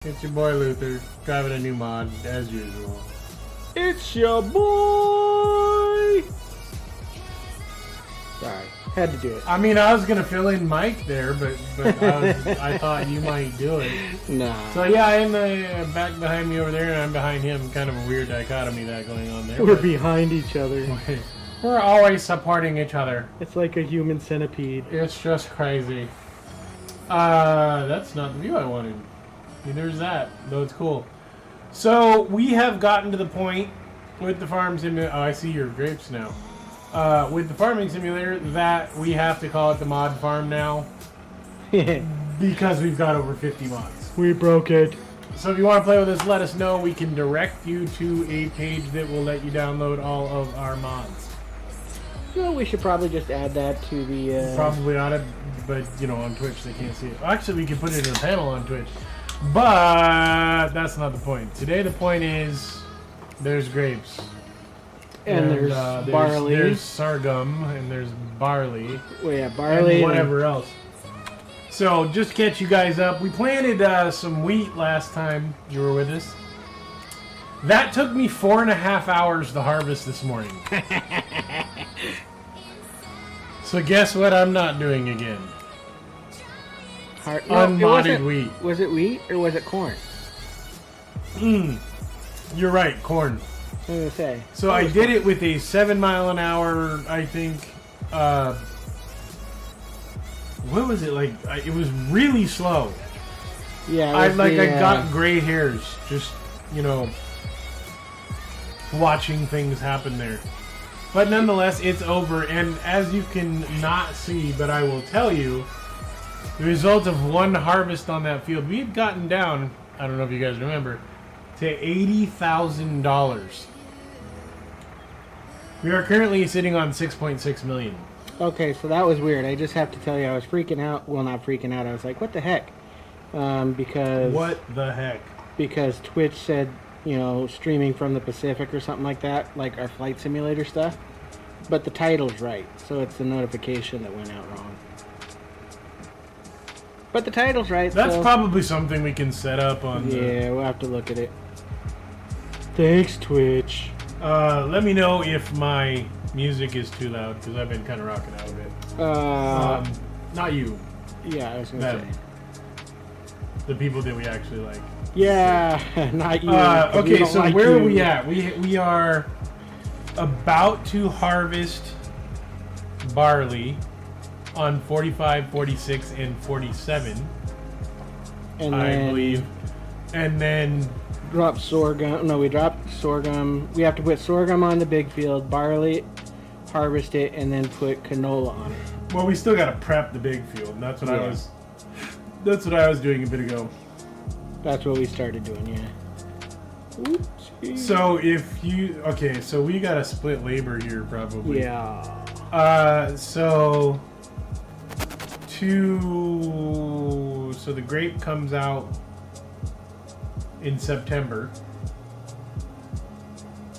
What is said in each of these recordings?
It's your boy Luther, driving a new mod, as usual. It's your boy! Sorry, had to do it. I mean, I was gonna fill in Mike there, but I thought you might do it. Nah. So yeah, I'm back behind me over there, and I'm behind him. Kind of a weird dichotomy that going on there. We're behind each other. We're always supporting each other. It's like a human centipede. It's just crazy. That's not the view I wanted. There's that, though it's cool. So we have gotten to the point with the farm simulator. Oh, I see your grapes now. With the farming simulator that we have to call it the mod farm now because we've got over 50 mods. We broke it. So if you want to play with us, let us know. We can direct you to a page that will let you download all of our mods. Well, we should probably just add that to the... Probably on it, but you know, on Twitch they can't see it. Actually, we can put it in a panel on Twitch. But that's not the point. Today the point is there's grapes. And there's barley. There's sorghum and there's barley. Well, yeah, barley. And whatever else. So just to catch you guys up, we planted some wheat last time you were with us. That took me 4.5 hours to harvest this morning. So guess what I'm not doing again? Unmodded wheat. Was it wheat or was it corn? You're right, corn. What was I say? So I did it with a 7 mile an hour, I think. What was it like? It was really slow. Yeah, I got gray hairs just, you know, watching things happen there. But nonetheless, it's over, and as you can not see, but I will tell you, the result of one harvest on that field, we've gotten down, I don't know if you guys remember, to $80,000. We are currently sitting on 6.6 million. Okay, so that was weird. I just have to tell you, I was freaking out. Well, not freaking out. I was like, what the heck? Because... What the heck? Because Twitch said, you know, streaming from the Pacific or something like that, like our flight simulator stuff. But the title's right, so it's the notification that went out wrong. But the title's right. That's probably something we can set up on. Yeah, we'll have to look at it. Thanks, Twitch. Let me know if my music is too loud, because I've been kind of rocking out a bit. Not you. Yeah, I was going to say. The people that we actually like. Yeah, not you. Okay, so like where are we at? We are about to harvest barley on 45, 46, and 47, and I believe. And then drop sorghum. No, we dropped sorghum. We have to put sorghum on the big field, barley, harvest it, and then put canola on it. Well, we still got to prep the big field. And that's what That's what I was doing a bit ago. That's what we started doing, yeah. Oopsie. So if you so we got to split labor here probably. Yeah. So the grape comes out in September.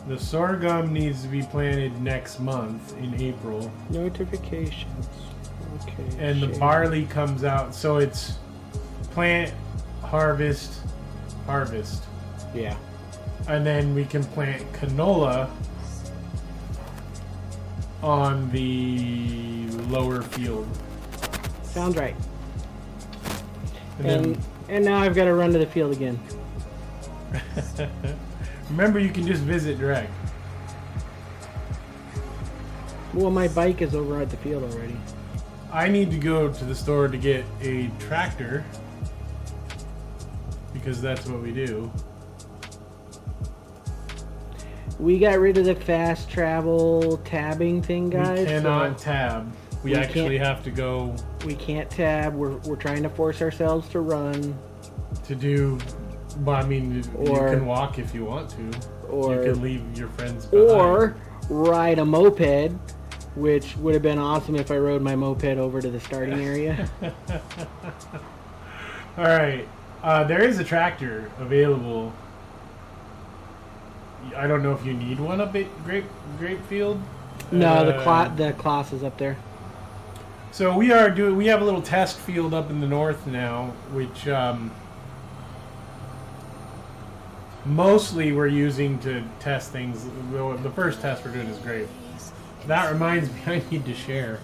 The sorghum needs to be planted next month in April. Notifications. Okay. And the barley comes out, so it's plant, harvest. Yeah. And then we can plant canola on the lower field. Sounds right. And now I've got to run to the field again. Remember, you can just visit direct. Well, my bike is over at the field already. I need to go to the store to get a tractor because that's what we do. We got rid of the fast travel tabbing thing, guys. We cannot tab. We actually have to go. We can't tab. We're trying to force ourselves to run. To do. Well, I mean, you can walk if you want to. Or you can leave your friends behind. Or ride a moped, which would have been awesome if I rode my moped over to the starting area. All right. There is a tractor available. I don't know if you need one up at Grape Field. No, the class is up there. So we have a little test field up in the north now, which mostly we're using to test things. The first test we're doing is grape. That reminds me, I need to share.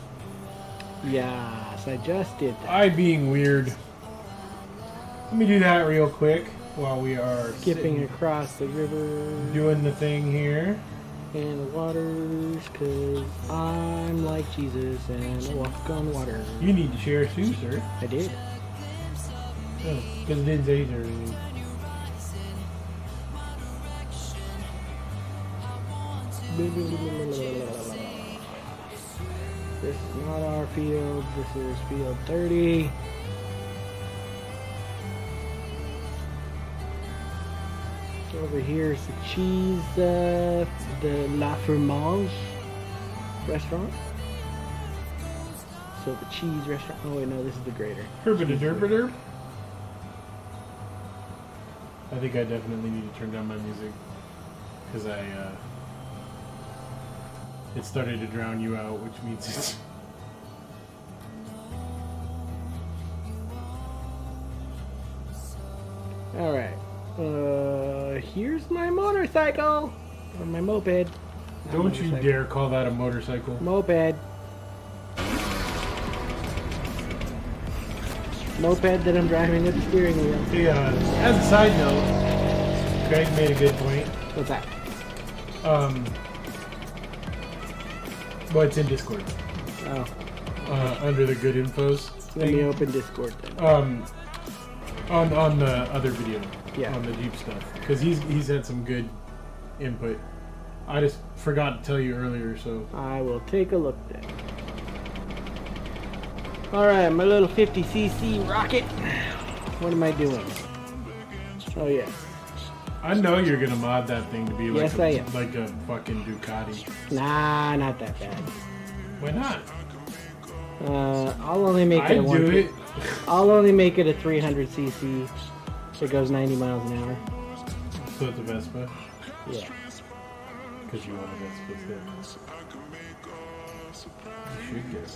Yes, I just did that. I being weird. Let me do that real quick while we are Skipping across the river. doing the thing here. And the waters, cause I'm like Jesus and I walk on water. You need to share too, sir. I did. Oh, because it didn't say so. This is not our field. This is field 30. Over here is the cheese, the La Fromage restaurant. So the cheese restaurant. Oh wait, no, this is the grater. Herbiderbider. I think I definitely need to turn down my music because it started to drown you out, which means it's. All right. Here's my motorcycle or my moped. Don't you dare call that a motorcycle. Moped. Moped that I'm driving with the steering wheel. Hey, as a side note, Craig made a good point. What's that? Well, it's in Discord. Oh. Under the good infos. Let me open Discord then. On the other video. Yeah. On the Jeep stuff. Because he's had some good input. I just forgot to tell you earlier, so. I will take a look then. Alright, my little 50cc rocket. What am I doing? Oh, yes. I know you're gonna mod that thing to be like, Yes, I am. like a fucking Ducati. Nah, not that bad. Why not? I'll only make it a I'd do it. I'll only make it a 300cc. It goes 90 miles an hour. So it's a Vespa? Yeah. Because you want a Vespa still. You should get it.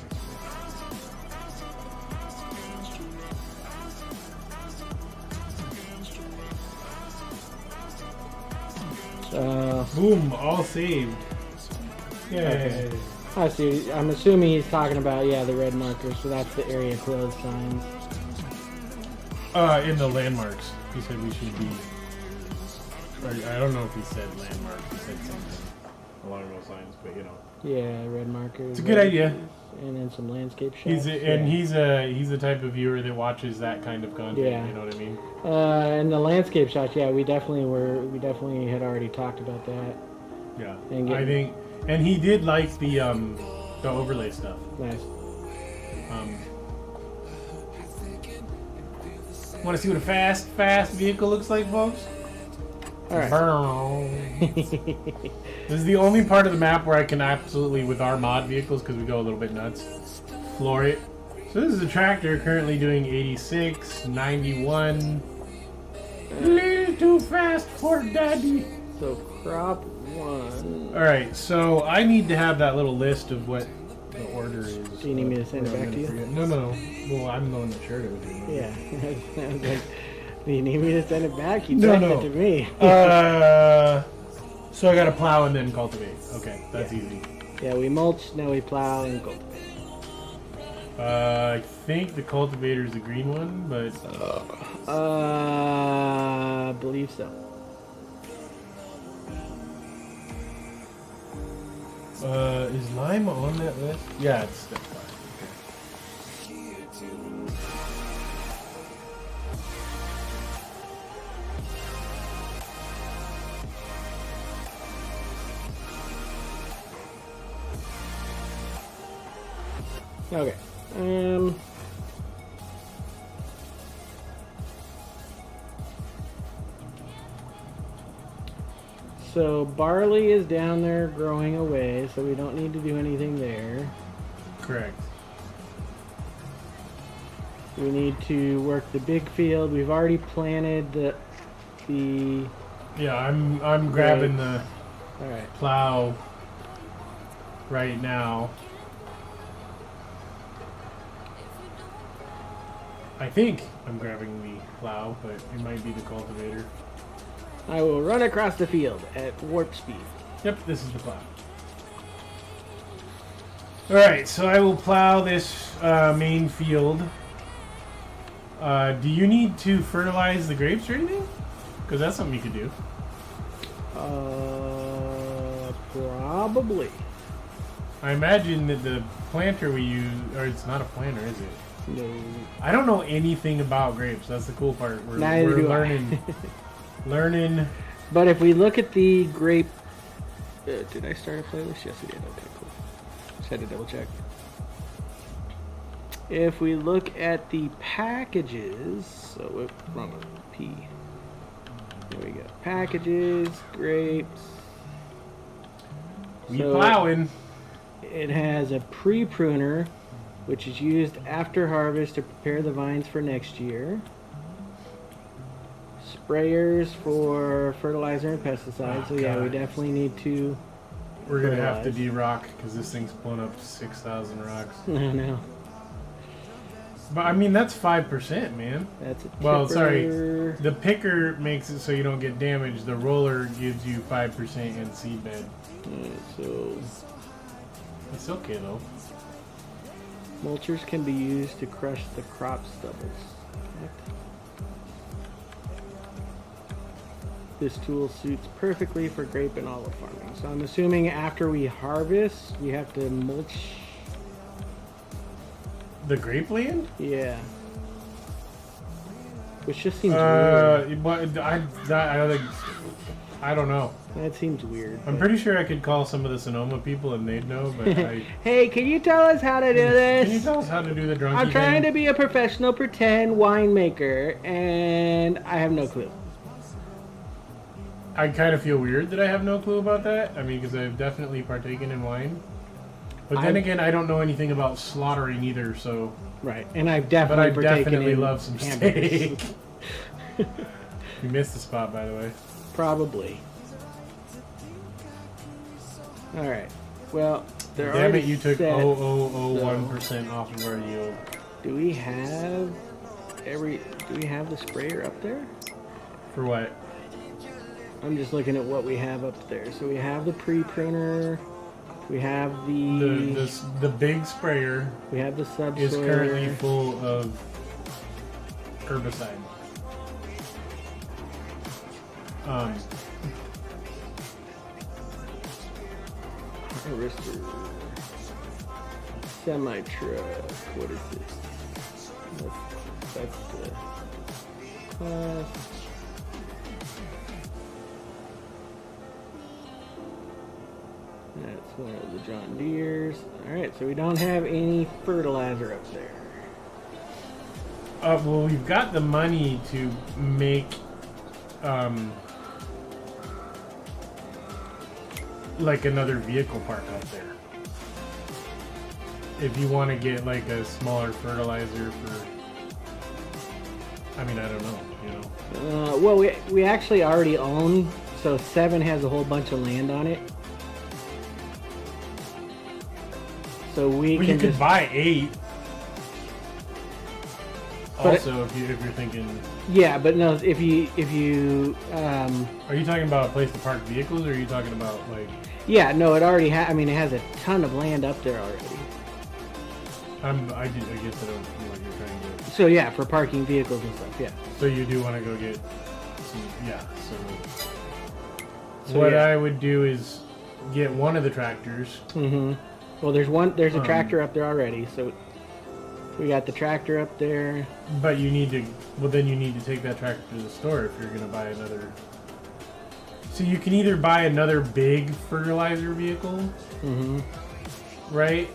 Boom, all saved. Yay. Okay. I see. I'm assuming he's talking about, yeah, the red markers, so that's the area closed signs. In the landmarks. He said we should be. I don't know if he said landmarks. He said something along those lines, but you know. Yeah, red markers. It's a good idea. And then some landscape shots. He's the type of viewer that watches that kind of content. Yeah. You know what I mean? And the landscape shots, yeah, we definitely had already talked about that. Yeah. And I think, and he did like the overlay stuff. Nice. Want to see what a fast vehicle looks like, folks? All right. This is the only part of the map where I can absolutely, with our mod vehicles, because we go a little bit nuts, floor it. So this is a tractor currently doing 86, 91. A little too fast for daddy. So crop one. All right, so I need to have that little list of what the order is. Do you need me to send it back to you? No. Well, I'm the one that shared it with you. Yeah. I was like, do you need me to send it back? You No, sent no. it to me. So I gotta plow and then cultivate. Okay, that's easy. Yeah, we mulch, now we plow and cultivate. I think the cultivator is the green one, but I believe so. is lime on that list? Yeah, it's step 5. Okay. So barley is down there growing away, so we don't need to do anything there. Correct. We need to work the big field. We've already planted the Yeah, I'm grabbing the all right. plow right now. I think I'm grabbing the plow, but it might be the cultivator. I will run across the field at warp speed. Yep, this is the plow. Alright, so I will plow this main field. Do you need to fertilize the grapes or anything? Because that's something you could do. Probably. I imagine that the planter we use, or it's not a planter, is it? No. I don't know anything about grapes. That's the cool part. Neither We're do learning. Learning. But if we look at the grape... did I start a playlist? Yes, I did. Okay, cool. Just had to double check. If we look at the packages... So, whoop, wrong one. P. There we go. Packages, grapes. We plowing. It has a pre-pruner, which is used after harvest to prepare the vines for next year. Sprayers for fertilizer and pesticides. So yeah, we definitely need to. We're gonna have to de-rock because this thing's blown up 6,000 rocks. I know. But I mean, that's 5%, man. That's a tipper. Well, sorry. The picker makes it so you don't get damaged. The roller gives you 5% in seedbed. So it's okay though. Mulchers can be used to crush the crop stubbles. This tool suits perfectly for grape and olive farming. So I'm assuming after we harvest, we have to mulch. The grape land? Yeah. Which just seems weird. But I don't know. That seems weird. I'm pretty sure I could call some of the Sonoma people and they'd know, but Hey, can you tell us how to do this? Can you tell us how to do the drunkie I'm trying thing? to be a professional pretend winemaker, and I have no clue. I kind of feel weird that I have no clue about that. I mean, because I've definitely partaken in wine. But then again, I don't know anything about slaughtering either, so... Right, and I've definitely definitely in love some hamburgers. steak. You missed the spot, by the way. Probably. Alright, well, there are. Damn it, you took 0.001% off of our yield. Do we have the sprayer up there? For what? I'm just looking at what we have up there. So we have the pre-pruner, we have the big sprayer. We have the subsoiler. Is currently full of herbicide. Harvester. Semi-truck. What is this? That's the class. That's one of the John Deere's. Alright, so we don't have any fertilizer up there. Well, we've got the money to make like another vehicle park up there. If you want to get like a smaller fertilizer for, I mean, I don't know, you know. Well, we actually already own, so 7 has a whole bunch of land on it. So we well, can you could just buy 8. But also, if you're thinking, yeah, but no, if you are you talking about a place to park vehicles, or are you talking about like? Yeah, no, it already I mean, it has a ton of land up there already. I guess I don't know what you're trying to do. So yeah, for parking vehicles and stuff, yeah. So you do want to go get some, yeah. So what I would do is get one of the tractors. Mm-hmm. Well, there's a tractor up there already, so we got the tractor up there. But you need to, then you need to take that tractor to the store if you're going to buy another. So you can either buy another big fertilizer vehicle, right?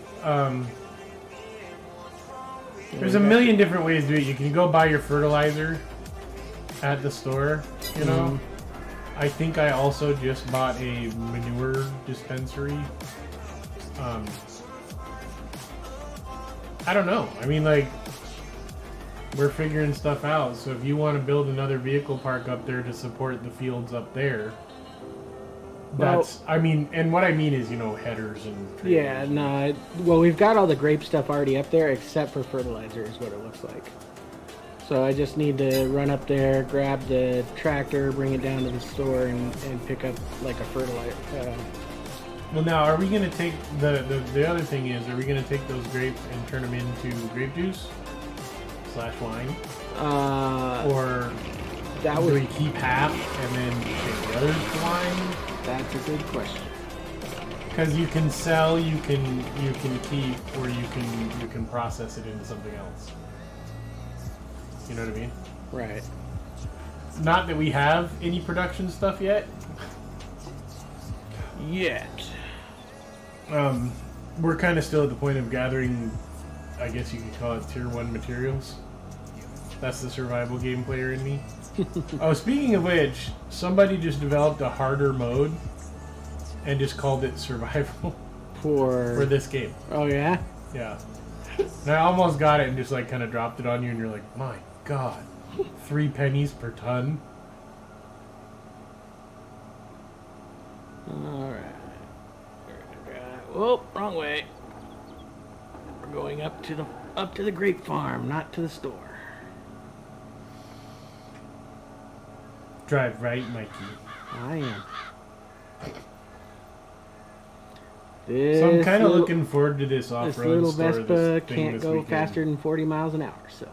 There's a million different ways to do it. You can go buy your fertilizer at the store, you know. I think I also just bought a manure dispensary. I don't know. I mean, like, we're figuring stuff out. So if you want to build another vehicle park up there to support the fields up there, that's, I mean, and what I mean is, you know, headers and trailers. Yeah, no. Well, we've got all the grape stuff already up there, except for fertilizer, is what it looks like. So I just need to run up there, grab the tractor, bring it down to the store, and pick up like a fertilizer. Well, now, are we going to take the other thing is, are we going to take those grapes and turn them into grape juice / wine, or that do we keep half and then take the others to wine? That's a good question. Because you can sell, you can keep, or you can process it into something else. You know what I mean? Right. Not that we have any production stuff yet. We're kind of still at the point of gathering, I guess you could call it tier 1 materials. That's the survival game player in me. Oh, speaking of which, somebody just developed a harder mode and just called it survival for this game. Oh yeah? Yeah. And I almost got it and just like kind of dropped it on you and you're like, my God, 3 pennies per ton? Alright. Whoa, wrong way. We're going up to the grape farm, not to the store. Drive right, Mikey. I am. So I'm kind of looking forward to this off-road store. This little Vespa can't go weekend. faster than 40 miles an hour, so.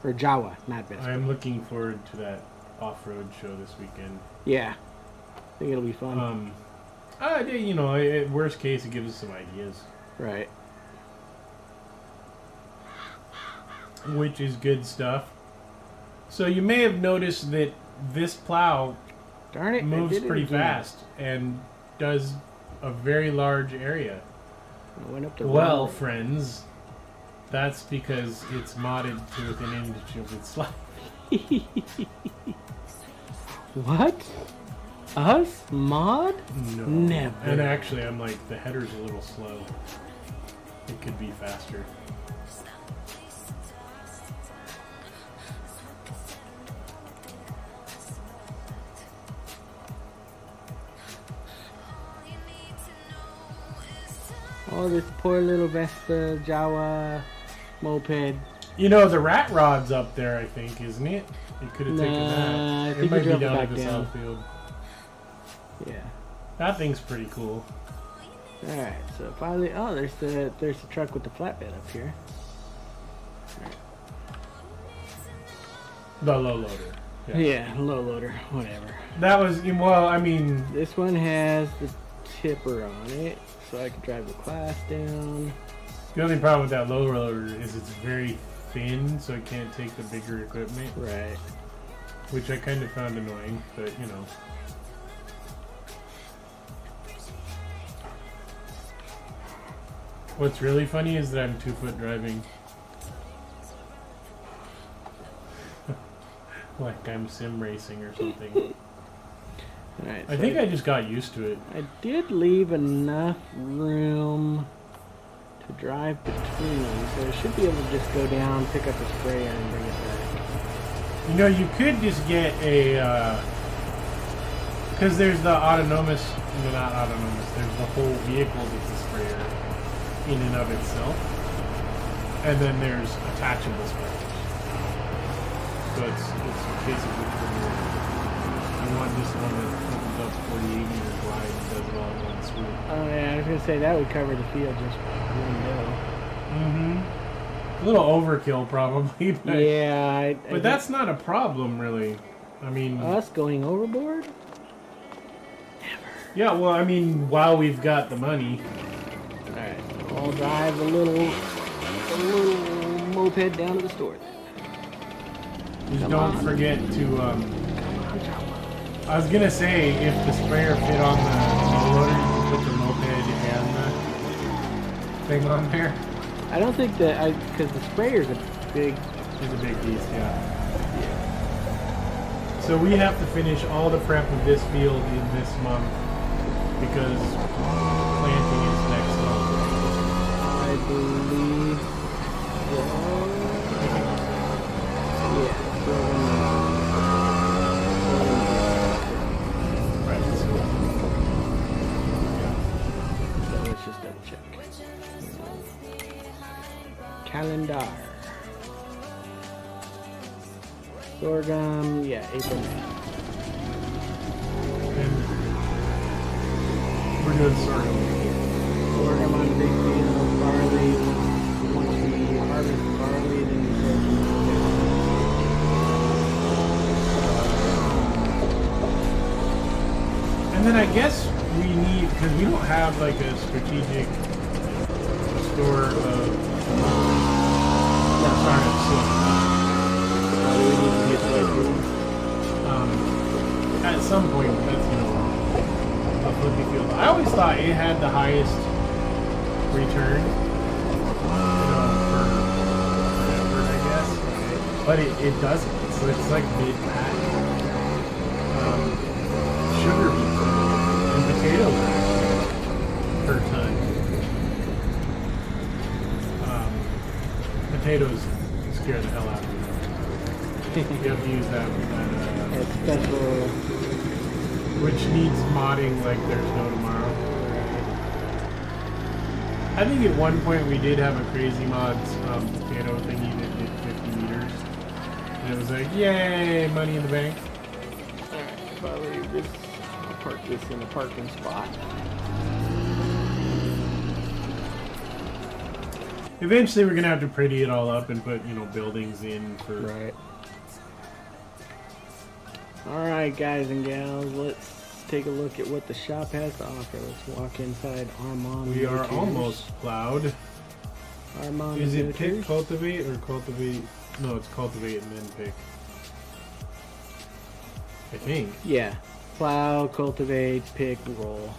For Jawa, not Vespa. I'm looking forward to that off-road show this weekend. Yeah. I think it'll be fun. You know, worst case, it gives us some ideas. Right. Which is good stuff. So you may have noticed that this plow Darn it, moves pretty fast and does a very large area. I went up to well, friends, that's because it's modded to within an inch of its life. What? Us? Mod? No. Never. And actually, I'm like, the header's a little slow. It could be faster. Oh, this poor little Vespa, Jawa, moped. You know, the rat rod's up there, I think, isn't it? You could have taken that. I It think might you be drove it down back at the down. south field. Yeah. That thing's pretty cool. Alright, so finally, oh, there's the truck with the flatbed up here. The low loader. Yeah, low loader, whatever. That was, well, I mean... This one has the tipper on it, so I can drive the class down. The only problem with that low loader is it's very thin, so it can't take the bigger equipment. Right. Which I kind of found annoying, but, you know. What's really funny is that I'm 2-foot driving. Like I'm sim racing or something. Alright, I think I just got used to it. I did leave enough room to drive between, so I should be able to just go down, pick up a sprayer, and bring it back. You know, you could just get a, because there's the autonomous, no, not autonomous, there's the whole vehicle that's a sprayer in and of itself. And then there's attachable sprayers. So it's basically I want just one that opens up 48 meters wide and does it all in one swoop. Oh yeah, I was going to say that would cover the field just one go. Mm-hmm. A little overkill probably, but, yeah, but that's not a problem really. I mean... Us going overboard? Never. Yeah, well, I mean, while we've got the money. Alright, I'll drive a little moped down to the store. Just don't forget to, I was gonna say, if the sprayer fit on the loader, you can put the moped and the thing on there. I don't think that, because the sprayer's a big... It's a big beast, yeah. So we have to finish all the prep of this field in this month, because planting is next month. I believe so. Yeah. Right, so let's just double check. Calendar. Sorghum, yeah, April, May. And we're doing sorghum. Sorghum on big field, barley. Once we harvest barley, then we sorghum. And then I guess we need, because we don't have like a strategic store of at some point that's a flippy field. I always thought it had the highest return, for effort, I guess, but it doesn't. So it's like mid-pack. Sugar beets and potatoes per ton. Potatoes scare the hell out of me. You have to use that special, which needs modding like there's no tomorrow. I think at one point we did have a crazy mods potato thingy that did 50 meters. And it was like, yay, money in the bank. Alright, probably just park this in a parking spot. Eventually we're gonna have to pretty it all up and put, buildings in for... Right. Alright, guys and gals, let's take a look at what the shop has to offer. Let's walk inside Armand. We are almost plowed. Armand. Is it pick, cultivate, or cultivate? No, it's cultivate and then pick. I think. Yeah. Plow, cultivate, pick, roll.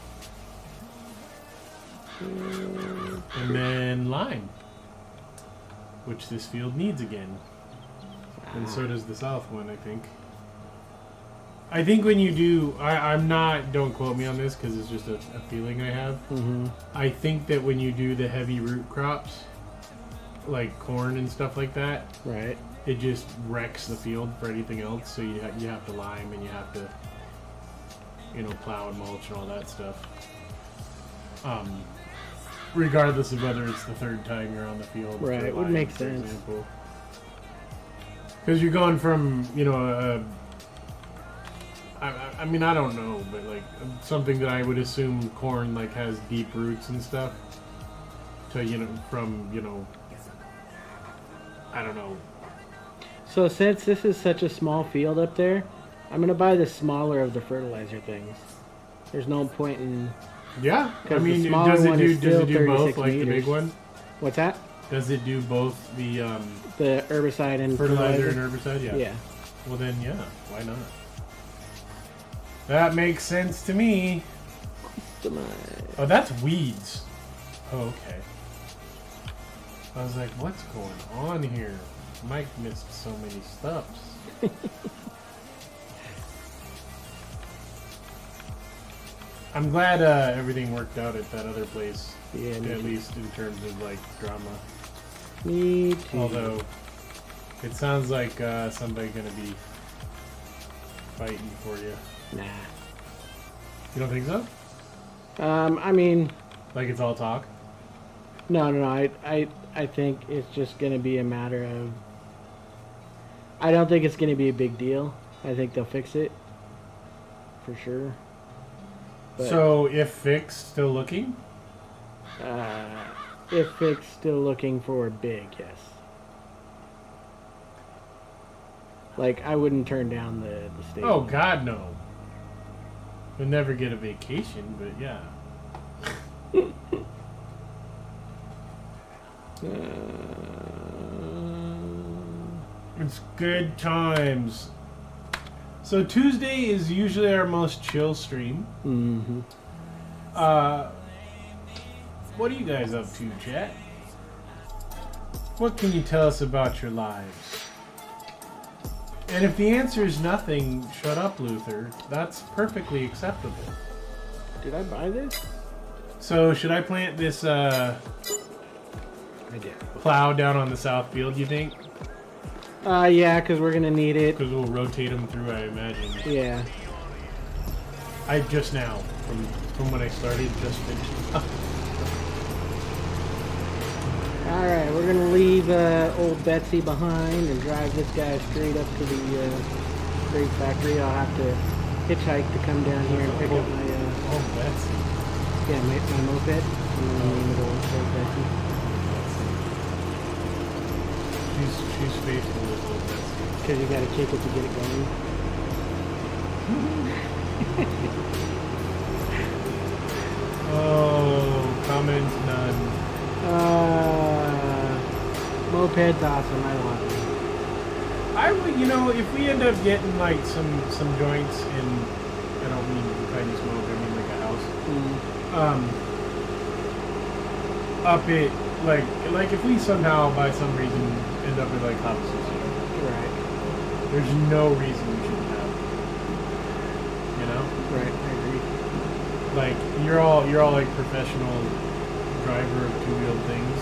And then lime. Which this field needs again. And so does the south one, I think. I think when you do, I'm not, don't quote me on this because it's just a feeling I have. Mm-hmm. I think that when you do the heavy root crops, like corn and stuff like that, right, it just wrecks the field for anything else. So you have to lime and you have to, plow and mulch and all that stuff. Regardless of whether it's the third time you're on the field. Right, it would make sense. Because you're going from, I mean, I don't know, but like something that I would assume corn like has deep roots and stuff. To from I don't know. So since this is such a small field up there, I'm gonna buy the smaller of the fertilizer things. There's no point in. Yeah, I mean, does it do both like meters. the big one? What's that? Does it do both the herbicide and fertilizer and herbicide? Yeah. Yeah. Well then, yeah. Why not? That makes sense to me. Oh, that's weeds. Oh, okay. I was like, what's going on here? Mike missed so many steps. I'm glad everything worked out at that other place. Yeah, at least in terms of like drama. Me too. Although it sounds like somebody's gonna be fighting for you. Nah. You don't think so? I mean, like it's all talk? No. I think it's just gonna be a matter of. I don't think it's gonna be a big deal. I think they'll fix it for sure. But, so if fixed, still looking? If fixed, still looking for big, yes. Like I wouldn't turn down the state. Oh God, no. We'll never get a vacation, but yeah. It's good times. So Tuesday is usually our most chill stream. Mm-hmm. What are you guys up to, chat? What can you tell us about your lives? And if the answer is nothing, shut up, Luther. That's perfectly acceptable. Did I buy this? So should I plant this I did. plow down on the south field, you think? Yeah, because we're gonna need it. Because we'll rotate them through, I imagine. Yeah. I just now, from when I started, just finished. Alright, we're gonna leave old Betsy behind and drive this guy straight up to the grape factory. I'll have to hitchhike to come down here and pick up my Oh, Betsy. yeah, my moped. And then name it old Betsy. She's faithful with old Betsy. Because you gotta kick it to get it going. Oh, comment none. Moped's awesome. I love it. I would, you know, if we end up getting like some joints in, I don't mean tiny smoke, I mean like a house. Up it, like if we somehow by some reason end up with like top association, Right. there's no reason we shouldn't have it. You know? Right. I agree. Like you're all like professional driver of two-wheeled things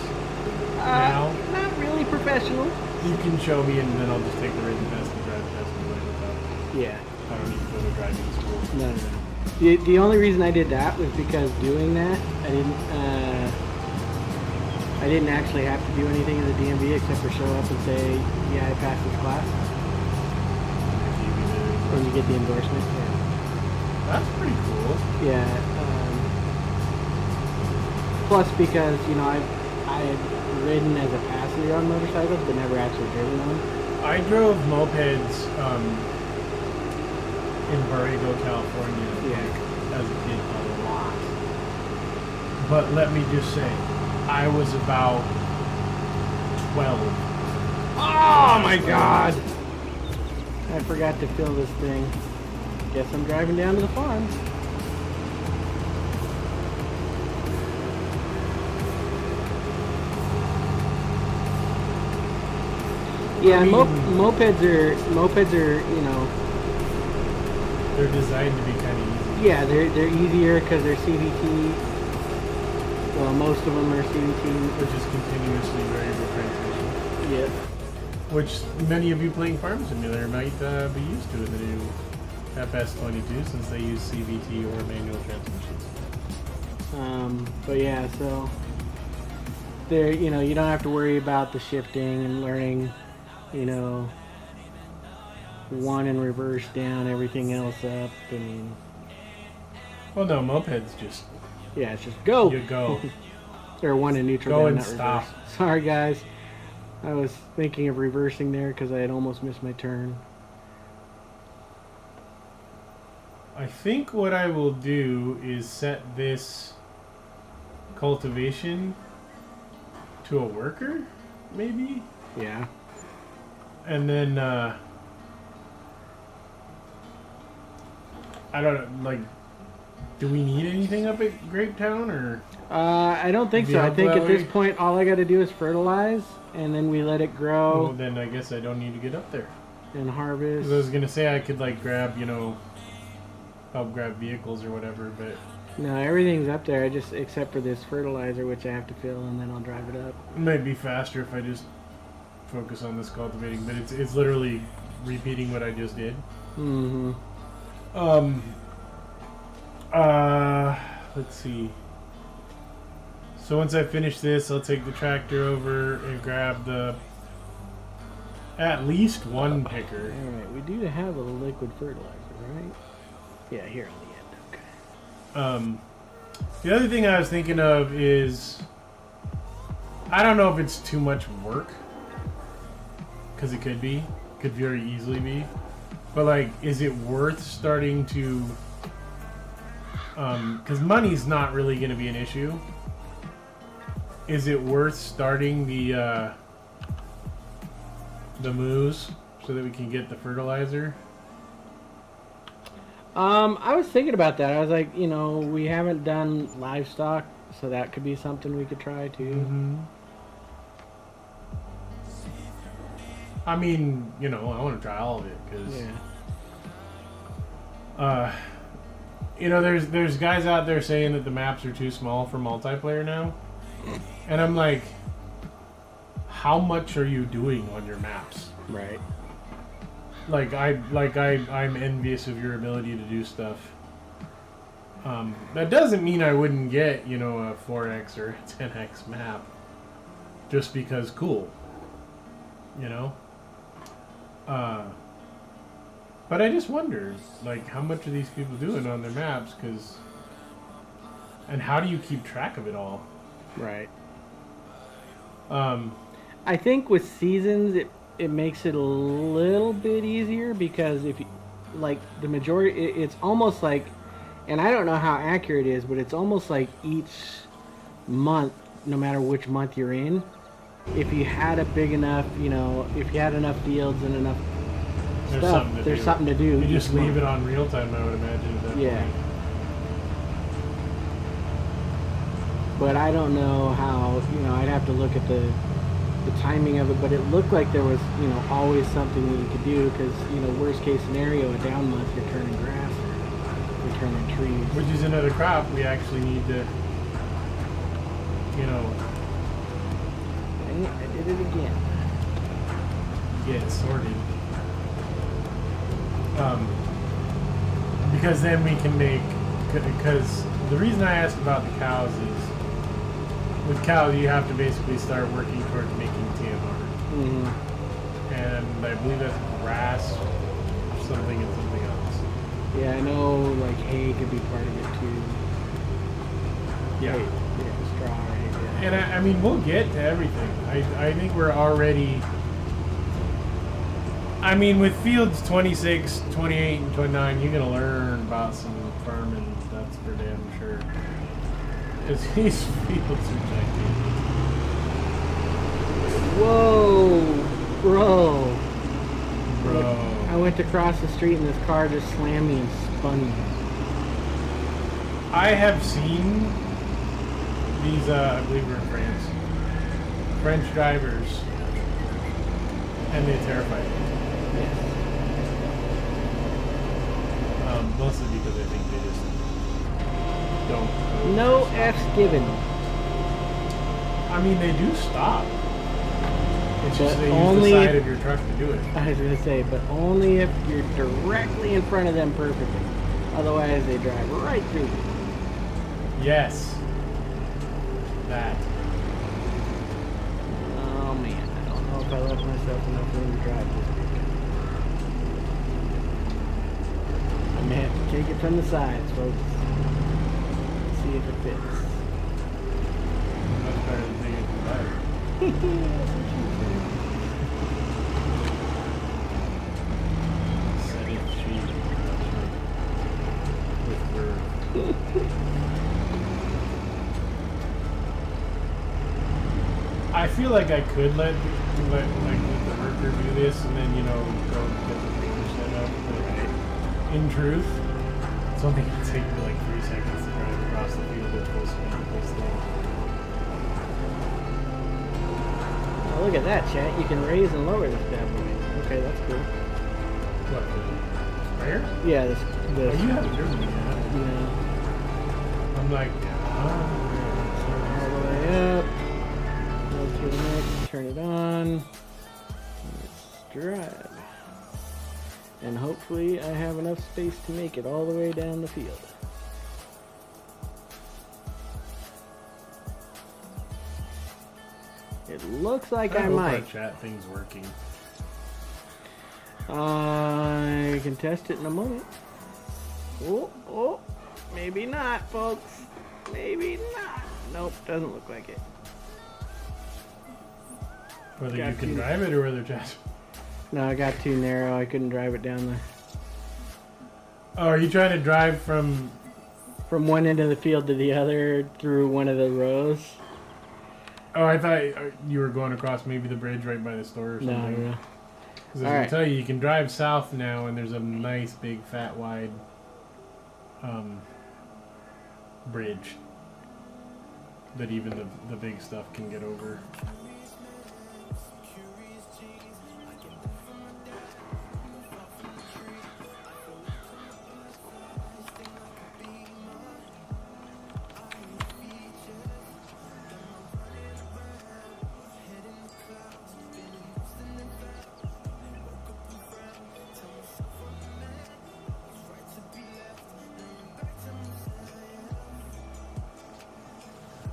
now. Not really professional. You can show me and then I'll just take the written test and drive the test and write it out. Yeah. I don't need to go to driving school. No. The only reason I did that was because doing that, I didn't actually have to do anything in the DMV except for show up and say, yeah, I passed this class. When you get the endorsement. Yeah. That's pretty cool. Yeah. Plus, because I had ridden as a passenger on motorcycles, but never actually driven one. I drove mopeds in Borrego, California, as a kid a lot. But let me just say, I was about 12. Oh my God! I forgot to fill this thing. Guess I'm driving down to the farm. Yeah, mopeds are, they're designed to be kind of easy. yeah, they're easier because they're CVT. Well, most of them are CVT. Which is continuously variable transmission. Yep. Which many of you playing Farm Simulator might be used to in the new FS22 since they use CVT or manual transmissions. But yeah, so there, you don't have to worry about the shifting and learning, one and reverse down, everything else up, and well, no, mopeds just yeah, it's just go. you go. Or one in neutral Go down, and not stop. reverse. Sorry, guys. I was thinking of reversing there because I had almost missed my turn. I think what I will do is set this cultivation to a worker, maybe? Yeah. And then, I don't know, like, do we need anything up at Grapetown, or? I don't think so. I think at this point, all I got to do is fertilize, and then we let it grow. Well, then I guess I don't need to get up there. And harvest. 'Cause I was gonna say I could, like, grab, help grab vehicles or whatever, but No, everything's up there. Except for this fertilizer, which I have to fill, and then I'll drive it up. it might be faster if I just focus on this cultivating, but it's literally repeating what I just did. Mm-hmm. Let's see. So once I finish this, I'll take the tractor over and grab at least one picker. Alright, we do have a liquid fertilizer, right? Yeah, here on the end, okay. The other thing I was thinking of is, I don't know if it's too much work, because it could very easily be, but like, is it worth starting to, because money's not really going to be an issue. Is it worth starting the moose so that we can get the fertilizer? I was thinking about that. I was like, we haven't done livestock, so that could be something we could try too. Mm-hmm. I mean, I want to try all of it because, there's guys out there saying that the maps are too small for multiplayer now, and I'm like, how much are you doing on your maps? Right. I'm envious of your ability to do stuff. That doesn't mean I wouldn't get, a 4x or a 10x map. just because cool, you know. But I just wonder, like, how much are these people doing on their maps? And how do you keep track of it all? Right. I think with seasons, it makes it a little bit easier because if you, like the majority, it's almost like, and I don't know how accurate it is, but it's almost like each month, no matter which month you're in, if you had a big enough, you know, if you had enough fields and enough stuff, there's something to do. You just leave it on real time, I would imagine, at that point. But I don't know how, you know, I'd have to look at the timing of it, but it looked like there was, you know, always something that you could do because, you know, worst case scenario, a down month, you're turning grass or you're turning trees. Which is another crop we actually need to, you know... Dang it, I did it again. Get sorted. Because then we can make... Because the reason I asked about the cows is, with cows, you have to basically start working towards making TMR. Mm-hmm. And I believe that's grass, something, and something else. Yeah, I know, like, hay could be part of it, too. Yeah. Hay, yeah, straw, right, yeah. And I mean, we'll get to everything. I think we're already... I mean, with fields 26, 28, and 29, you're going to learn about some farming, that's for damn sure. Because these fields are gigantic. Whoa, bro. Bro. I went to cross the street and this car just slammed me and spun me. I have seen these, I believe we're in France, French drivers, and they terrify me. Yes. Mostly because I think they just don't. No F's given. I mean, they do stop. It's just But they only use the side if- of your truck to do it. I was going to say, but only if you're directly in front of them perfectly. Otherwise, they drive right through you. Yes. That. Oh, man. I don't know if I left myself enough room to drive this weekend. I'm going to have to take it from the sides, folks. See if it fits. Much better than taking it from back. That's what she said. Set it cheap. With bird. I feel like I could let the worker do this and then, you know, go get the paper set up. But in truth, it's only going to take me like 3 seconds to drive across the field at full speed with this thing. Oh, look at that, chat. You can raise and lower this bad boy. Okay, that's cool. What, the sprayer? Yeah, this. Oh, you haven't driven it yet. Yeah. I'm like, All the way up. Go to the next. Turn it on. Let's drive. And hopefully I have enough space to make it all the way down the field. It looks like I hope might. our chat thing's working. I can test it in a moment. Oh, maybe not, folks. Maybe not. Nope, doesn't look like it. Whether Got you can you. drive it or whether chat. No, I got too narrow. I couldn't drive it down the Oh, are you trying to drive from... from one end of the field to the other through one of the rows. Oh, I thought you were going across maybe the bridge right by the store or something. No. Because I All can right. tell you, you can drive south now, and there's a nice, big, fat, wide bridge that even the big stuff can get over.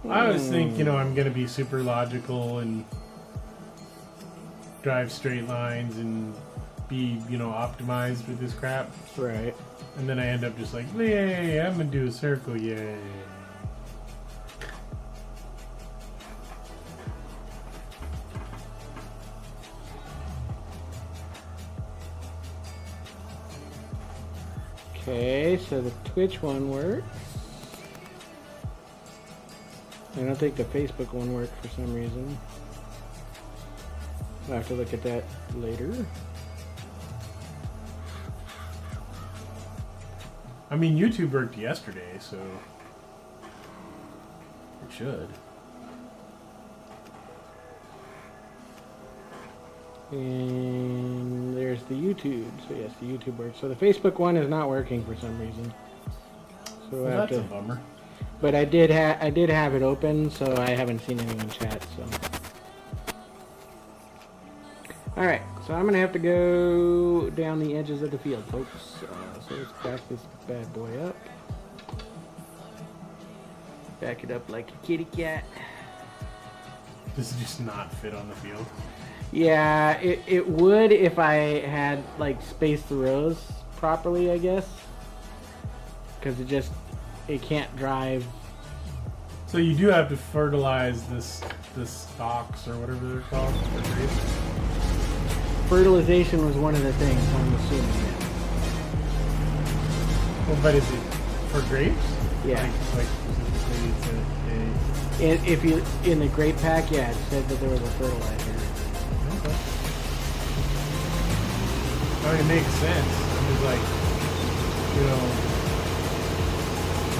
I always think, you know, I'm going to be super logical and drive straight lines and be, you know, optimized with this crap. Right. And then I end up just like, yay, I'm going to do a circle, yay. Okay, so the Twitch one works. I don't think the Facebook one worked for some reason. I'll have to look at that later. I mean, YouTube worked yesterday, so it should. And there's the YouTube. So yes, the YouTube works. So the Facebook one is not working for some reason. So Well, that's a bummer. But I did have it open, so I haven't seen anyone chat. So all right, so I'm gonna have to go down the edges of the field, folks. So let's back this bad boy up. Back it up like a kitty cat. Does it just not fit on the field? Yeah, it would if I had like spaced the rows properly, I guess. Because it can't drive. So you do have to fertilize the stalks or whatever they're called for grapes. Fertilization was one of the things, I'm assuming. Well, but is it for grapes? Yeah. Like specifically it's If you in the grape pack, yeah, it said that there was a fertilizer. okay. I mean, it makes sense. I'm just like, you know,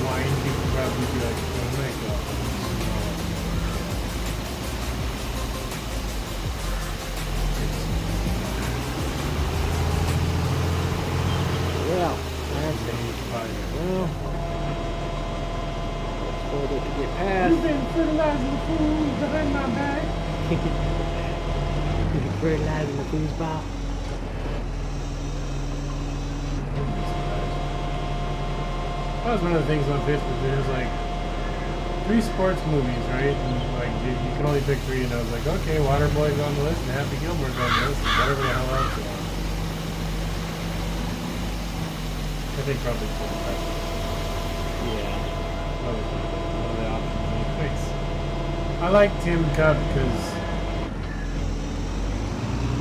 wine people probably be like, oh my god. Well, that's it. Well, let's hold it to get past. You've been fertilizing the food behind my back. Fertilizing the foosball. That was one of the things on Facebook. There's like 3 sports movies, right? And like you can only pick 3, and I was like, okay, Waterboy's on the list, and Happy Gilmore's on the list, and whatever the hell else is on. I think probably 45. Yeah. Probably one of the options. Thanks. I like Tim Cup because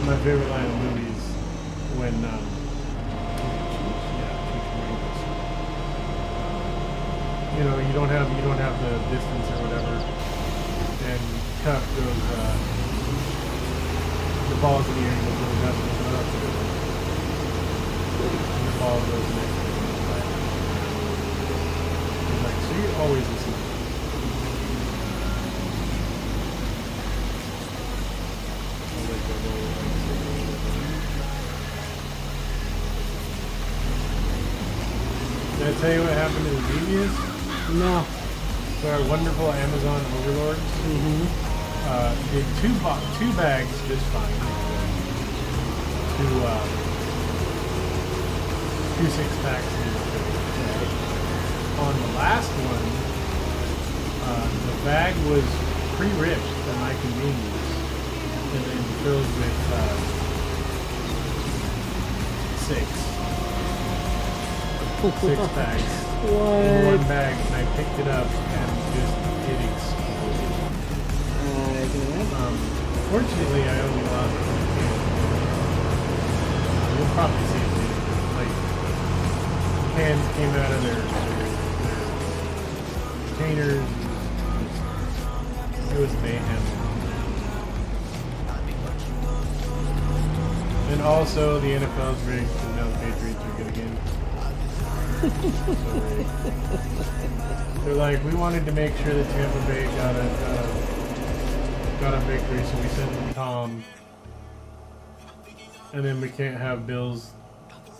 my favorite line of movies when you know, you don't have the distance or whatever, and Cup goes the ball's in the air, and goes really fast, and the ball goes next to him. He's like, so you're always listening. Did I tell you what happened to the previous? No. So our wonderful Amazon overlords did two bags just fine. Two 6-packs. On the last one, the bag was pre-ripped for my convenience, and then filled with 6 packs in one What? bag, and I picked it up and just it exploded. Fortunately, I only lost 1 can. You'll probably see it too. Like, cans came out of their containers. It was mayhem. And also, the NFL's rigged, and now the Patriots are good again. They're like, we wanted to make sure that Tampa Bay got a victory, so we sent them Tom, and then we can't have Bill's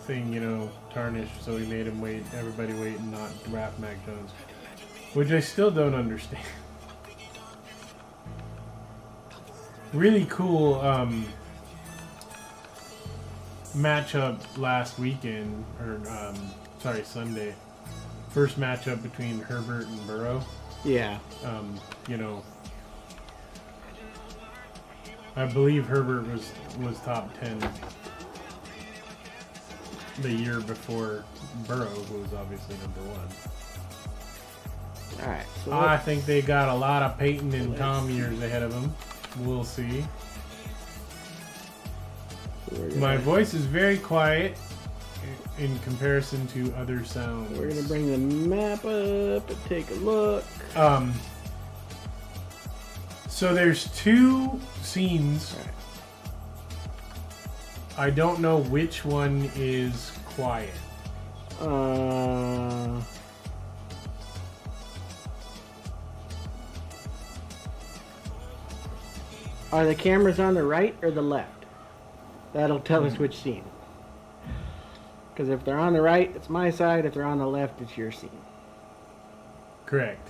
thing, you know, tarnished, so we made him wait, everybody wait, and not draft Mac Jones, which I still don't understand. Really cool matchup last weekend, or sorry, Sunday. First matchup between Herbert and Burrow. Yeah. You know, I believe Herbert was top 10 the year before Burrow, who was obviously number 1. All right. So I think they got a lot of Peyton and Tom years ahead of them. We'll see. My voice is very quiet in comparison to other sounds. We're gonna bring the map up and take a look. So there's 2 scenes. Right. I don't know which one is quiet. Are the cameras on the right or the left? That'll tell us which scene. Because if they're on the right, it's my side. If they're on the left, it's your scene. Correct.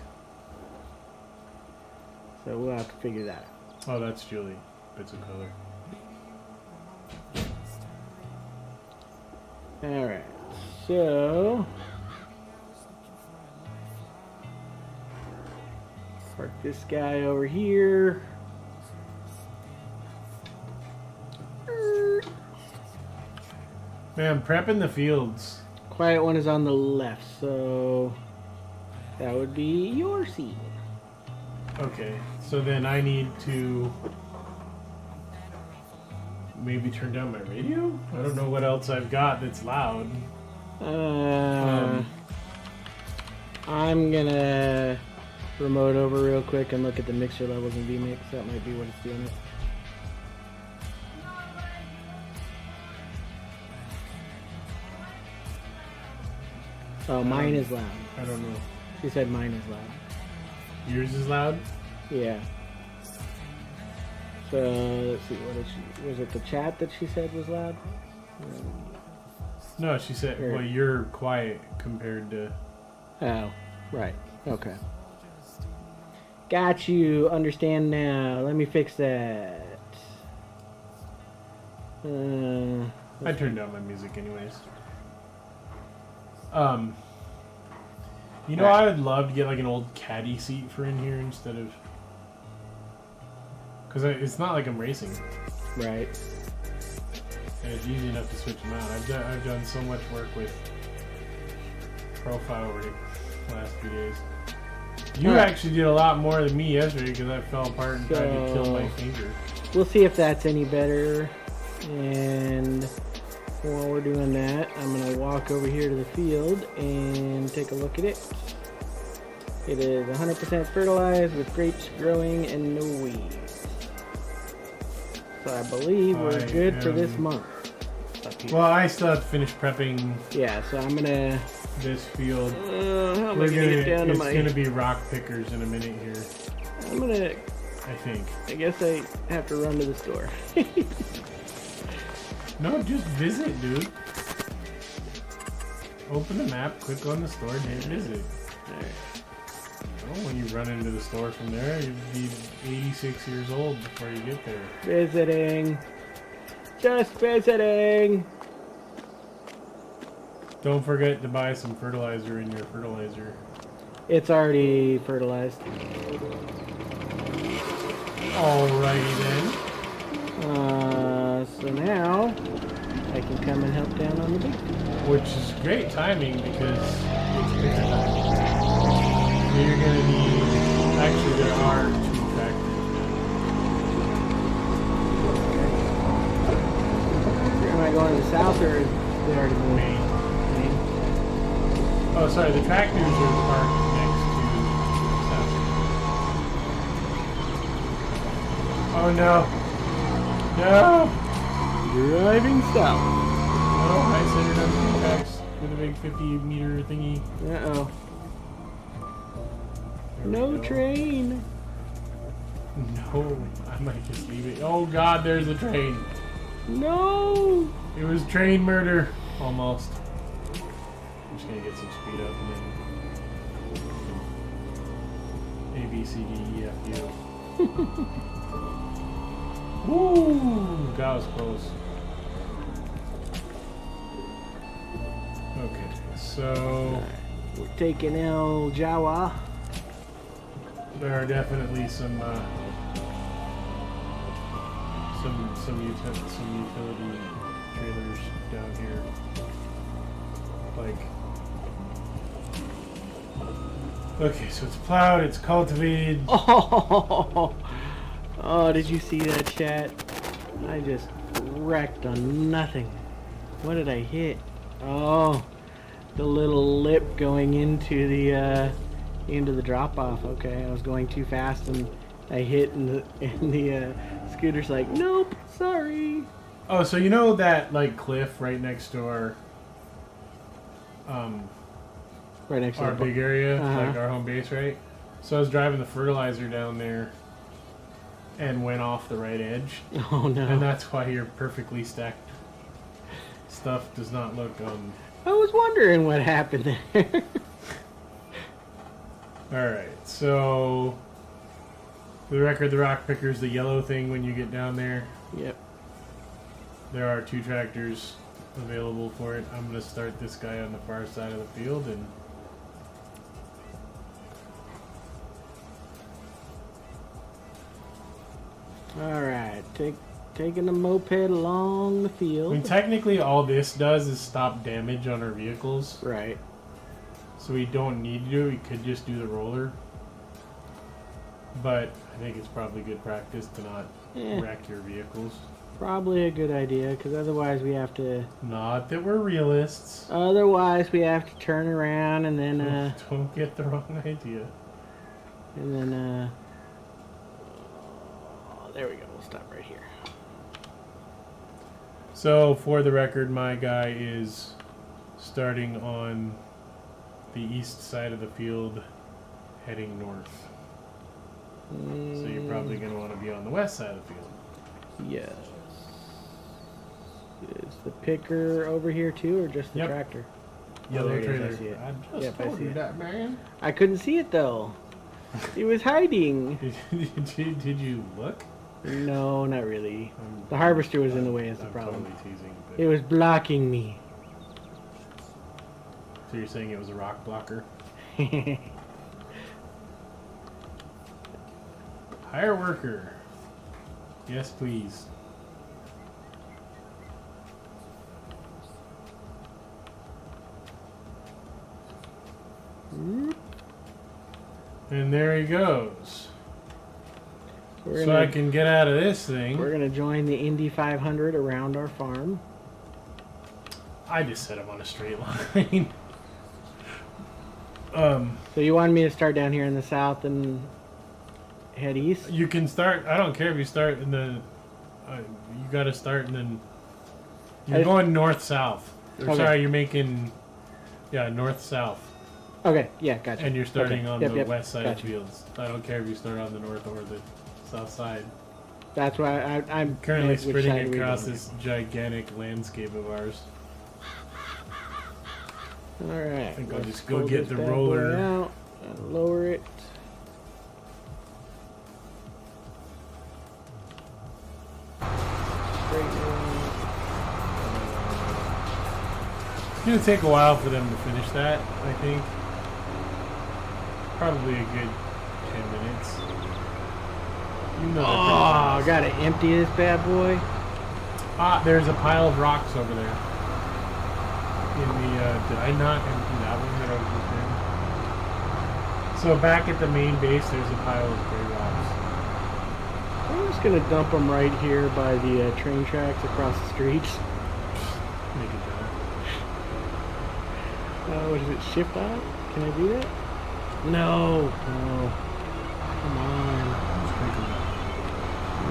So we'll have to figure that out. Oh, that's Julie. Bits of color. Alright. So... park this guy over here. Man, prepping the fields. Quiet one is on the left, so that would be your scene. Okay, so then I need to maybe turn down my radio? I don't know what else I've got that's loud. I'm gonna remote over real quick and look at the mixer levels in vMix. That might be what it's doing it. Oh, mine is loud. I don't know. She said mine is loud. Yours is loud? Yeah. So, let's see, what did she... Was it the chat that she said was loud? No, she said, Here. well, you're quiet compared to... Oh, right. Okay. Got you. Understand now. Let me fix that. I turned down my music anyways. You know, I would love to get like an old caddy seat for in here instead of... Because it's not like I'm racing. Right. And it's easy enough to switch them out. I've done so much work with profile over the last few days. You actually did a lot more than me yesterday because I fell apart and tried to kill my finger. We'll see if that's any better. And while we're doing that, I'm going to walk over here to the field and take a look at it. It is 100% fertilized with grapes growing and no weeds. So I believe we're good for this month. Well, I still have to finish prepping. Yeah, so I'm gonna this field. how am I gonna get down to my? It's gonna be rock pickers in a minute here. I'm gonna. I think. I guess I have to run to the store. No, just visit, dude. Open the map, click on the store, and hit visit. Alright. Oh, when you run into the store from there, you'd be 86 years old before you get there. Visiting. Just visiting. Don't forget to buy some fertilizer in your fertilizer. It's already fertilized. Alrighty then. So now I can come and help down on the big field. Which is great timing because it's picker time. So you're gonna need. Actually, there are 2 tractors Am I going to the south or is they already moved? Main. Oh, sorry, the tractors are parked next to the south. Oh no! No! Driving south. Oh, I centered on the tracks with a big 50-meter thingy. Uh-oh. There we No go. train. No, I might just leave it. Oh god, there's a train. No. It was train murder. Almost. I'm just gonna get some speed up and then A, B, C, D, E, F, U. Woo! That was close. Okay, so We're taking El Jawa. There are definitely some utility trailers down here. Like, okay, so it's plowed, it's cultivated. Oh, oh, did you see that, chat? I just wrecked on nothing. What did I hit? Oh, the little lip going into the drop off. Okay, I was going too fast and I hit, and the scooter's like, nope, sorry. Oh, so you know that like cliff right next to our Right next to our the big area, Uh-huh. like our home base, right? So I was driving the fertilizer down there and went off the right edge. Oh no. And that's why your perfectly stacked stuff does not look I was wondering what happened there. Alright, so for the record, the rock picker is the yellow thing when you get down there. Yep. There are 2 tractors available for it. I'm gonna start this guy on the far side of the field and Alright, taking the moped along the I field. mean, technically all this does is stop damage on our vehicles. Right. So we don't need to do it. We could just do the roller. But I think it's probably good practice to not wreck your vehicles. Probably a good idea, because otherwise we have to... Not that we're realists. Otherwise we have to turn around and then, Don't get the wrong idea. and then, oh, there we go. We'll stop right here. So, for the record, my guy is starting on the east side of the field, heading north. So you're probably going to want to be on the west side of the field. Yes. Is the picker over here too, or just the Yep. tractor? Yellow there it is, trailer. I see it. I just Yep, I told see you it. that, man. I couldn't see it though. It was hiding. Did you look? No, not really. The harvester was in the way is the I'm problem. totally teasing. But It was blocking me. so you're saying it was a rock blocker? Hire worker. Yes, please. And there he goes. So I can get out of this thing. We're gonna join the Indy 500 around our farm. I just set him on a straight line. So you wanted me to start down here in the south and head east? You can start. I don't care if you start in the. You got to start and then. You're going north south. Okay. Sorry, you're making. Yeah, north south. Okay, yeah, gotcha. And you're starting on Yep, the yep, west side gotcha. of fields. I don't care if you start on the north or the south side. That's why I'm Currently which side sprinting are we across going? this gigantic landscape of ours. Alright. I think I'll let's just go pull get this the bad boy roller. out and lower it. Straighten it out. It's gonna take a while for them to finish that, I think. Probably a good 10 minutes. Even though they're pretty Oh, fast. gotta empty this bad boy. Ah, there's a pile of rocks over there. In the, did I not empty that one that I was just in? So back at the main base, there's a pile of gray rocks. I'm just gonna dump them right here by the train tracks across the streets. Make it better. What is it? Shift out? Can I do that? No. No. Come on. Just make it better.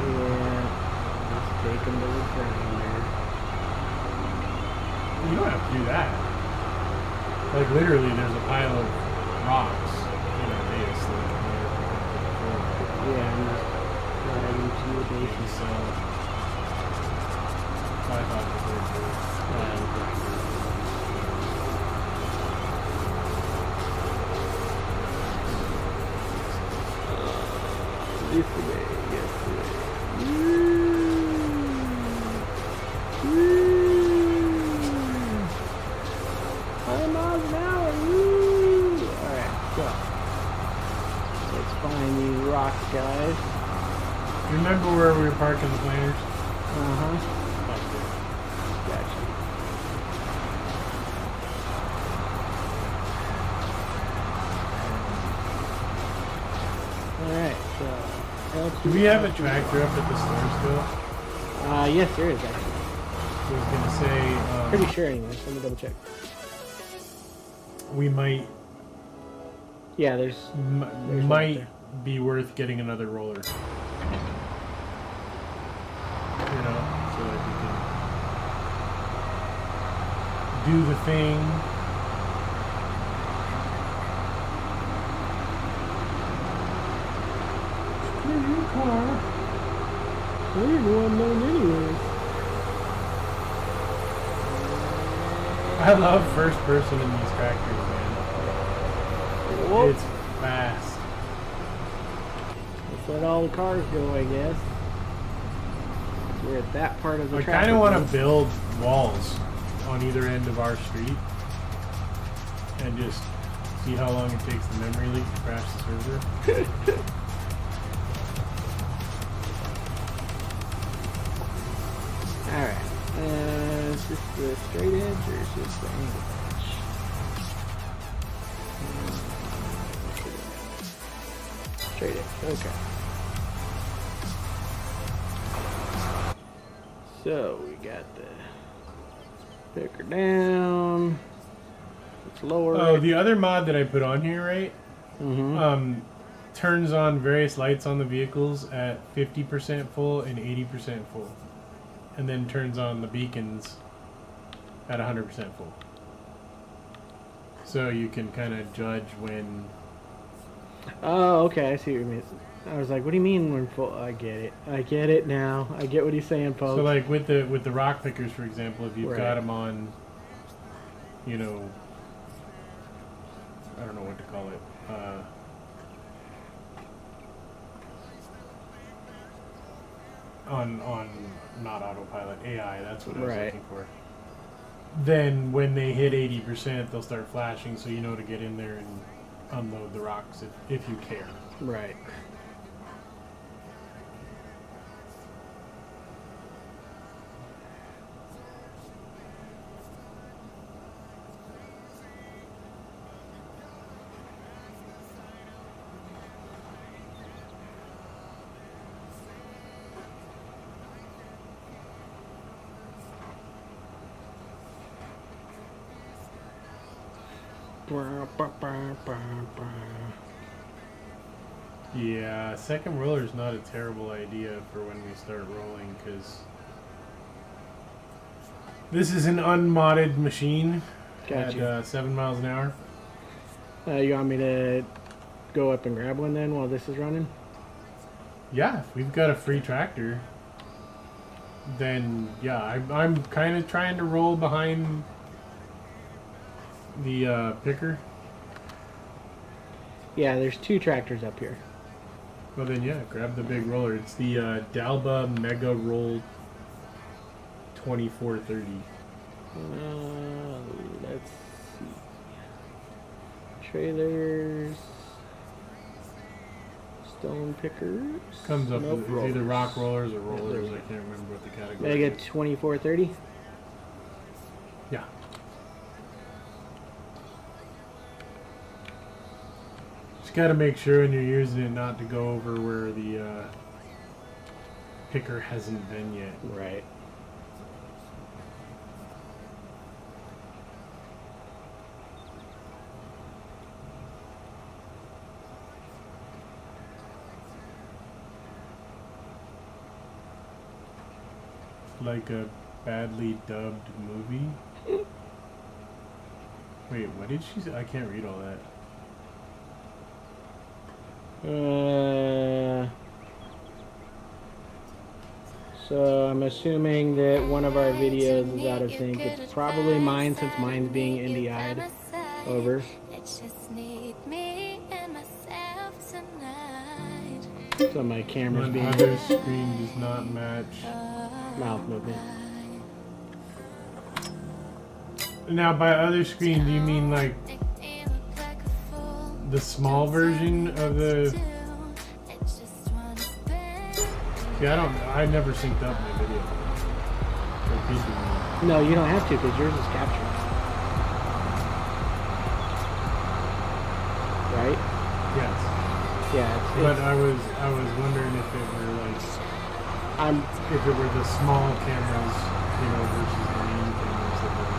Yeah. Let's take them to the grinder. You don't have to do that. Like literally, there's a pile of rocks in our base. Yeah, I'm just driving to the base. So I thought it was very cool. This way, yes, way. Woo! 5 miles an hour. Woo! Alright, go. Let's find these rocks, guys. Remember where we were parking the planters? Uh-huh. Back there. Gotcha. Alright, so... Do we have a tractor up at the store still? Yes, there is, actually. I was gonna say, Pretty sure, anyways. Let me double check. we might Yeah, there's one might there. be worth getting another roller. You know, so that you can do the thing. Here's your car. Well, you're the one known anyways. I love first person in these tractors, man. Whoa. It's fast. Let's let all the cars go, I guess. We're at that part of the I traffic. kind of want to build walls on either end of our street and just see how long it takes the memory leak to crash the server. Alright. Is this the straight edge or is this the angle edge? Straight edge, okay. So we got the picker down. Let's lower Oh, it. the other mod that I put on here, right? Mm-hmm. Turns on various lights on the vehicles at 50% full and 80% full. And then turns on the beacons at 100% full. So you can kind of judge when... Oh, okay, I see what you mean. I was like, what do you mean when full? I get it. I get it now. I get what he's saying, folks. So like with the rock pickers, for example, if you've Right. got them on, you know, I don't know what to call it. On not autopilot, AI, that's what I was Right. looking for. Then when they hit 80%, they'll start flashing, so you know to get in there and unload the rocks if you care. Right. Yeah, second roller is not a terrible idea for when we start rolling, because this is an unmodded machine Gotcha. at 7 miles an hour. You want me to go up and grab one then while this is running? Yeah, if we've got a free tractor, then yeah, I'm kind of trying to roll behind the picker. Yeah, there's two tractors up here. Well then, yeah, grab the big roller. It's the Dalba Mega Roll 2430. Let's see. Trailers. Stone pickers. Comes up Nope, with it's rollers. either rock rollers or Yeah, rollers. there's I it. can't remember what the category Mega is. 2430. Yeah. Just got to make sure when you're using it not to go over where the picker hasn't been yet. Right. Like a badly dubbed movie. Wait, what did she say? I can't read all that. So I'm assuming that one of our videos is out of sync. It's probably mine since mine's being NDI'd. Over. So my camera's One being other screen does not match. mouth movement. Now, by other screen, do you mean like the small version of the Yeah, I never synced up my video. No, you don't have to because yours is captured. Right? Yes. Yeah. But I was wondering if it were like, if it were the small cameras, you know, versus the main cameras that were.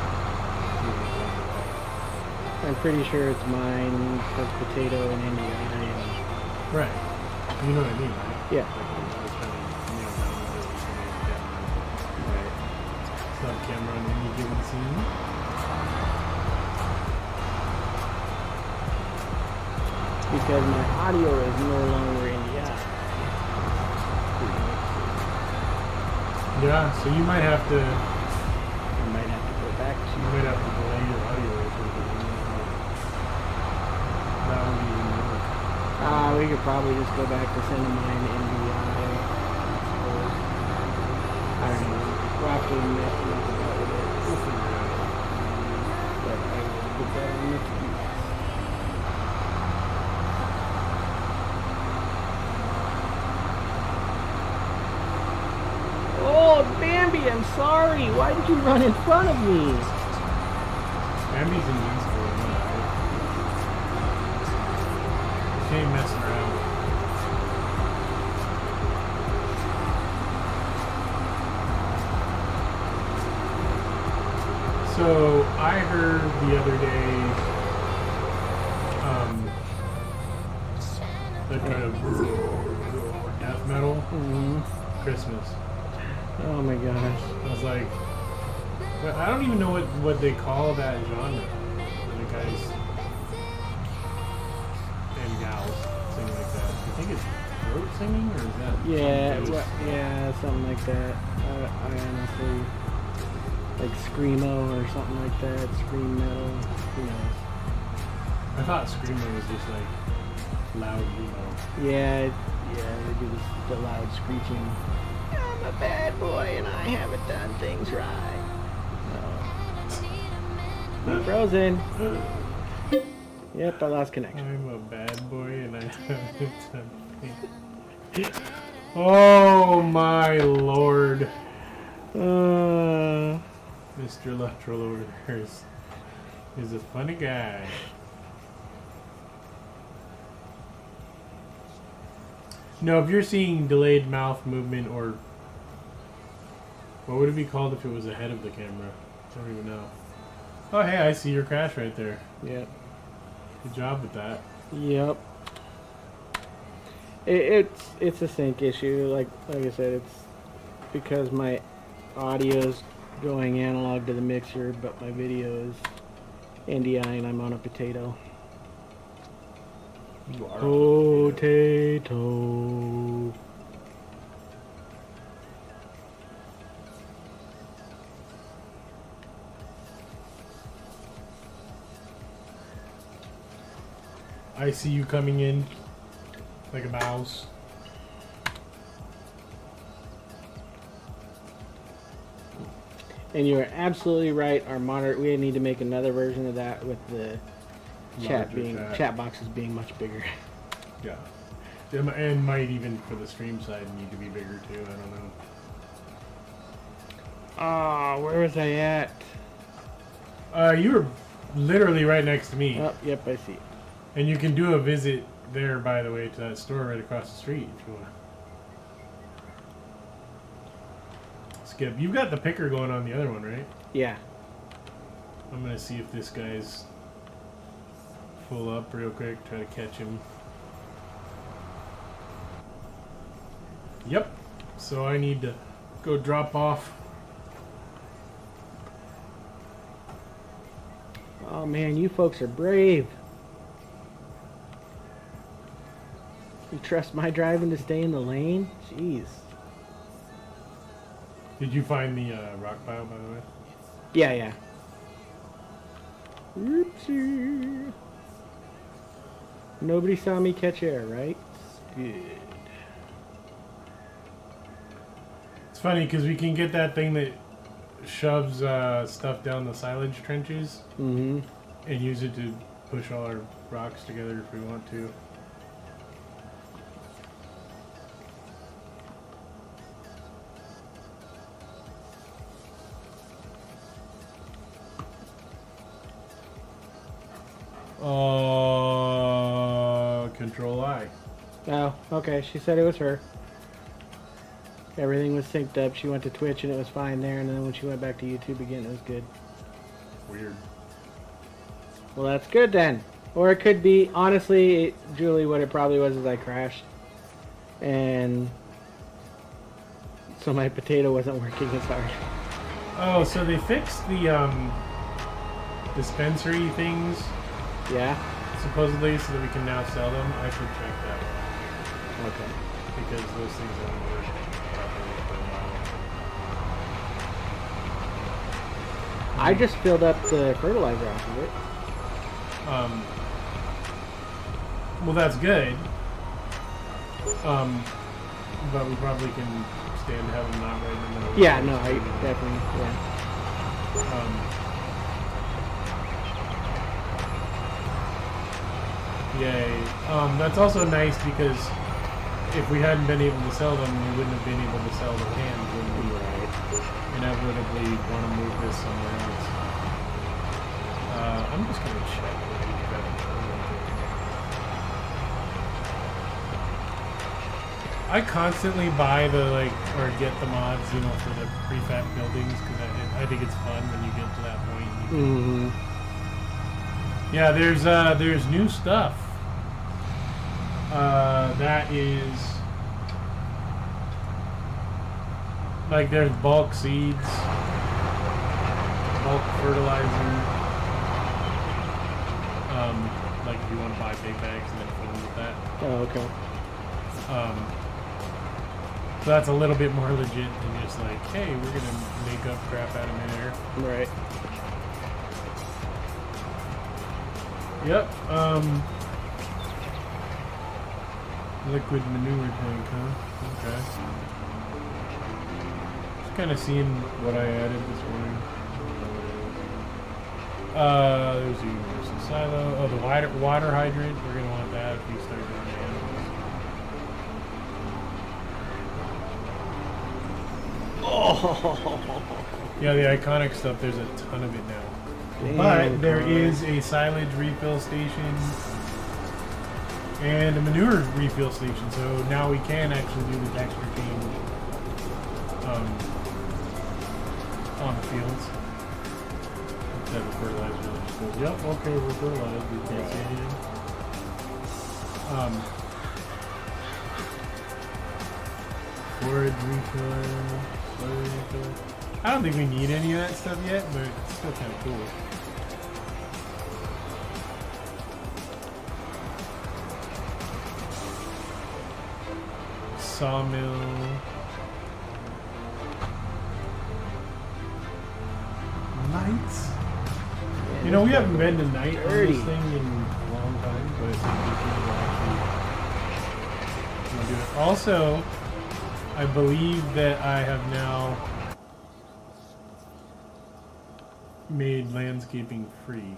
I'm pretty sure it's mine because Potato and India. Right. You know what I mean, right? Yeah. Like, I was trying to nail down whether it was the main camera. Right. Sub camera on any given scene. Because my audio is no longer in the app. Yeah, so you might have to. I might have to go back to. You might have to delay your audio or something. That would be even worse. We could probably just go back to sending mine in the I don't know. We'll have to mess about with it. We'll figure it out. But I will put that on next week. Oh, Bambi, I'm sorry. Why did you run in front of me? Bambi's invincible, isn't it, right? She ain't messing around. So I heard the other day that kind of death metal Christmas. Oh my gosh. I was like, well, I don't even know what they call that genre. The guys and gals sing like that. I think it's throat singing, or is that? Yeah, something like that. I honestly like screamo or something like that. Scream metal. Who knows? I thought screamo was just like loud emo. Yeah, they do the loud screeching. I'm a bad boy and I haven't done things right. No. I'm frozen. Yep, I lost connection. I'm a bad boy and I haven't done things. Oh my lord. Mr. Luttrell over there is a funny guy. No, if you're seeing delayed mouth movement, or what would it be called if it was ahead of the camera? I don't even know. Oh, hey, I see your crash right there. Yep. Good job with that. Yep. It's a sync issue. Like I said, it's because my audio's going analog to the mixer, but my video is NDI and I'm on a potato. You are Potato. I see you coming in like a mouse. And you're absolutely right. Our monitor, we need to make another version of that with the chat boxes being much bigger. Yeah. And might even for the stream side need to be bigger too. I don't know. Ah, where was I at? You were literally right next to me. Oh, yep, I see. And you can do a visit there, by the way, to that store right across the street if you want. Skip, you've got the picker going on the other one, right? Yeah. I'm gonna see if this guy's full up real quick. Try to catch him. Yep. So I need to go drop off. Oh man, you folks are brave. You trust my driving to stay in the lane? Jeez. Did you find the rock pile, by the way? Yeah. Oopsie. Nobody saw me catch air, right? Good. It's funny because we can get that thing that shoves stuff down the silage trenches and use it to push all our rocks together if we want to. Control I. Oh, okay. She said it was her. Everything was synced up. She went to Twitch and it was fine there, and then when she went back to YouTube again, it was good. Weird. Well, that's good then. Or it could be, honestly, Julie, what it probably was is I crashed. And so my potato wasn't working as hard. Oh, so they fixed the dispensary things Yeah? supposedly so that we can now sell them. I should check that Okay. because those things haven't worked properly for a while. I just filled up the fertilizer off of it. Well, that's good. But we probably can stand to have them not right in the middle. Yeah, no, I definitely, yeah. Yay. That's also nice because if we hadn't been able to sell them, we wouldn't have been able to sell the land when we inevitably want to move this somewhere else. I'm just going to check what we've got. I constantly buy the, or get the mods, for the prefab buildings because I think it's fun when you get to that point. Mm-hmm. Yeah, there's new stuff. That is there's bulk seeds, bulk fertilizer. If you want to buy big bags and then fill them with that. Oh, okay. So that's a little bit more legit than just hey, we're gonna make up crap out of midair. Right. Yep. Liquid manure tank, huh? Okay. Just kind of seeing what I added this morning. There's the universal silo. Oh, the water hydrant. We're gonna want that if we start doing the animals. Oh. Yeah, the iconic stuff. There's a ton of it now. Damn, but there God. is a silage refill station and a manure refill station, so now we can actually do the texture change on the fields. Instead of fertilizer, it just goes, yep, okay, we're fertilized, we can't see anything. Forage refill, soil refill. I don't think we need any of that stuff yet, but it's still kind of cool. Sawmill. Nights. Yeah, We haven't been to night on dirty. this thing in a long time, but I think we can do it. Also, I believe that I have now made landscaping free.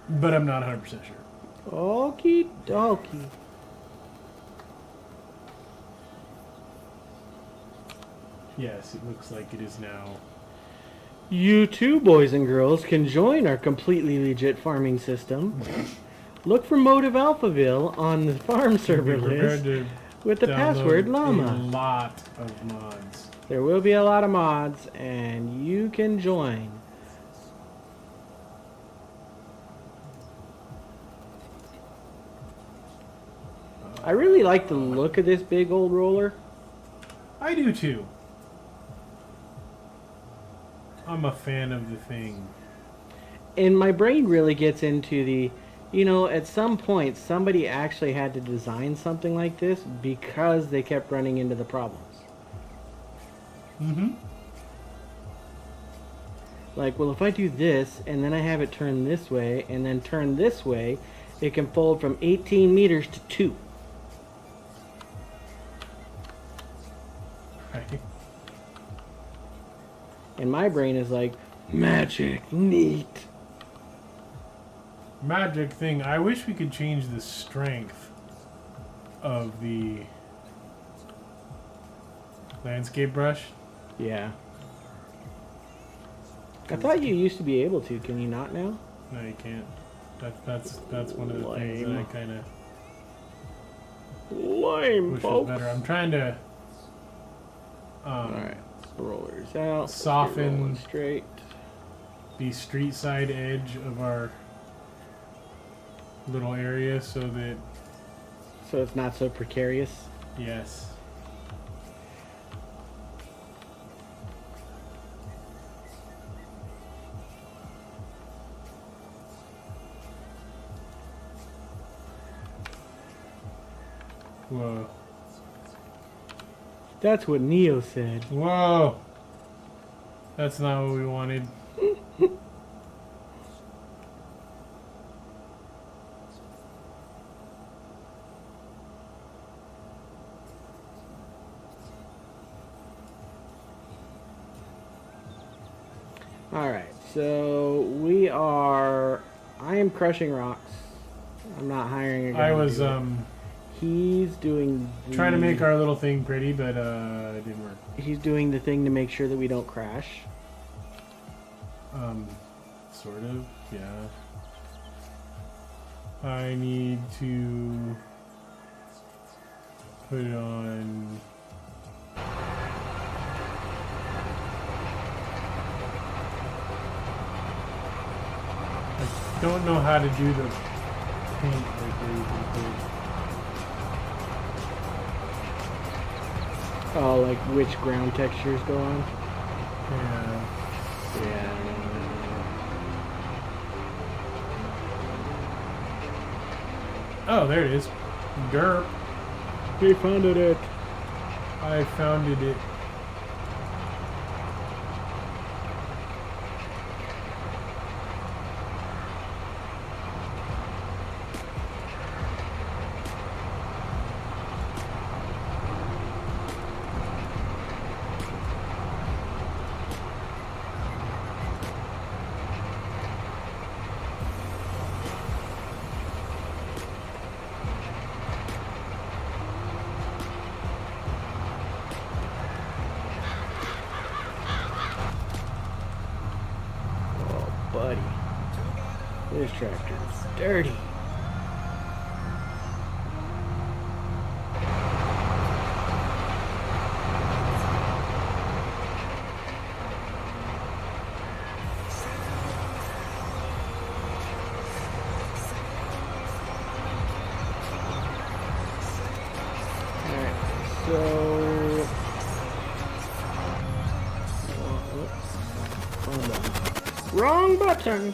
But I'm not 100% sure. Okie dokie. Yes, it looks like it is now. You too, boys and girls, can join our completely legit farming system. Look for Motive Alphaville on the farm server Be prepared list to with the download password a llama. lot of mods. There will be a lot of mods, and you can join. I really like the look of this big old roller. I do too. I'm a fan of the thing. And my brain really gets into the, at some point somebody actually had to design something like this because they kept running into the problems. Mm-hmm. Well, if I do this and then I have it turn this way and then turn this way, it can fold from 18 meters to 2. Right. And my brain is like, magic, neat. Magic thing. I wish we could change the strength of the landscape brush. Yeah. I thought you used to be able to. Can you not now? No, you can't. That's one of the things that I Lame. kind of Lame, wish was better. I'm trying to Alright. Rollers out. Soften. Rolling straight. the street side edge of our little area so that, So it's not so precarious. yes. Whoa. That's what Neo said. Whoa. That's not what we wanted. Alright, so I am crushing rocks. I'm not hiring a guy I to was do it. He's doing trying to make our little thing pretty, but it didn't work. He's doing the thing to make sure that we don't crash. Sort of, yeah. I need to put it on. I don't know how to do the paint like where you can put. Oh, like which ground textures go on? Yeah. Yeah. Oh, there it is. Derp. He founded it. I founded it. Oh, buddy. This tractor is dirty. Alright, so... Wrong button!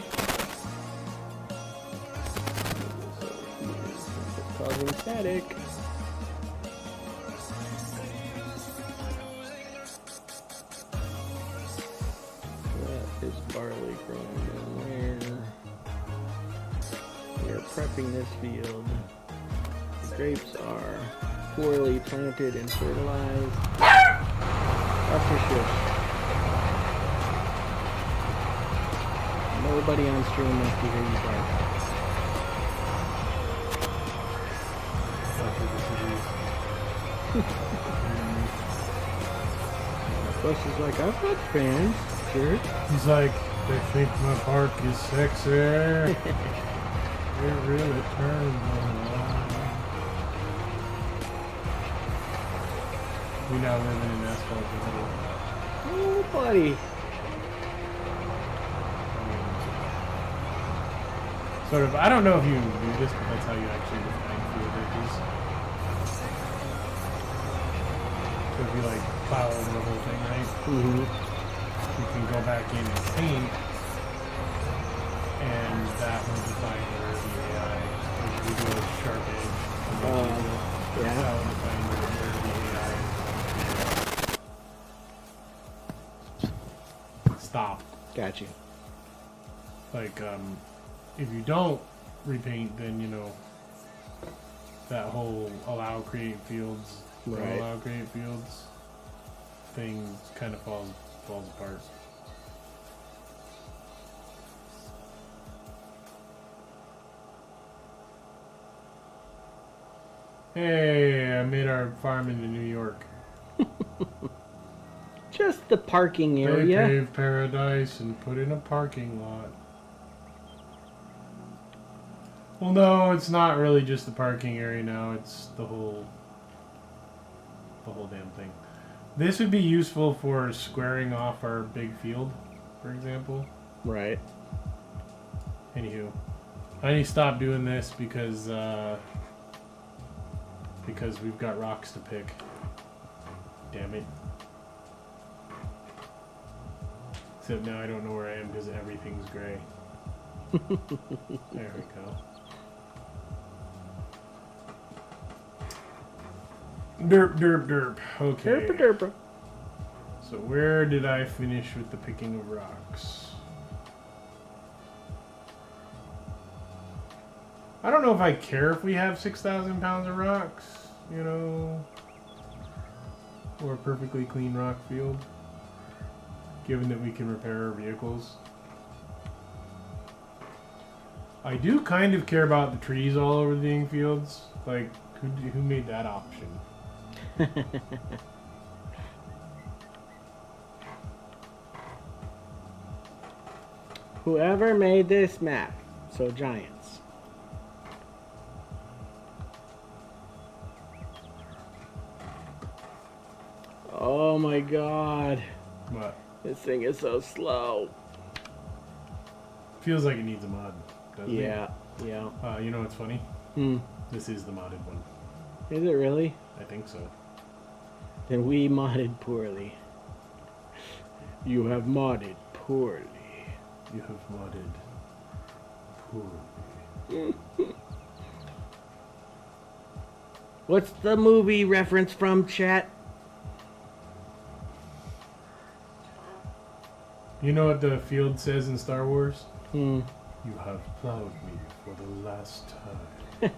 Causing static. That is barley growing down there. We are prepping this field. The grapes are poorly planted and fertilized. After shift. Nobody on stream wants to hear you bark. Bus is like, I've got fans. Sure. He's like, they think my park is sexy. It really turns them on. We now live in an asphalt jungle. Oh, buddy. Sort of, I don't know if you do this, but that's how you actually define field edges. So if you like plow over the whole thing, right? Mm-hmm. You can go back in and paint, and that will define where the AI, if you do a sharp edge, Yeah. that will define where the AI. Stop. Got you. Like, if you don't repaint, then, you know, that whole allow create fields, Right. allow create fields thing kind of falls apart. Hey, I made our farm into New York. Just just the parking They area. paved paradise and put in a parking lot. Well, no, it's not really just the parking area now. It's the whole damn thing. This would be useful for squaring off our big field, for example. Right. Anywho, I need to stop doing this because we've got rocks to pick. Damn it. Except now I don't know where I am because everything's gray. There we go. Derp, derp, derp. Okay. Derpa derpa. So where did I finish with the picking of rocks? I don't know if I care if we have 6,000 pounds of rocks, you know, or a perfectly clean rock field, given that we can repair our vehicles. I do kind of care about the trees all over the dang fields. Like, who made that option? Whoever made this map. So giants. Oh my god. What? This thing is so slow. Feels like it needs a mod, doesn't it? Yeah, yeah. You know what's funny? Hmm. This is the modded one. Is it really? I think so. Then we modded poorly. You have modded poorly. You have modded poorly. What's the movie reference from, chat? You know what the field says in Star Wars? Hmm. You have plowed me for the last time.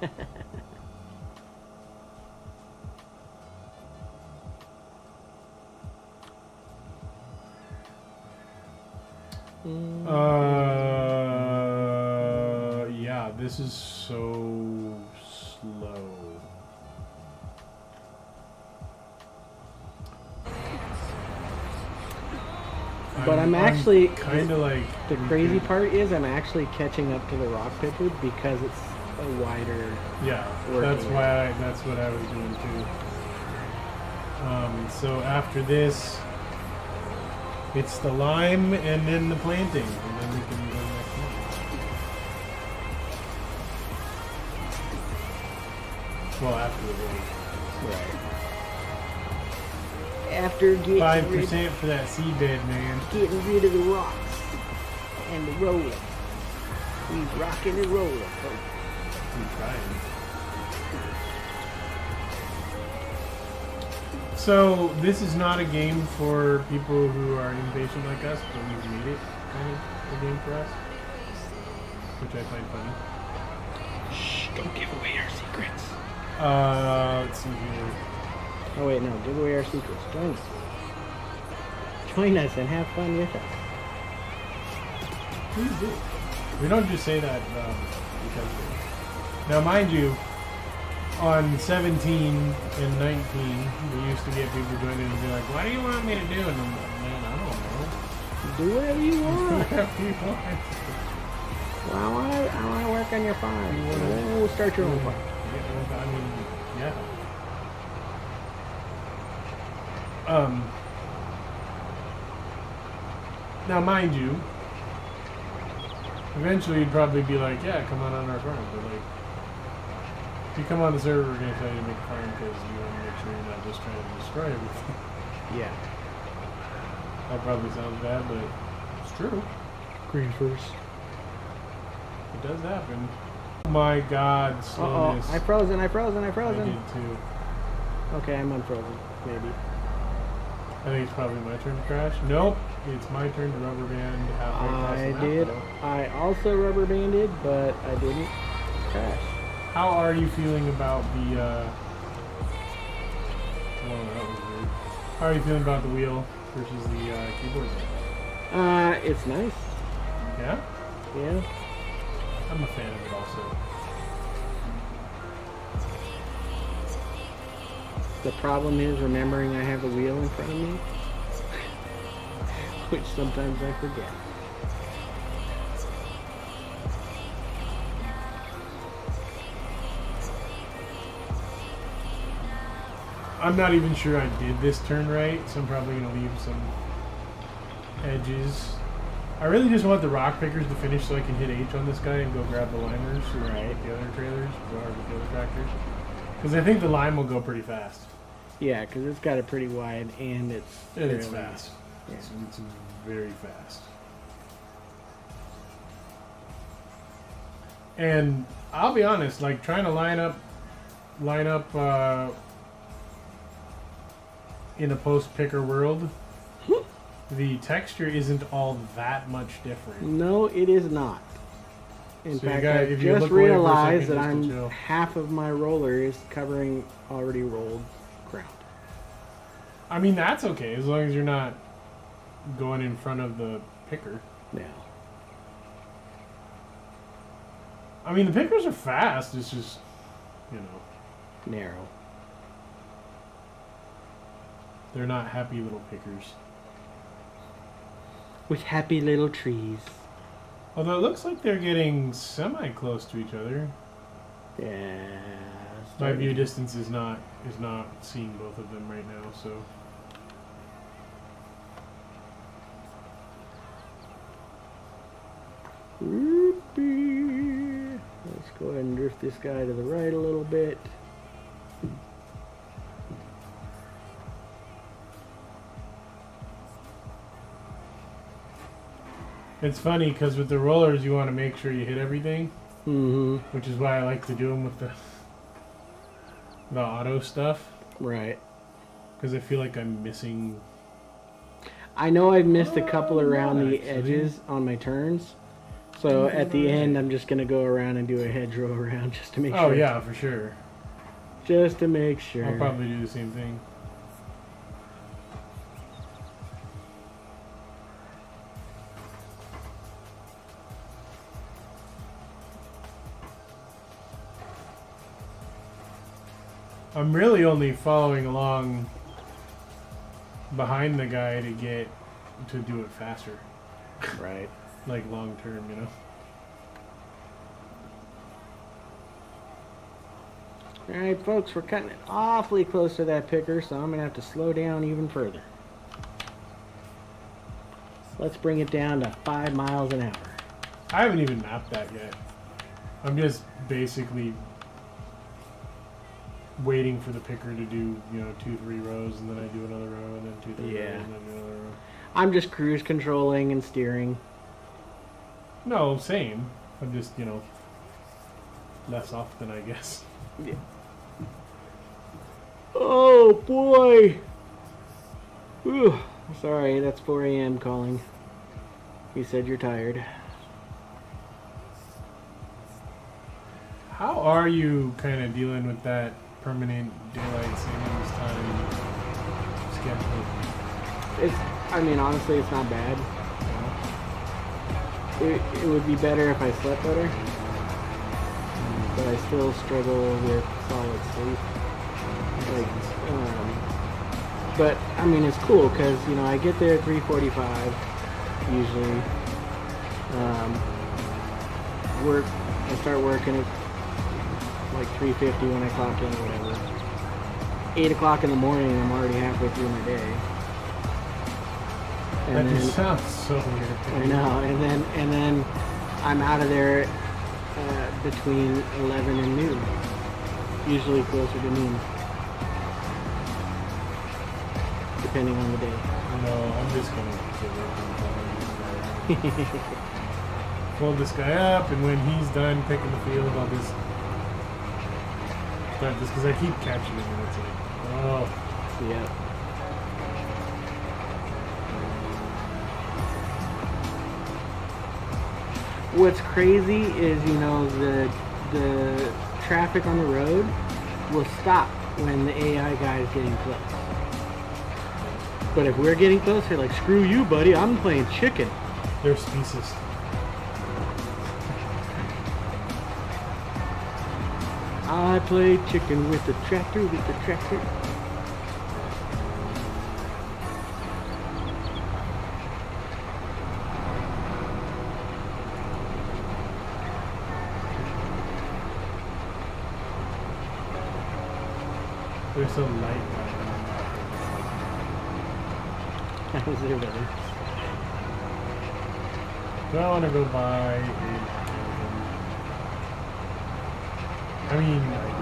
Yeah, this is so slow. But I'm actually kind of like the crazy part is I'm actually catching up to the rock picker because it's a wider. Yeah, that's what I was doing too. So after this, it's the lime and then the planting, and then we can go next month. Well, after the road. Right. After getting 5% for that seabed, man. getting rid of the rocks and the roller. We rocking and rolling, folks. I'm trying. So this is not a game for people who are impatient like us, but we've made it kind of a game for us, which I find funny. Shh, don't give away our secrets. Let's see here. Oh wait, no, give away our secrets. Join us. Join us and have fun with us. Please do. We don't just say that because. Now, mind you, on 17 and 19, we used to get people joining and be like, "What do you want me to do?" And I'm like, "Man, I don't know." Do whatever you want. Whatever you want. Well, I want to work on your farm. We'll start your own farm. Yeah, I mean, yeah. Now, mind you, eventually you'd probably be like, "Yeah, come on our farm." But like, if you come on the server, we're gonna tell you to make a farm because you want to make sure you're not just trying to destroy everything. Yeah. That probably sounds bad, but it's true. Green first. It does happen. Oh my God, slowness. I frozen. I did too. Okay, I'm unfrozen. Maybe. I think it's probably my turn to crash. Nope, it's my turn to rubber band halfway across the I map, did. though. I also rubber banded, but I didn't crash. How are you feeling about the? Whoa, that was weird. How are you feeling about the wheel versus the keyboard? It's nice. Yeah, Yeah. I'm a fan of it also. The problem is remembering I have a wheel in front of me. which sometimes I forget. I'm not even sure I did this turn right, so I'm probably going to leave some edges. I really just want the rock pickers to finish so I can hit H on this guy and go grab the limers right the other trailers or with the other tractors. Because I think the lime will go pretty fast. Yeah, because it's got it pretty wide and it's fast. Yeah. It's very fast. And I'll be honest, like trying to line up in a post-picker world, the texture isn't all that much different. No, it is not. In So fact, if I you just look away for a realized second, that just to I'm chill. half of my roller is covering already rolled ground. I mean, that's okay as long as you're not going in front of the picker. No. I mean, the pickers are fast. It's just, you know, Narrow. they're not happy little pickers. With happy little trees. Although it looks like they're getting semi-close to each other. Yeah. My view distance is not seeing both of them right now, so. Whoopee. Let's go ahead and drift this guy to the right a little bit. It's funny because with the rollers you want to make sure you hit everything, which is why I like to do them with the auto stuff, Right. because I feel like I'm missing. I know I've missed a couple around the actually. edges on my turns. So at the end, I'm just going to go around and do a hedgerow around just to make sure. Oh yeah, for sure. Just to make sure. I'll probably do the same thing. I'm really only following along behind the guy to do it faster. Right. Like long term, you know. Alright, folks, we're cutting it awfully close to that picker, so I'm going to have to slow down even further. Let's bring it down to 5 miles an hour. I haven't even mapped that yet. I'm just basically waiting for the picker to do, 2-3 rows, and then I do another row, and then 2-3 Yeah. rows, and then another row. I'm just cruise controlling and steering. No, same. I'm just, less often, I guess. Yeah. Oh, boy! Whew. Sorry, that's 4 a.m. calling. You said you're tired. How are you kind of dealing with that permanent daylight savings time schedule? Honestly, it's not bad. It would be better if I slept better. But I still struggle with solid sleep. But it's cool because I get there at 3:45 usually. I start working at like 3:50 when I clock in or whatever. 8 o'clock in the morning, I'm already halfway through my day. That just sounds so weird. I know, and then I'm out of there between 11 and noon. Usually closer to noon. Depending on the day. No, I'm just gonna get working. Fold this guy up, and when he's done picking the field, I'll just start this, because I keep catching him, and it's like, oh. Yep. What's crazy is, the traffic on the road will stop when the AI guy is getting close. But if we're getting close, they're like, screw you, buddy, I'm playing chicken. They're specious. I play chicken with the tractor, They're so light. Is it really? Do I want to go buy a... I mean, I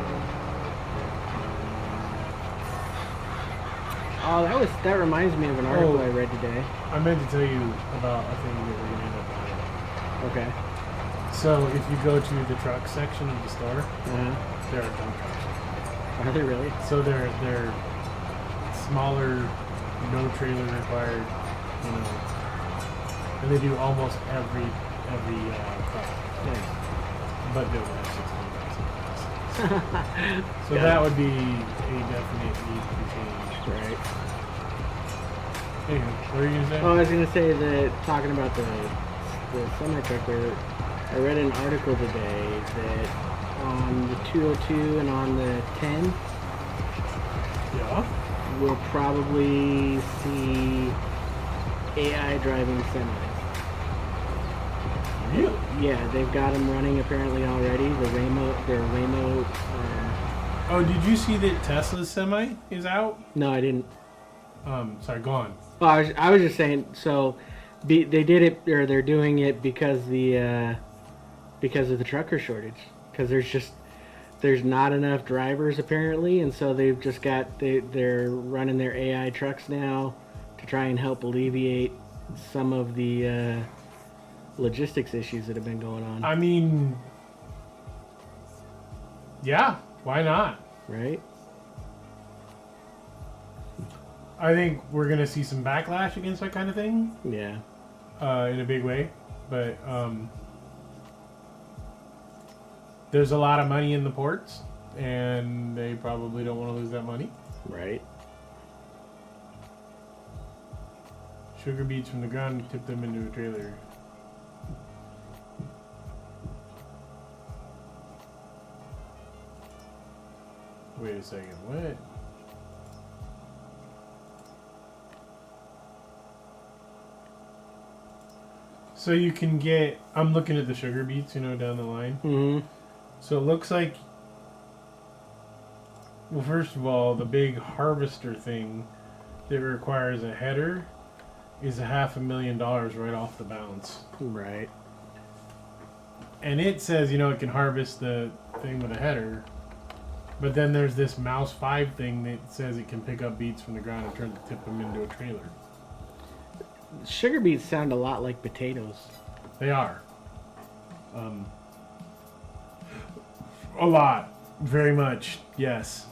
Oh, that reminds me of an article I read today. do. I meant to tell you about a thing that we're going to end up buying. Okay. So, if you go to the truck section of the store, there are dump trucks. Are they really? So they're smaller, no trailer required, you know, and they do almost every product. Nice. But they'll have 16 bucks. So that would be a definite need to change. Right. Anyway, what were you gonna say? Oh, I was gonna say that talking about the semi trucker, I read an article today that on the 202 and on the 10, Yeah. we'll probably see AI driving semis. Really? Yeah, they've got them running apparently already. Their Waymo. Oh, did you see that Tesla's semi is out? No, I didn't. Sorry, go on. Oh, I was just saying. So, they did it, or they're doing it because of the trucker shortage. Because there's not enough drivers apparently, and so they've just they're running their AI trucks now to try and help alleviate some of the logistics issues that have been going on. I mean, yeah, why not? Right? I think we're gonna see some backlash against that kind of thing. Yeah. In a big way, but there's a lot of money in the ports, and they probably don't want to lose that money. Right. Sugar beets from the ground and tip them into a trailer. Wait a second, what? So you can get, I'm looking at the sugar beets, you know, down the line. Mm-hmm. So it looks like, well, first of all, the big harvester thing that requires a header is $500,000 right off the bounce. Right. And it says, you know, it can harvest the thing with a header. But then there's this Mouse 5 thing that says it can pick up beets from the ground and tip them into a trailer. Sugar beets sound a lot like potatoes. They are. A lot. Very much. Yes.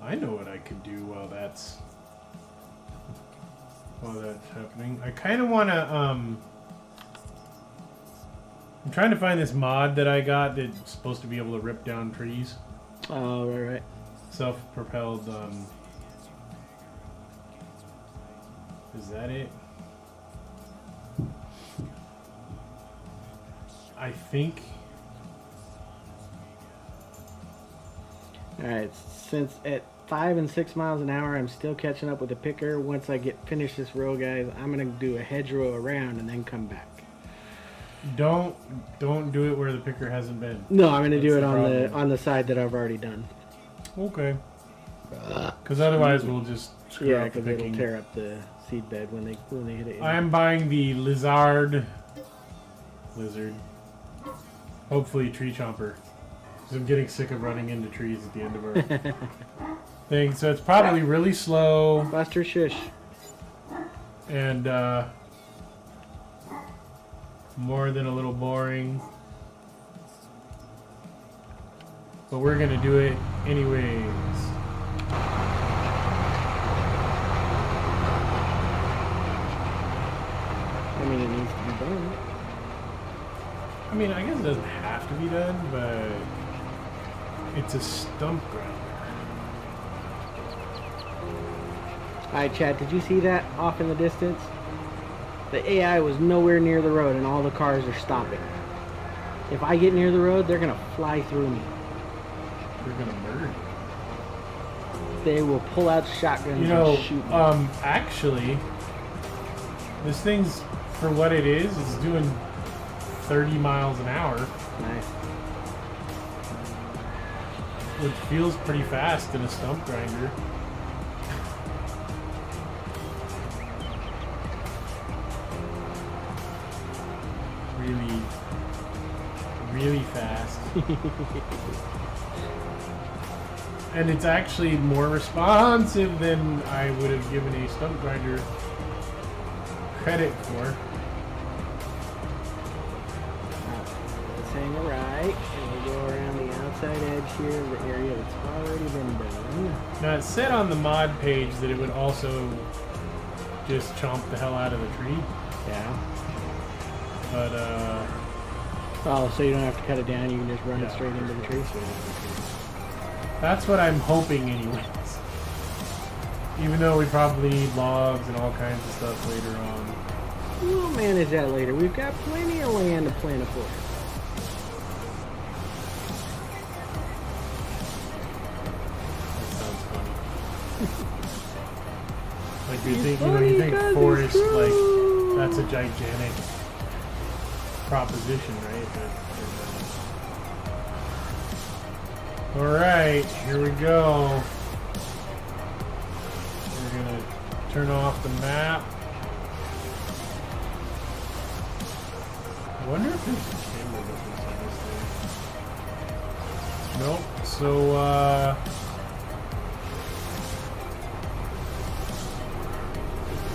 I know what I could do while that's happening. I kind of want to, I'm trying to find this mod that I got that's supposed to be able to rip down trees. Oh, right. Self-propelled, is that it? I think. Alright, since at 5 and 6 miles an hour I'm still catching up with the picker. Once I finish this row, guys, I'm gonna do a hedgerow around and then come back. Don't do it where the picker hasn't been. No, I'm gonna do it That's on the side that I've already done. Okay. Because otherwise we'll just screw Yeah, up the because it'll picking. tear up the seed bed when they hit it. I am buying the lizard. Hopefully tree chomper. Because I'm getting sick of running into trees at the end of our thing. So it's probably really slow Buster shush. and more than a little boring. But we're gonna do it anyways. I mean, it needs to be done. I mean, I guess it doesn't have to be done, but it's a stump grinder. Alright, Chad, did you see that off in the distance? The AI was nowhere near the road and all the cars are stopping. If I get near the road, they're gonna fly through me. They're gonna murder you. They will pull out shotguns You know, and shoot me. actually, this thing's, for what it is doing 30 miles an hour. Nice. which feels pretty fast in a stump grinder. Really, really fast. And it's actually more responsive than I would have given a stump grinder credit for. Let's hang a right, and we'll go around the outside edge here of the area that's already been done. Now it said on the mod page that it would also just chomp the hell out of the tree. Yeah. But, oh, so you don't have to cut it down, you can just run it straight into the tree? That's what I'm hoping anyways. Even though we probably need logs and all kinds of stuff later on. We'll manage that later. We've got plenty of land to plant a forest. That sounds funny. Like when you think forest, like, that's a gigantic proposition, right? Alright, here we go. We're gonna turn off the map. I wonder if there's a camera difference on this thing. Nope. So,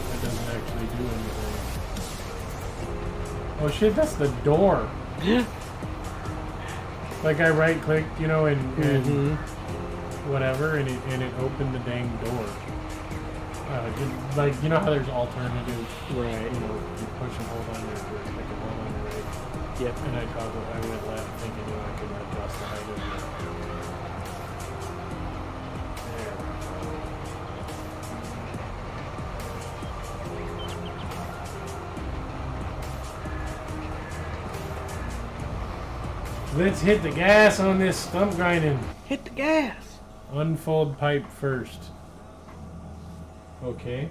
that doesn't actually do anything. Oh shit, that's the door. Like I right clicked, you know, and whatever, and it opened the dang door. Like, you know how there's alternatives, right? You know, you push and hold on your, or click and hold on your right. Yep. And I went left, thinking, you know, I could adjust the height of it. Let's hit the gas on this stump grinding. Hit the gas. Unfold pipe first. Okay.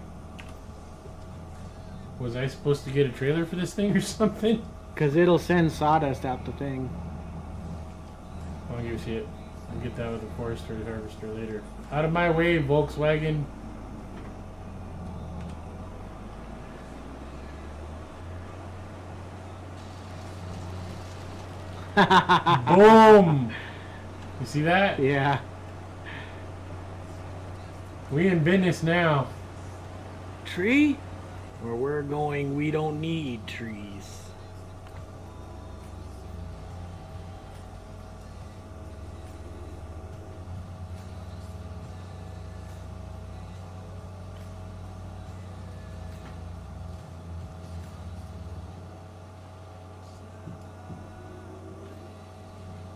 Was I supposed to get a trailer for this thing or something? Because it'll send sawdust out the thing. I don't give a shit. I'll get that with the forester and harvester later. Out of my way, Volkswagen. Boom! You see that? Yeah. We in business now. Tree? Where we're going, we don't need trees.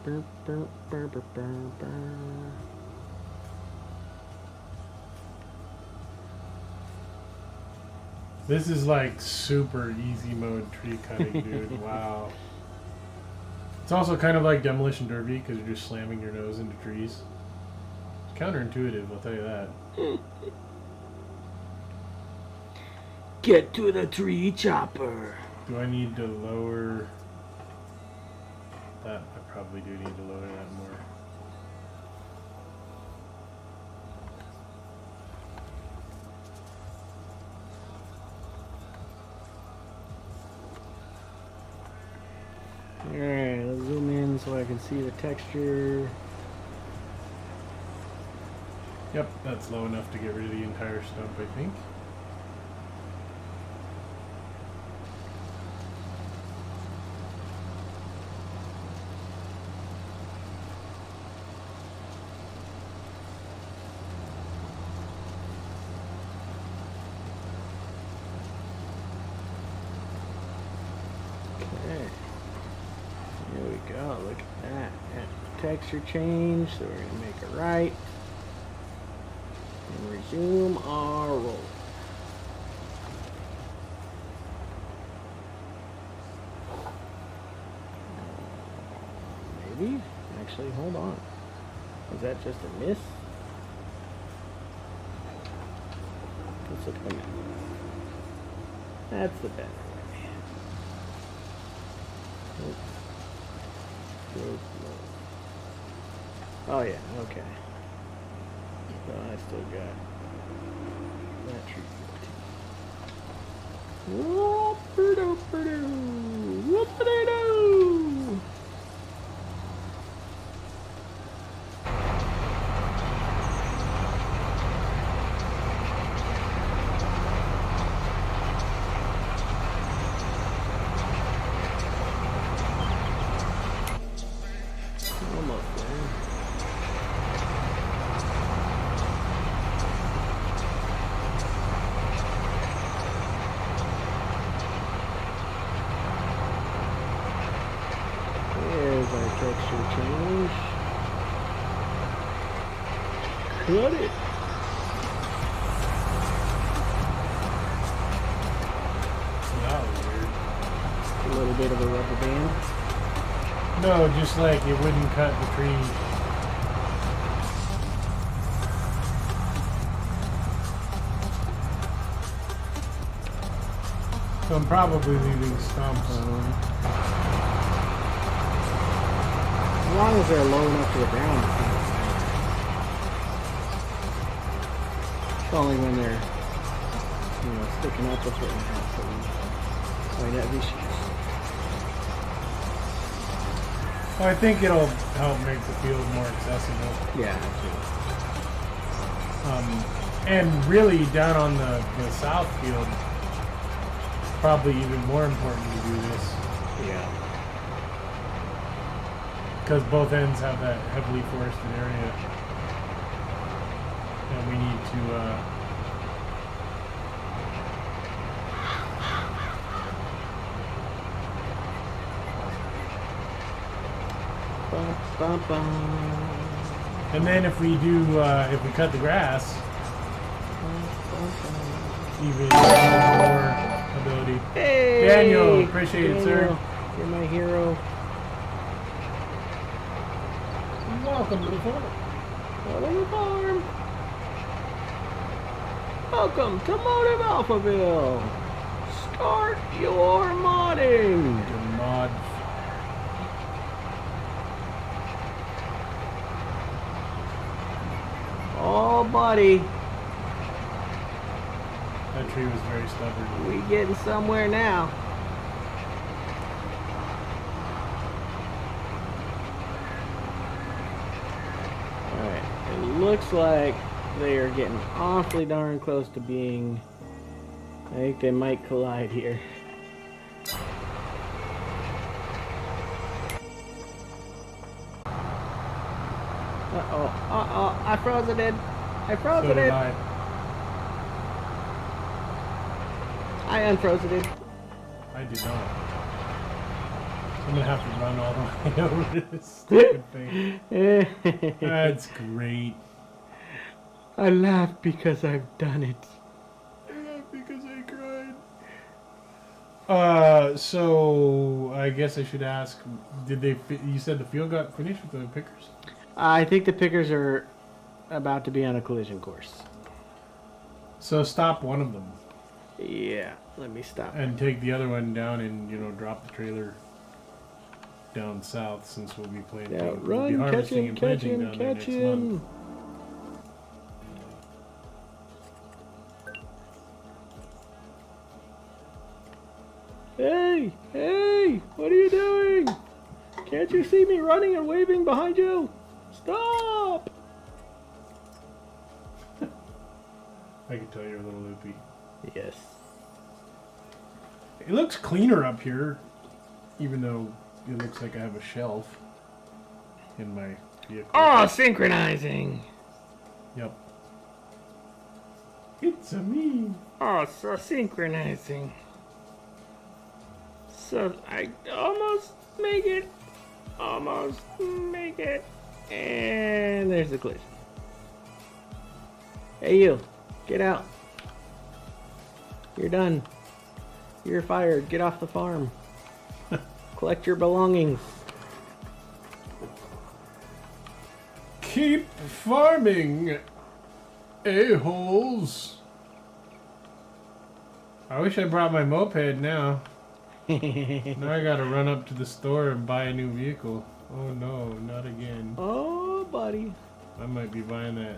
Burr, burr, burr, burr, burr, burr. This is like super easy mode tree cutting, dude. Wow. It's also kind of like Demolition Derby because you're just slamming your nose into trees. It's counterintuitive, I'll tell you that. Get to the tree chopper. Do I need to lower that? I probably do need to lower that more. Alright, let's zoom in so I can see the texture. Yep, that's low enough to get rid of the entire stump, I think. Okay. There we go, look at that. That's the texture change, so we're gonna make a right. And resume our roll. Maybe? Actually, hold on. Is that just a miss? Let's look at the map. That's the better way. Oops. Go slow. Oh yeah, okay. So I still got that tree. Whoop-a-doo-ba-doo. Whoop-a-doo-doo. Almost there. There's our texture change. Cut it. That was weird. A little bit of a rubber band. No, just like it wouldn't cut the tree. So I'm probably leaving stumps. As long as they're low enough to the ground. It's only when they're, sticking up with certain things that we might have issues. Well, I think it'll help make the field more accessible. Yeah, absolutely. And really down on the south field, probably even more important to do this. Yeah. Because both ends have that heavily forested area. And we need to, Bum, bum, bum. and then if we do, if we cut the grass, even more ability. Hey! Daniel, appreciate it, sir. Daniel, you're my hero. Welcome to the farm. Welcome to the farm. Welcome to Motive Alphaville. Start your modding. The mod. Oh, buddy. That tree was very stubborn. We getting somewhere now. Alright, it looks like they are getting awfully darn close to being... I think they might collide here. Uh-oh, I froze it in. I froze So it did in. I unfroze it in. I did not. I'm gonna have to run all the way over to this stupid thing. That's great. I laugh because I've done it. Because I cried. So I guess I should ask, did they? You said the field got finished with the pickers? I think the pickers are about to be on a collision course. So stop one of them Yeah, let me stop. and take the other one down, and drop the trailer down south, since we'll be planting. Yeah, we'll be run, catch harvesting him, and catch planting him, down there catch next him. month. Hey, hey, what are you doing? Can't you see me running and waving behind you? Stop! I can tell you're a little loopy. Yes. It looks cleaner up here, even though it looks like I have a shelf in my vehicle. Oh, synchronizing. Yep. It's a me. Oh, so synchronizing. So I almost make it. Almost make it. And there's the collision. Hey you, get out. You're done. You're fired. Get off the farm. Collect your belongings. Keep farming, a-holes. I wish I brought my moped now. Now I gotta run up to the store and buy a new vehicle. Oh no, not again. Oh buddy. I might be buying that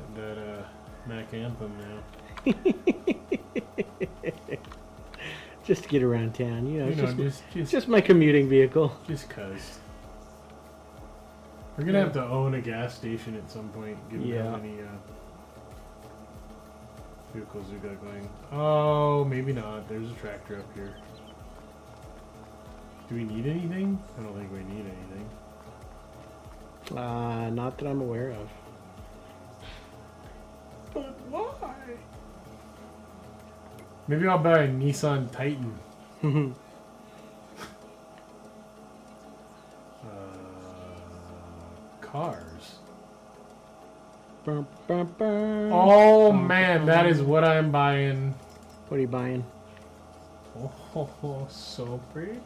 Mac Anthem now. Just to get around town, you know. Just Just my commuting vehicle. Just cause. We're gonna have to own a gas station at some point, given how many vehicles we got going. Oh, maybe not. There's a tractor up here. Do we need anything? I don't think we need anything. Not that I'm aware of. But why? Maybe I'll buy a Nissan Titan. Cars. Oh man, that is what I'm buying. What are you buying? Oh, so pretty.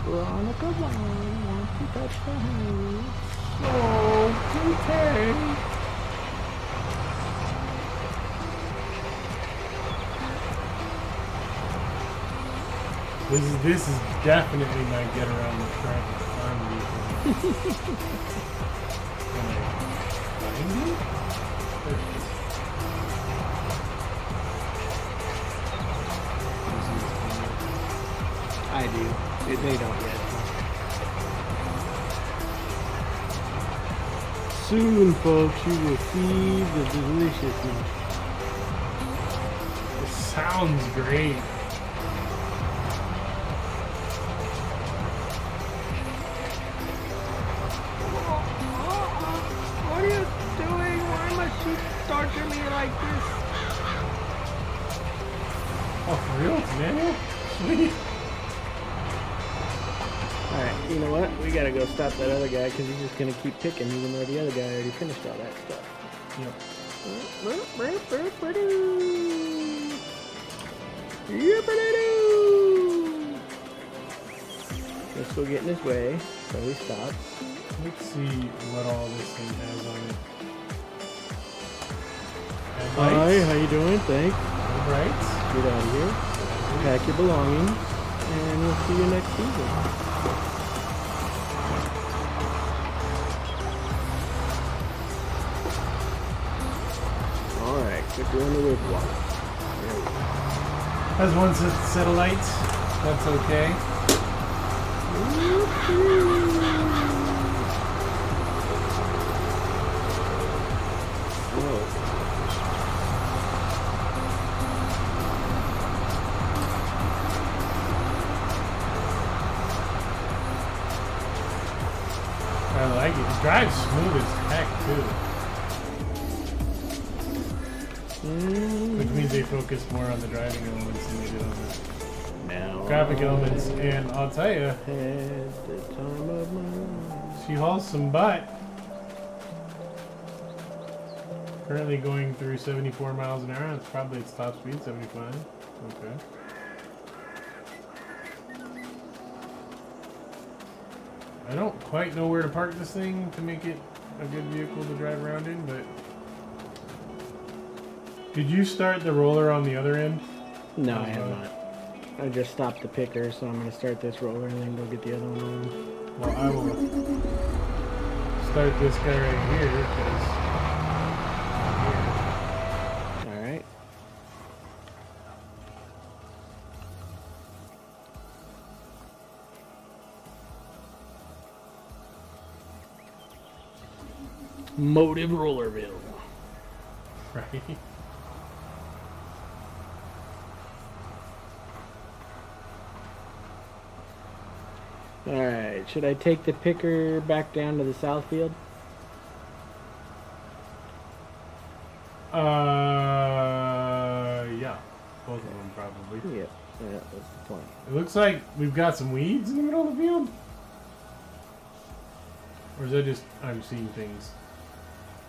Veronica wants to touch the house. So pretty. This is definitely my get around the track farm vehicle. Can I find it? I do. They don't yet. Soon, folks, you will see the deliciousness. It sounds great. What are you doing? Why must you torture me like this? Oh, for real? It's manual? Sweet. Alright, you know what? We gotta go stop that other guy because he's just gonna keep picking even though the other guy already finished all that stuff. Yep. Let's go get in his way, so we stop. Let's see what all this thing has on it. Hi, how you doing? Thanks. Right. Get out of here. Pack your belongings, and we'll see you next season. Alright, quit doing the whip walk. There we go. Has one set of lights. That's okay. I like it. It drives smooth as heck too. Which means they focus more on the driving elements than they did on the graphic elements. And I'll tell you, she hauls some butt. Currently going through 74 miles an hour. It's probably its top speed, 75. Okay. I don't quite know where to park this thing to make it a good vehicle to drive around in, but... Did you start the roller on the other end? No, I have not. I just stopped the picker, so I'm going to start this roller and then go get the other one on. Well, I will start this guy right here, because... Alright. Motive Rollerville. Right? Alright, should I take the picker back down to the south field? Yeah. Both of them probably. Yep, yeah, that's the plan. It looks like we've got some weeds in the middle of the field. Or is that just I'm seeing things?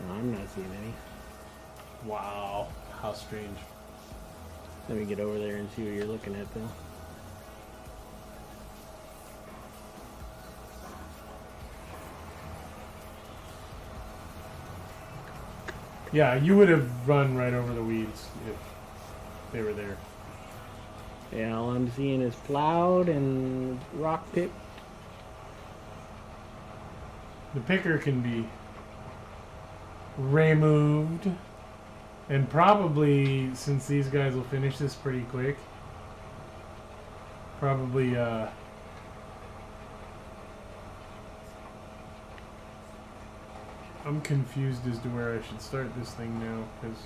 No, I'm not seeing any. Wow, how strange. Let me get over there and see what you're looking at, though. Yeah, you would have run right over the weeds if they were there. Yeah, all I'm seeing is plowed and rock pit. The picker can be removed. And probably, since these guys will finish this pretty quick, probably, I'm confused as to where I should start this thing now, because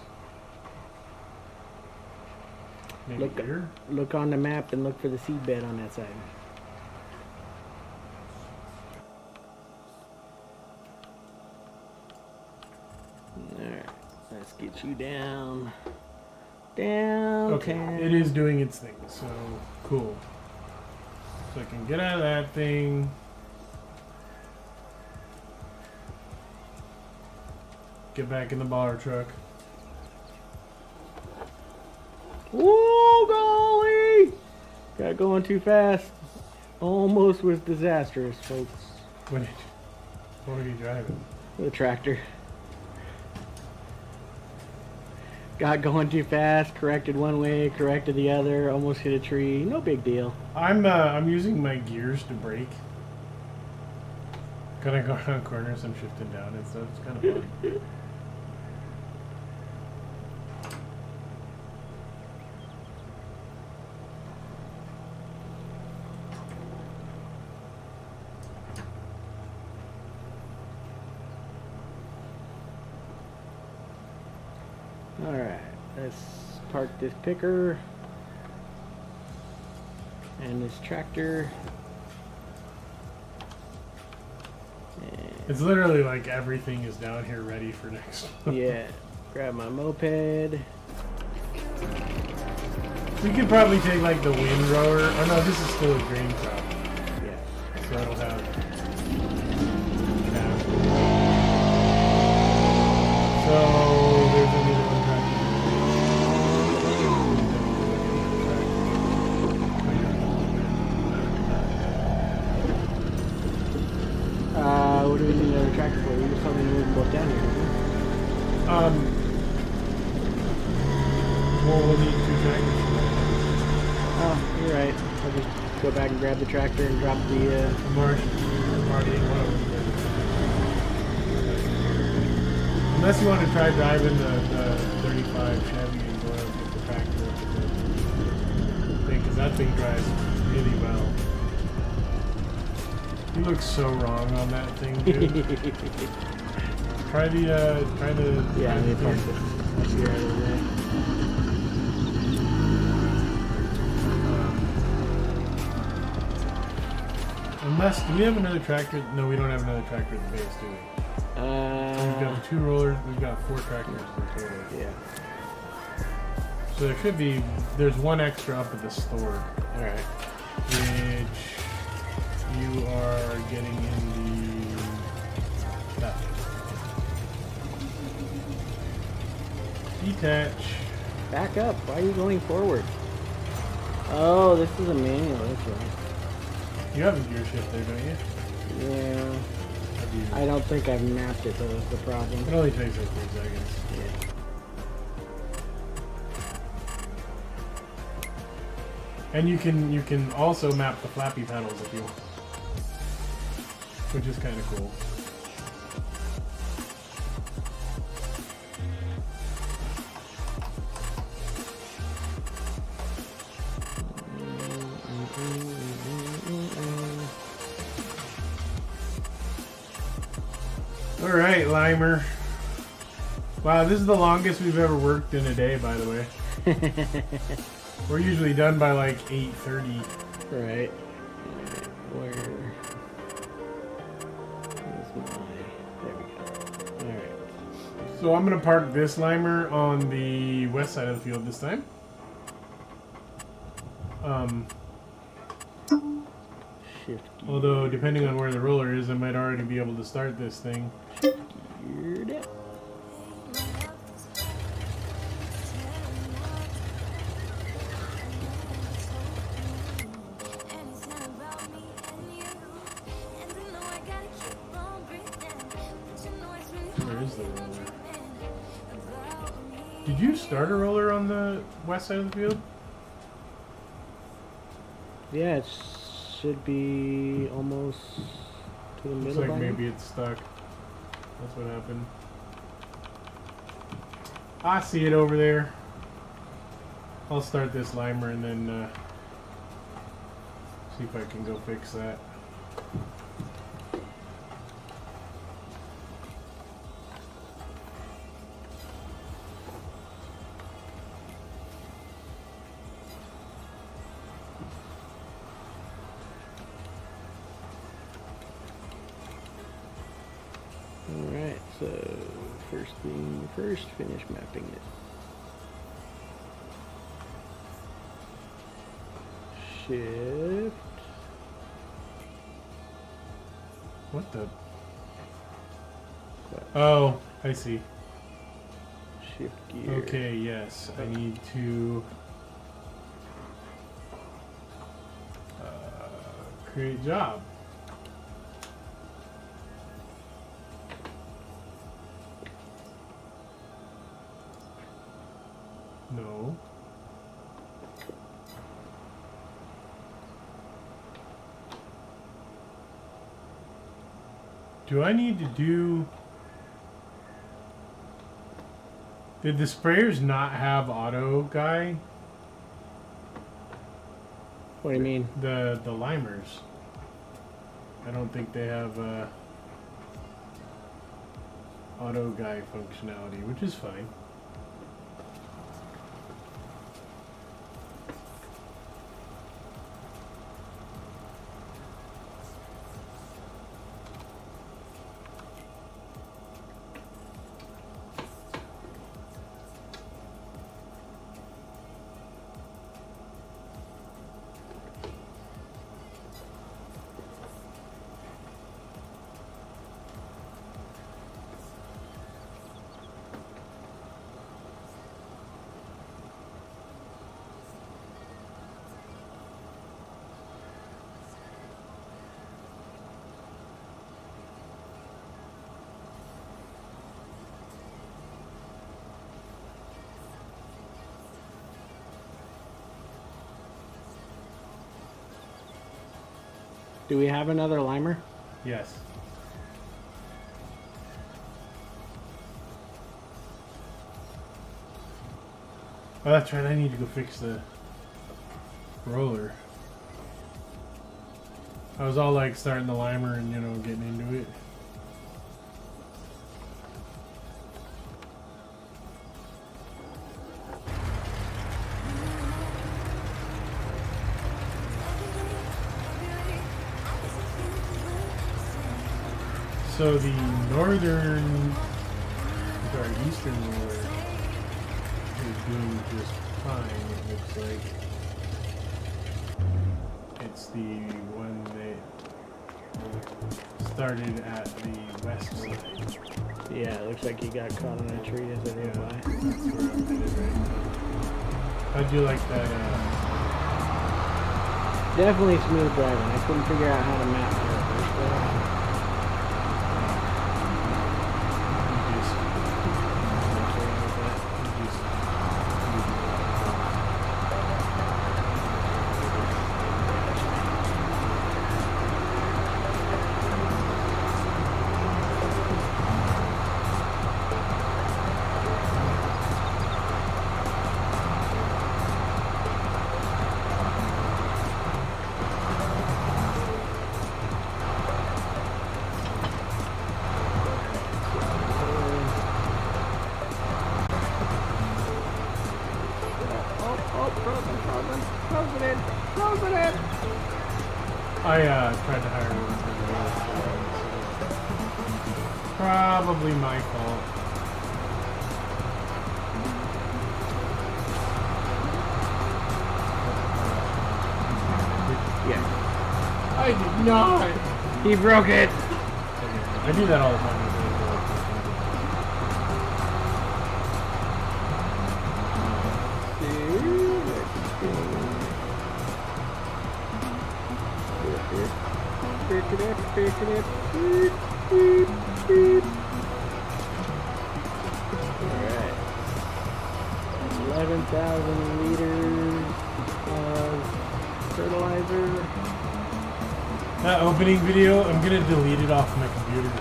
maybe here? Look on the map and look for the seed bed on that side. Alright, let's get you down. Okay, it is doing its thing, so cool. So I can get out of that thing. Get back in the baller truck. Woo, golly! Got going too fast. Almost was disastrous, folks. What were you driving? The tractor. Got going too fast, corrected one way, corrected the other, almost hit a tree. No big deal. I'm using my gears to brake. Gonna go around corners and shifting down and stuff. It's kind of fun. Alright, let's park this picker and this tractor. And It's literally like everything is down here ready for next month. yeah, grab my moped. We could probably take like the windrower. Oh no, this is still a grain crop. Yeah. So it'll have. Yeah. So there's another one What do we need another tractor for? We just told me to move them both down here, didn't we? Well, we'll need 2 tractors. Oh, you're right. I'll just go back and grab the tractor and drop the Marsh, Marty, one of them. Unless you want to try driving the 35 Chevy and go out with the tractor thing, because that thing drives really well. You look so wrong on that thing, dude. try the yeah, try they the parked it. I see right over there. Unless, do we have another tractor? No, we don't have another tractor at the base, do we? We've got 2 rollers, we've got 4 tractors in total. Yeah. So there should be, there's 1 extra up at the store. Alright. Which you are getting in the detach. Back up. Why are you going forward? Oh, this is a manual. That's right. You have a gear shift there, don't you? Yeah. Have you? I don't think I've mapped it, though. That's the problem. It only takes like 3 seconds. Yeah. And you can also map the flappy pedals if you want, which is kind of cool. All right, Limer. Wow, this is the longest we've ever worked in a day, by the way. We're usually done by like 8:30. Right. Where is my... There we go. Alright. So I'm gonna park this Limer on the west side of the field this time. Shift gear. Although, depending on where the roller is, I might already be able to start this thing. Geared up. roller. Did you start a roller on the west side of the field? Yeah, it should be almost to the Looks middle. like by maybe now. it's stuck. That's what happened. I see it over there. I'll start this limer and then see if I can go fix that. Alright, so first thing first, finish mapping it. Shift. What the? Oh, I see. Shift gear. Okay, yes. I need to create job. No. Do I need to do... Did the sprayers not have auto guy? What do you mean? The limers. I don't think they have auto guy functionality, which is fine. Do we have another limer? Yes. Oh, that's right. I need to go fix the roller. I was all like starting the limer and, you know, getting into it. So the northern, or eastern roller is doing just fine, it looks like. It's the one that started at the west side. Yeah, it looks like he got caught on a tree as it went by. That's where I'm headed right now. How'd you like that? Definitely smooth driving. I couldn't figure out how to map it first place. I tried to hire one for the so probably my fault. Yeah. I did not. He broke it. I do that all the time. 11,000 liters of fertilizer. That opening video, I'm gonna delete it off my computer.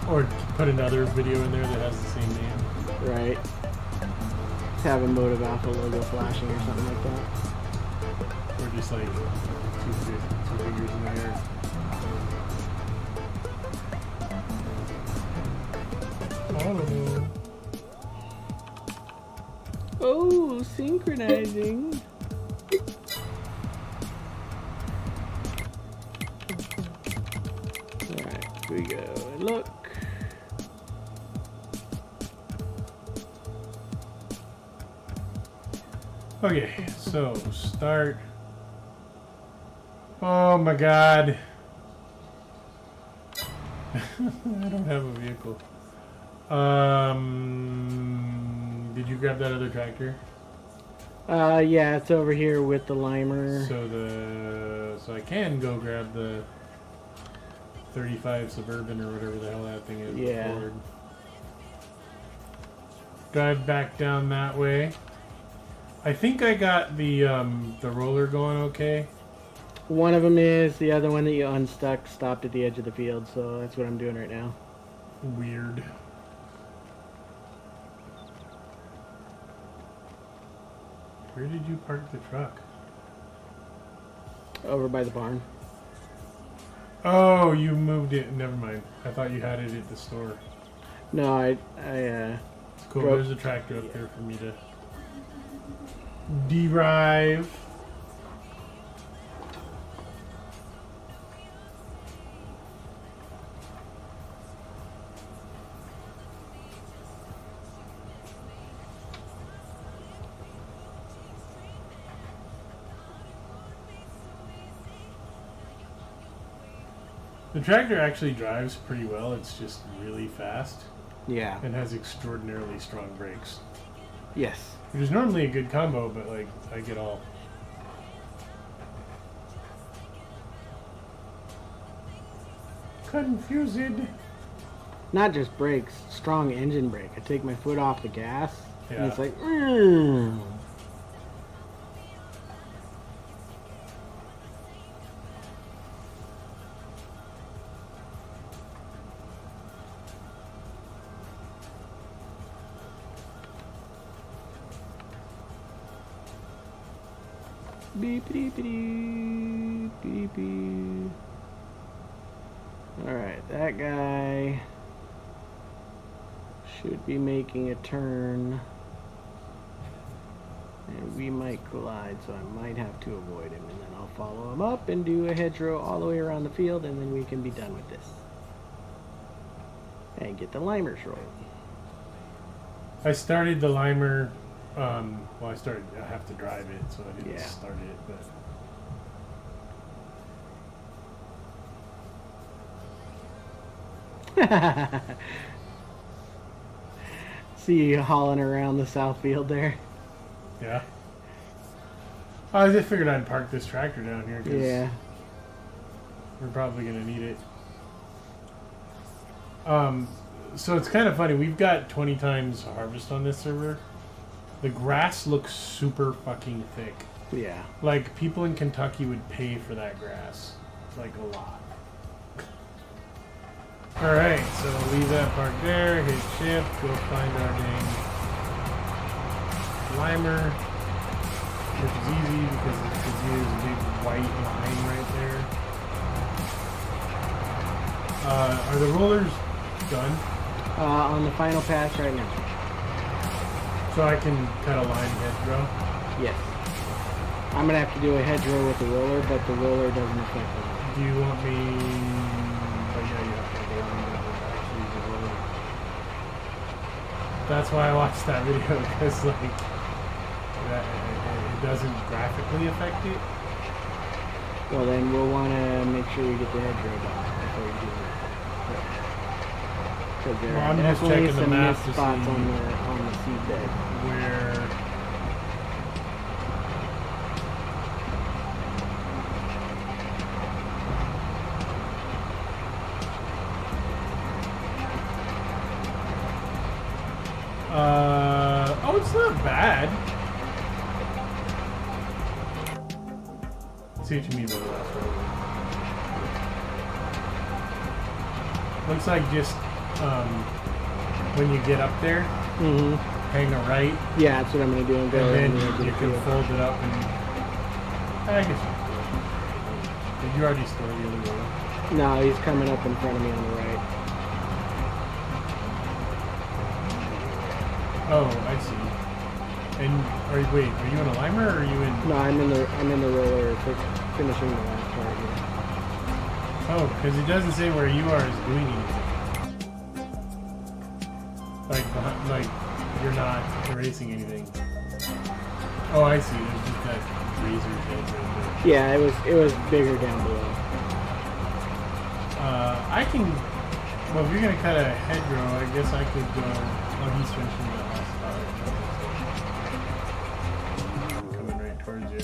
Or put another video in there that has the same name. Right. Have a Motive Alpha logo flashing or something like that. Or just like two fingers in the air. I don't know. Oh, synchronizing. Alright, here we go. And look. Okay, so start. Oh my god. I don't have a vehicle. Did you grab that other tractor? Yeah, it's over here with the limer. So I can go grab the 35 Suburban or whatever the hell that thing is. Yeah. Ford. Drive back down that way. I think I got the roller going okay. One of them is, the other one that you unstuck stopped at the edge of the field, so that's what I'm doing right now. Weird. Where did you park the truck? Over by the barn. Oh, you moved it. Never mind. I thought you had it at the store. No, I Cool. Bro. There's a tractor up there for me to derive. The tractor actually drives pretty well. It's just really fast yeah. and has extraordinarily strong brakes. Yes. Which is normally a good combo, but like I get all confused. Not just brakes, strong engine brake. I take my foot off the gas, and Yeah. it's like, beep beep beep beep beep. Alright, that guy should be making a turn. And we might collide, so I might have to avoid him. And then I'll follow him up and do a hedgerow all the way around the field, and then we can be done with this. And get the limers rolled. I started the limer. Well, I have to drive it, so I didn't Yeah. start it, but. See you hauling around the south field there. Yeah. I just figured I'd park this tractor down here because Yeah. we're probably going to need it. So it's kind of funny. We've got 20 times harvest on this server. The grass looks super fucking thick. Yeah. Like, people in Kentucky would pay for that grass. Like, a lot. Alright, so leave that park there, hit shift, go find our dang limer, which is easy because there's a big white line right there. Are the rollers done? On the final pass right now. So I can cut a line hedgerow? Yes. I'm gonna have to do a hedgerow with the roller, but the roller doesn't affect it. Do you want me... Oh yeah, you have to go line down actually use the roller. That's why I watched that video, because like, it doesn't graphically affect it. Well, then we'll want to make sure we get the hedgerow done before we do that. Because there Well, are I'm just definitely checking the some map missed to spots see on the seedbed. Where... Oh, it's not bad. See what you mean by the last row. Looks like just when you get up there, hang a right. Yeah, that's what I'm gonna do. And then you can fold it up and I guess you could. Did you already store the other row? No, he's coming up in front of me on the right. Oh, I see. And wait, are you in a limer or are you in? No, I'm in the roller, finishing the last part here. Oh, because it doesn't say where you are is doing anything. Like you're not erasing anything. Oh, I see. There's just that razor's edge right there. Yeah, it was bigger down below. I can. Well, if you're gonna cut a hedgerow, I guess I could go. Oh, he's finishing that last spot. Coming right towards you.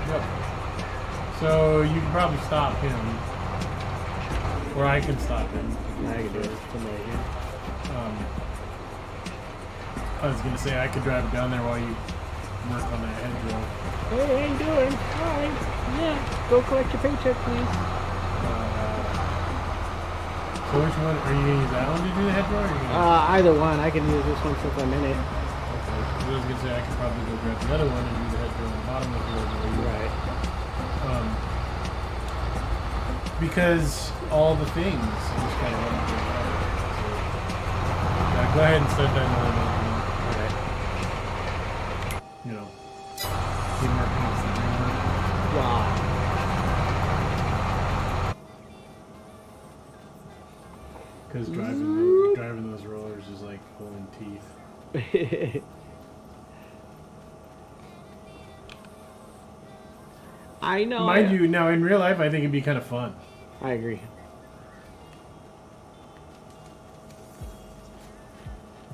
Yep. So you can probably stop him, or I can stop him. I can do it from right here. I was gonna say I could drive down there while you work on that hedgerow. Hey, how you doing? Hi. Yeah. Go collect your paycheck, please. So which one are you gonna use? That one to do the hedgerow? Or are you gonna Either one. I can use this one since I'm in it. okay. I was gonna say I could probably go grab the other one and do the hedgerow on the bottom of the road. Right. Because all the things just kind of run up there. So, go ahead and start that another one. Alright. You know, teamwork makes the dream work. Wow. Because driving those rollers is like pulling teeth. I know. Mind you, now in real life, I think it'd be kind of fun. I agree.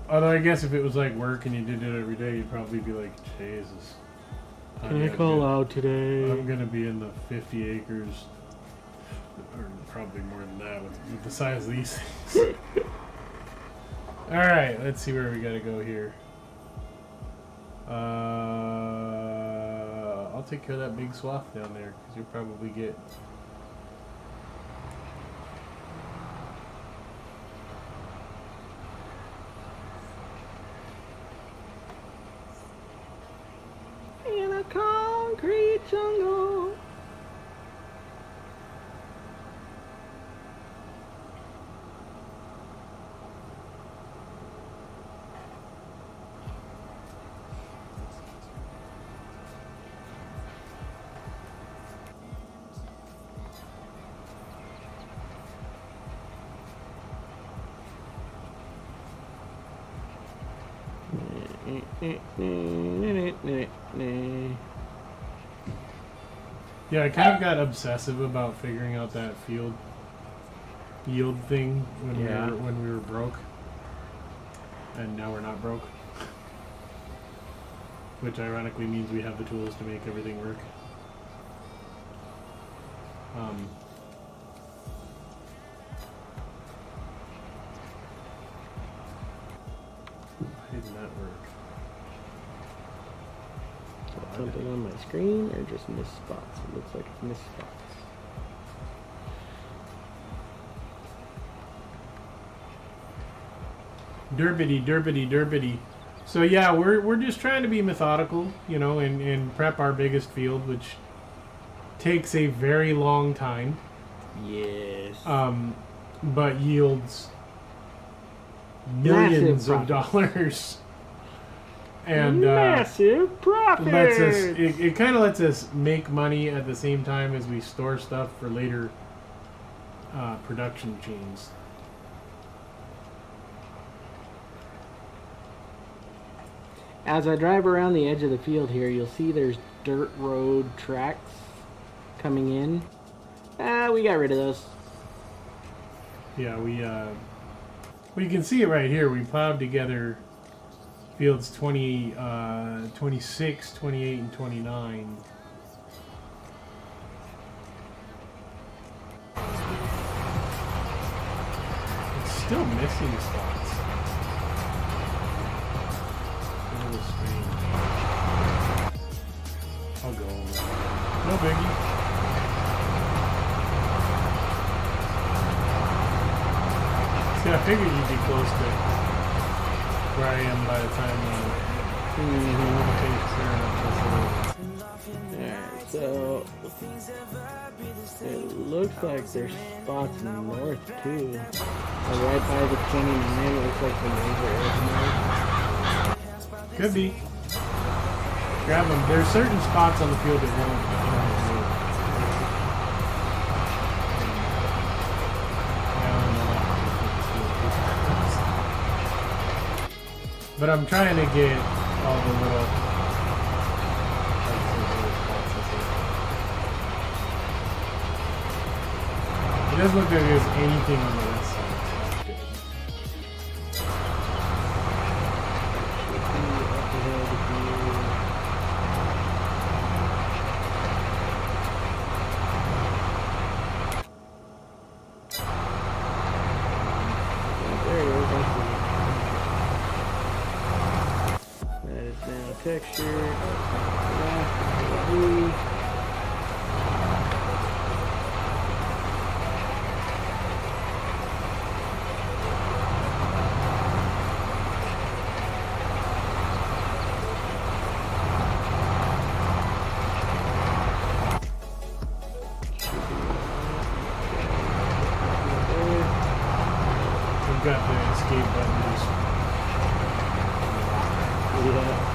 Although I guess if it was like work and you did it every day, you'd probably be like, Jesus. Can I call out today? I'm gonna be in the 50 acres, or probably more than that with the size of these things. All right, let's see where we gotta go here. I'll take care of that big swath down there because you'll probably get. In a concrete jungle. Yeah, I kind of got obsessive about figuring out that field yield thing when we were broke, and now we're not broke. Which ironically means we have the tools to make everything work. Why didn't that work? Something on my screen or just missed spots? It looks like it's missed spots. Derbity, derbity, derbity. So yeah, we're just trying to be methodical, you know, and prep our biggest field, which takes a very long time. Yes. But yields millions of dollars. And massive profit. lets us it kind of lets us make money at the same time as we store stuff for later production chains. As I drive around the edge of the field here, you'll see there's dirt road tracks coming in. We got rid of those. Yeah, we can see it right here. We plowed together fields 26, 28, and 29. It's still missing spots. A little strange. I'll go over there. No biggie. See, I figured you'd be close to where I am by the time Alright, so it looks like there's spots north too. Right by the 29, it looks like the neighbor is. Could be. Grab them. There's certain spots on the field that won't. But I'm trying to get all the little. It doesn't look like there's anything on the west side. Texture, We've got the escape button. Yeah.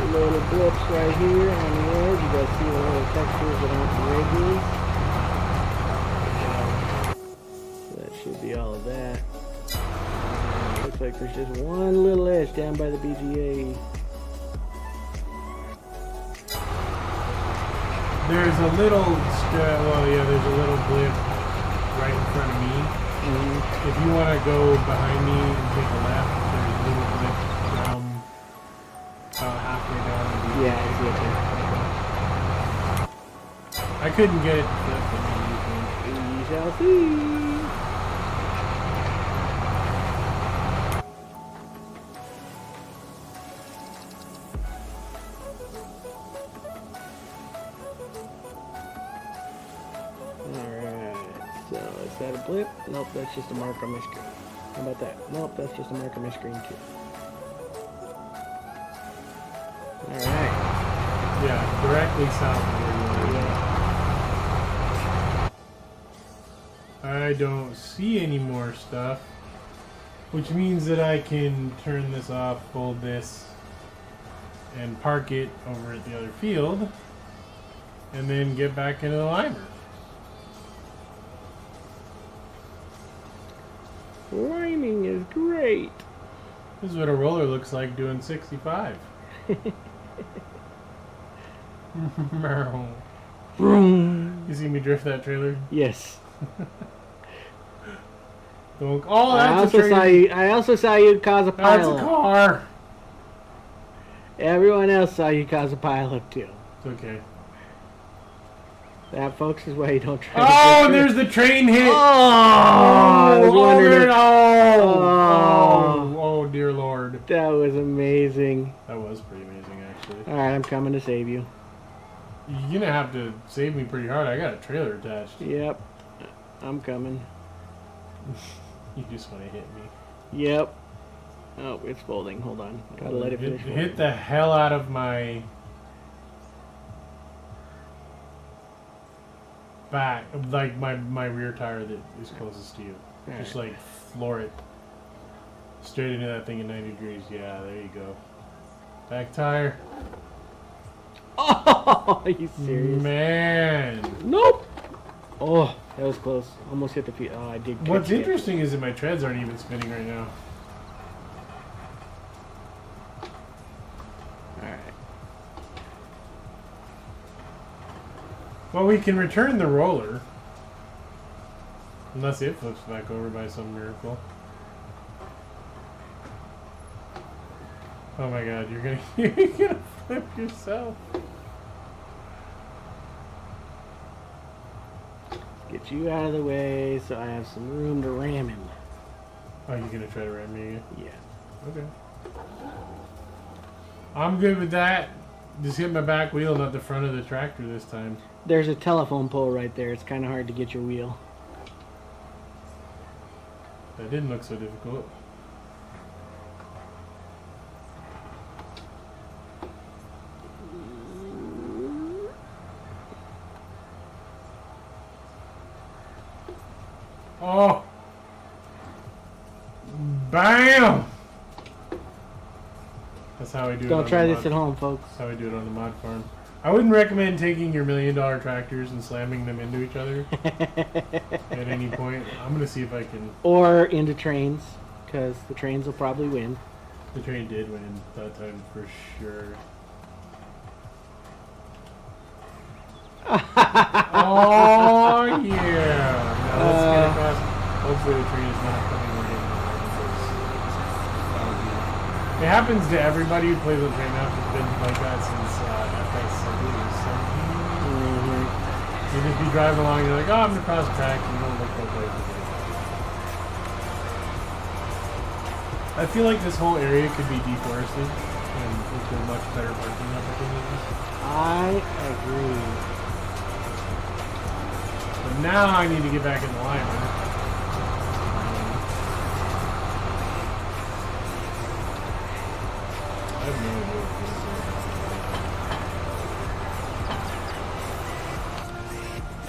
Little blips right here on the edge. You guys see the little textures that aren't regular. So that should be all of that. Looks like there's just one little edge down by the BGA. There's a little, well, yeah, there's a little blip right in front of me. Mm-hmm. If you want to go behind me and take a left, there's a little blip down halfway down the beach. Yeah, I see it there. I couldn't get it to flip for me. We shall see. So, is that a blip? Nope, that's just a mark on my screen. How about that? Nope, that's just a mark on my screen too. Alright. Yeah, directly south of where you are. I don't see any more stuff, which means that I can turn this off, fold this, and park it over at the other field, and then get back into the limer. Liming is great. This is what a roller looks like doing 65. You see me drift that trailer? Yes. Don't, oh, that's a trailer. I also saw you cause a pileup. That's a car. Everyone else saw you cause a pileup too. It's okay. That, folks, is why you don't try. Oh, there's the train hit. I was wondering. Oh, dear Lord. That was amazing. That was pretty amazing, actually. All right, I'm coming to save you. You're gonna have to save me pretty hard. I got a trailer attached. Yep, I'm coming. You just want to hit me. Yep. Oh, it's folding. Hold on. Gotta let it finish. Hit the hell out of my back, like my rear tire that is closest to you. All Just right. like floor it straight into that thing at 90 degrees. Yeah, there you go. Back tire. Oh, are you serious? Man. Nope. Oh, that was close. Almost hit the feet. Oh, I did. What's interesting is that my treads aren't even spinning right now. Alright. Well, we can return the roller. Unless it flips back over by some miracle. Oh my god, you're gonna flip yourself. Get you out of the way so I have some room to ram him. Oh, you gonna try to ram me again? Yeah. Okay. I'm good with that. Just hit my back wheel, not the front of the tractor this time. There's a telephone pole right there. It's kind of hard to get your wheel. That didn't look so difficult. Oh! Bam! That's how we do it. Don't try this at home, folks. That's how we do it on the mod farm. I wouldn't recommend taking your $1 million tractors and slamming them into each other at any point. I'm gonna see if I can. Or into trains, because the trains will probably win. The train did win that time for sure. Oh yeah! Now let's get across. Hopefully the train is not coming in. It happens to everybody who plays on train maps. It's been like that since FS22. You just be driving along, you're like, oh, I'm gonna cross the track, and you don't look both ways. I feel like this whole area could be deforested and with much better parking opportunities. I agree. But now I need to get back in the line, man. I have no idea what this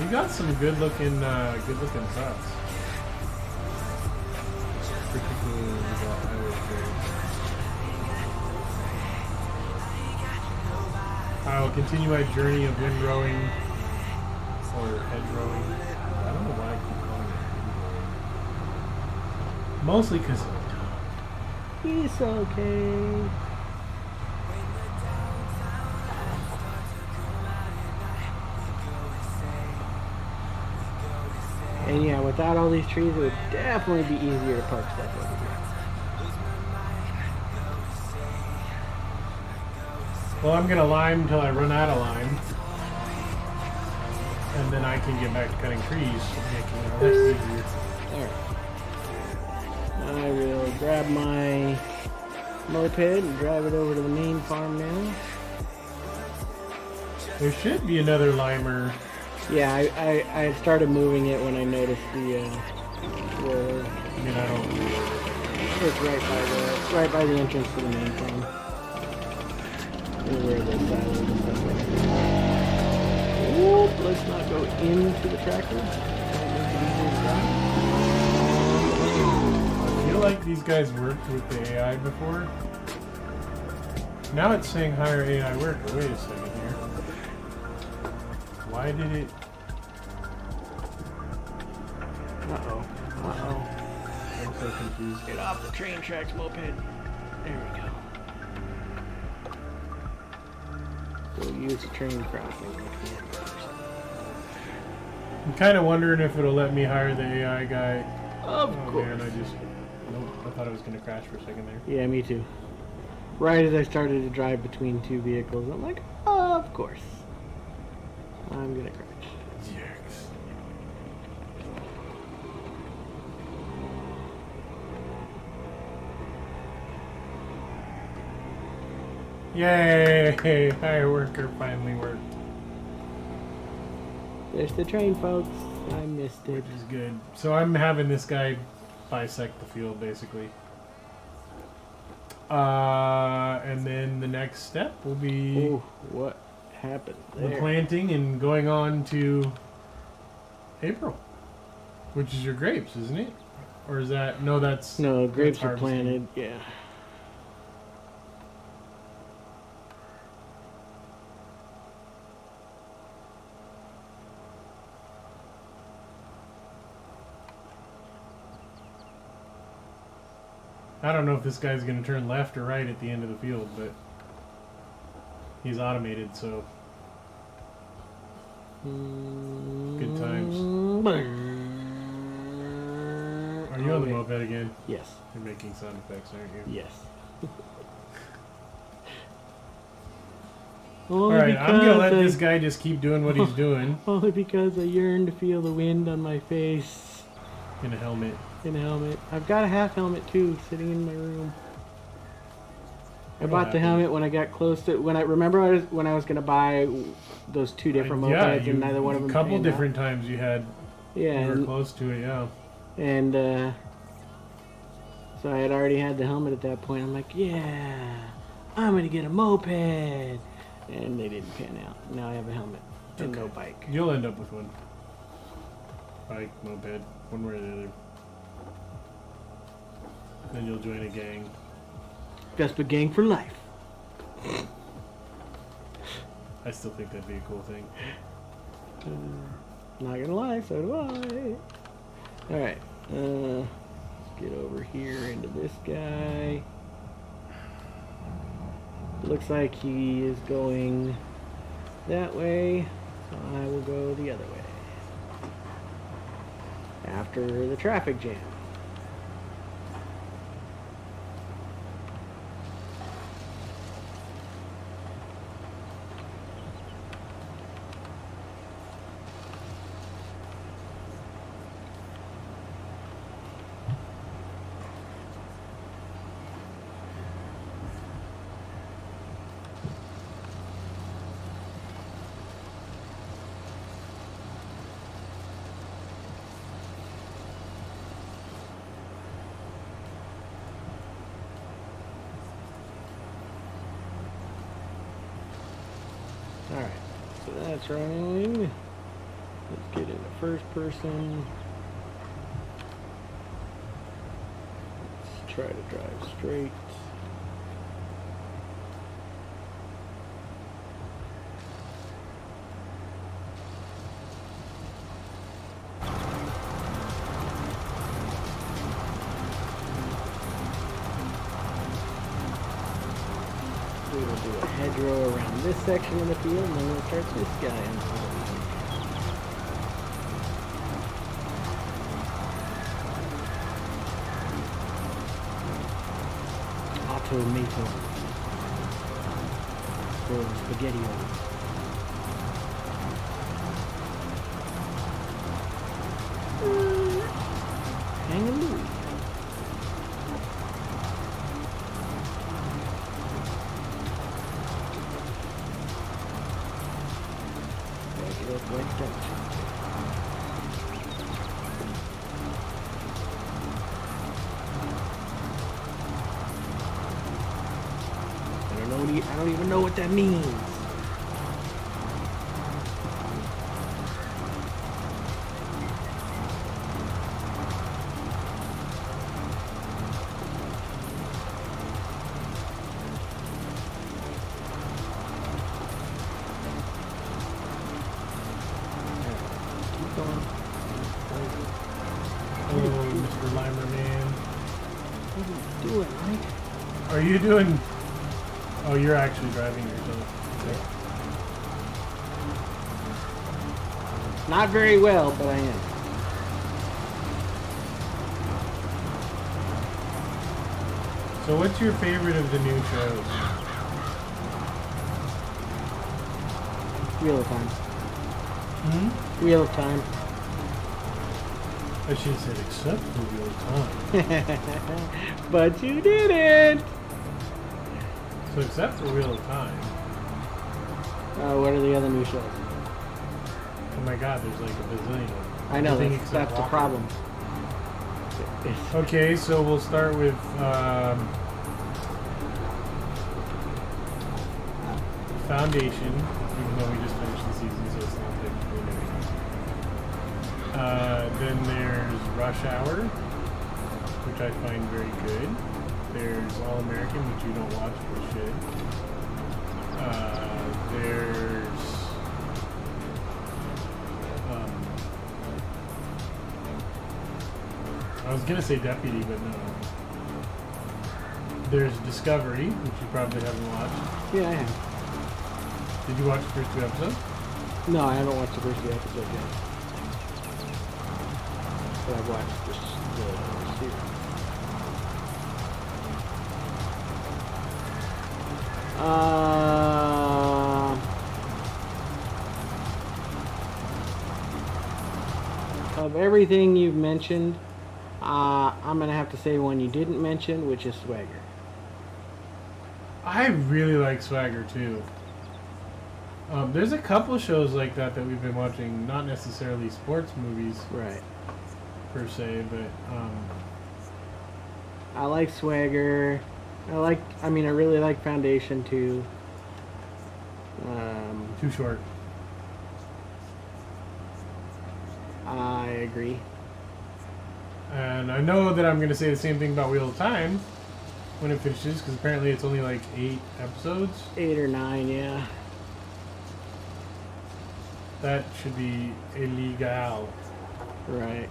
is. We got some good looking trucks. Particularly the highway grades. I will continue my journey of windrowing or hedgerowing. I don't know why I keep calling it hedgerowing. Mostly because He's okay. And yeah, without all these trees, it would definitely be easier to park stuff over here. well, I'm gonna lime until I run out of lime. And then I can get back to cutting trees, making it less easier. Alright. I will grab my moped and drive it over to the main farm now. There should be another limer. Yeah, I started moving it when I noticed the roller. I mean, I don't. It's right by the entrance to the main farm. Where the silos and stuff like that. Whoop, let's not go into the tractor. I feel like these guys worked with the AI before. Now it's saying hire AI worker. Wait a second here. Why did it? Uh-oh. Uh-oh. I'm so confused. Get off the train tracks, moped. There we go. We'll use the train crossing. I'm kind of wondering if it'll let me hire the AI guy. Of course. Man, nope, I thought I was going to crash for a second there. Yeah, me too. Right as I started to drive between two vehicles, I'm like, of course. I'm going to crash. Jerks. Yay! Hire worker finally worked. There's the train, folks. I missed it. Which is good. So I'm having this guy bisect the field, basically. And then the next step will be Ooh, what happened the there? planting and going on to April, which is your grapes, isn't it? Or is that no? That's No, grapes that's are planted. Yeah. I don't know if this guy's going to turn left or right at the end of the field, but he's automated, so good times. Are you on the moped again? Yes. You're making sound effects, aren't you? Yes. Only Alright, I'm gonna let because this guy just keep doing what he's doing. Only because I yearn to feel the wind on my face. In a helmet. In a helmet. I've got a half helmet too, sitting in my room. I bought the helmet when I got close to when I was gonna buy those two different mopeds and neither one of them. A couple different times you had. Yeah. You were close to it, yeah. And so I had already had the helmet at that point. I'm like, yeah, I'm gonna get a moped, and they didn't pan out. Now I have a helmet and no bike. You'll end up with one. Bike, moped, one way or the other. Then you'll join a gang. Vespa gang for life. I still think that'd be a cool thing. Not gonna lie, so do I. Alright, let's get over here into this guy. Looks like he is going that way, so I will go the other way. After the traffic jam. Alright, so that's running. Let's get into first person. Let's try to drive straight. We will do a hedgerow around this section of the field, and then we'll start this guy on Automato. For SpaghettiOs. Hang-a-loo. I don't even know what that means. Oh, Mr. Limer Man. What are you doing, Mike? Are you doing... Oh, you're actually driving yourself. Not very well, but I am. So what's your favorite of the new shows? Wheel of Time. Hmm? Wheel of Time. I should have said except for Wheel of Time. But you didn't! So except for Wheel of Time. What are the other new shows? Oh my god, there's like a bazillion of them. I know, Everything that's except the Walker. problem. Okay, so we'll start with Foundation, even though we just finished the season, so it's not technically new. Then there's Rush Hour, which I find very good. There's All American, which you don't watch, but should. There's I was gonna say Deputy, but no. There's Discovery, which you probably haven't watched. Yeah, I have. Did you watch the first 2 episodes? No, I haven't watched the first 2 episodes yet. But I've watched the series. of everything you've mentioned, I'm gonna have to say one you didn't mention, which is Swagger. I really like Swagger too. There's a couple shows like that we've been watching, not necessarily sports movies, Right. per se, but I like Swagger. I really like Foundation too. Too short. I agree. And I know that I'm going to say the same thing about Wheel of Time when it finishes, because apparently it's only like 8 episodes. 8 or 9, yeah. That should be illegal. Right.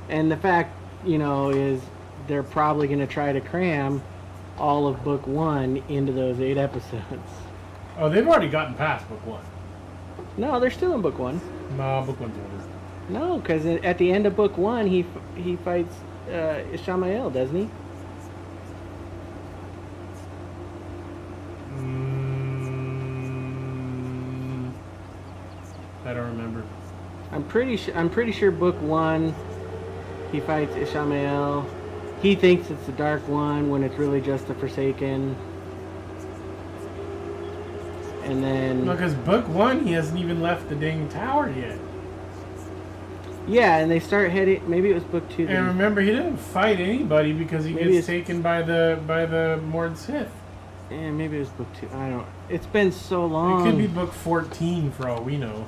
And the fact, is they're probably going to try to cram all of book 1 into those 8 episodes. Oh, they've already gotten past book 1. No, they're still in book 1. No, book 1's over. No, because at the end of book 1, he fights Ishamael, doesn't he? I don't remember. I'm pretty sure book 1, he fights Ishamael. He thinks it's the Dark One when it's really just the Forsaken. And then... Because book 1, he hasn't even left the dang tower yet. Yeah, and they start heading... Maybe it was book 2. And remember, he didn't fight anybody because he gets taken by the Mord Sith. Yeah, maybe it was book 2. I don't... It's been so long. It could be book 14 for all we know.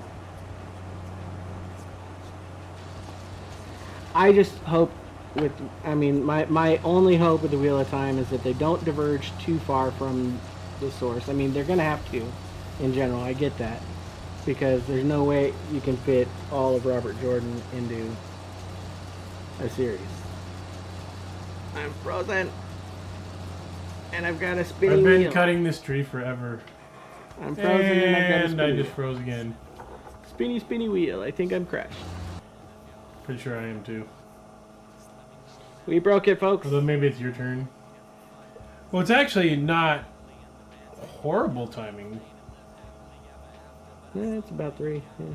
I just hope my only hope with the Wheel of Time is that they don't diverge too far from the source. I mean, they're going to have to, in general. I get that. Because there's no way you can fit all of Robert Jordan into a series. I'm frozen. And I've got a spinning I've been wheel. cutting this tree forever. I'm frozen and I've got a And spinning I just wheel. froze again. Spinny wheel. I think I'm crashed. Pretty sure I am too. We broke it, folks. Although maybe it's your turn. Well, it's actually not horrible timing. Yeah, it's about 3. Yeah.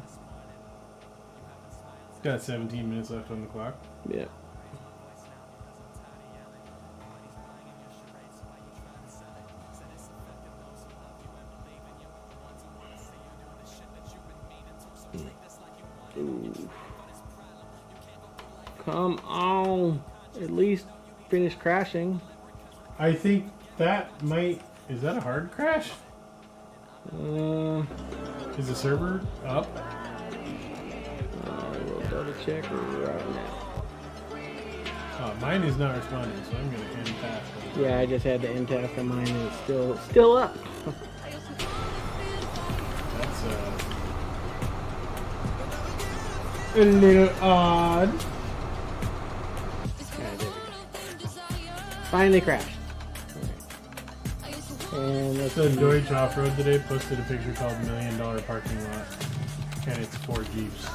It's got 17 minutes left on the clock. Yeah. Ooh. Come on. At least finish crashing. I think that might... Is that a hard crash? Is the server up? I will double check right now. Mine is not responding, so I'm going to end task. Yeah, I just had to end task on mine and it's still up. That's a little odd. Alright, there we go. Finally crashed. And let's So Deutsche Off-Road today posted a picture called $1 Million Parking Lot. And it's 4 Jeeps.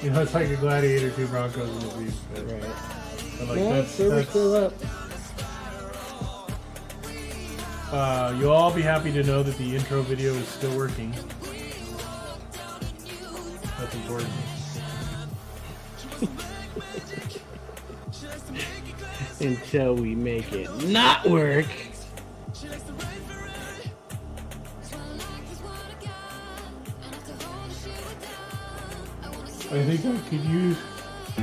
It's like a Gladiator, 2 Broncos, and a Jeep. right. But like, No, server's still up. You'll all be happy to know that the intro video is still working. That's important. Until we make it not work. I think I could use a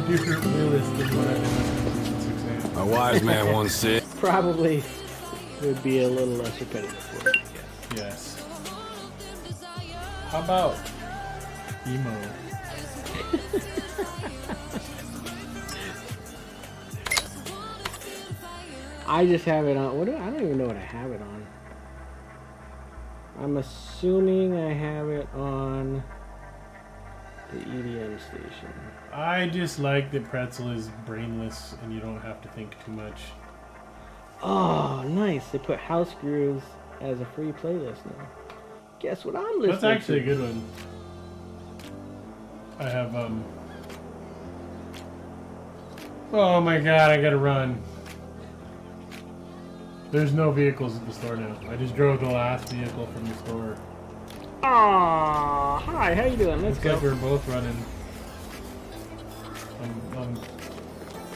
different playlist than what I've been listening to since 6 a.m. A wise man once said. Probably would be a little less repetitive for it, I guess. Yes. How about emo? I just have it on. I don't even know what I have it on. I'm assuming I have it on the EDM station. I just like that Pretzel is brainless and you don't have to think too much. Oh, nice. They put House Grooves as a free playlist now. Guess what I'm listening to? That's actually a good one. I have, Oh my god, I gotta run. There's no vehicles at the store now. I just drove the last vehicle from the store. Aww, hi, how you doing? Let's Looks go. like we're both running.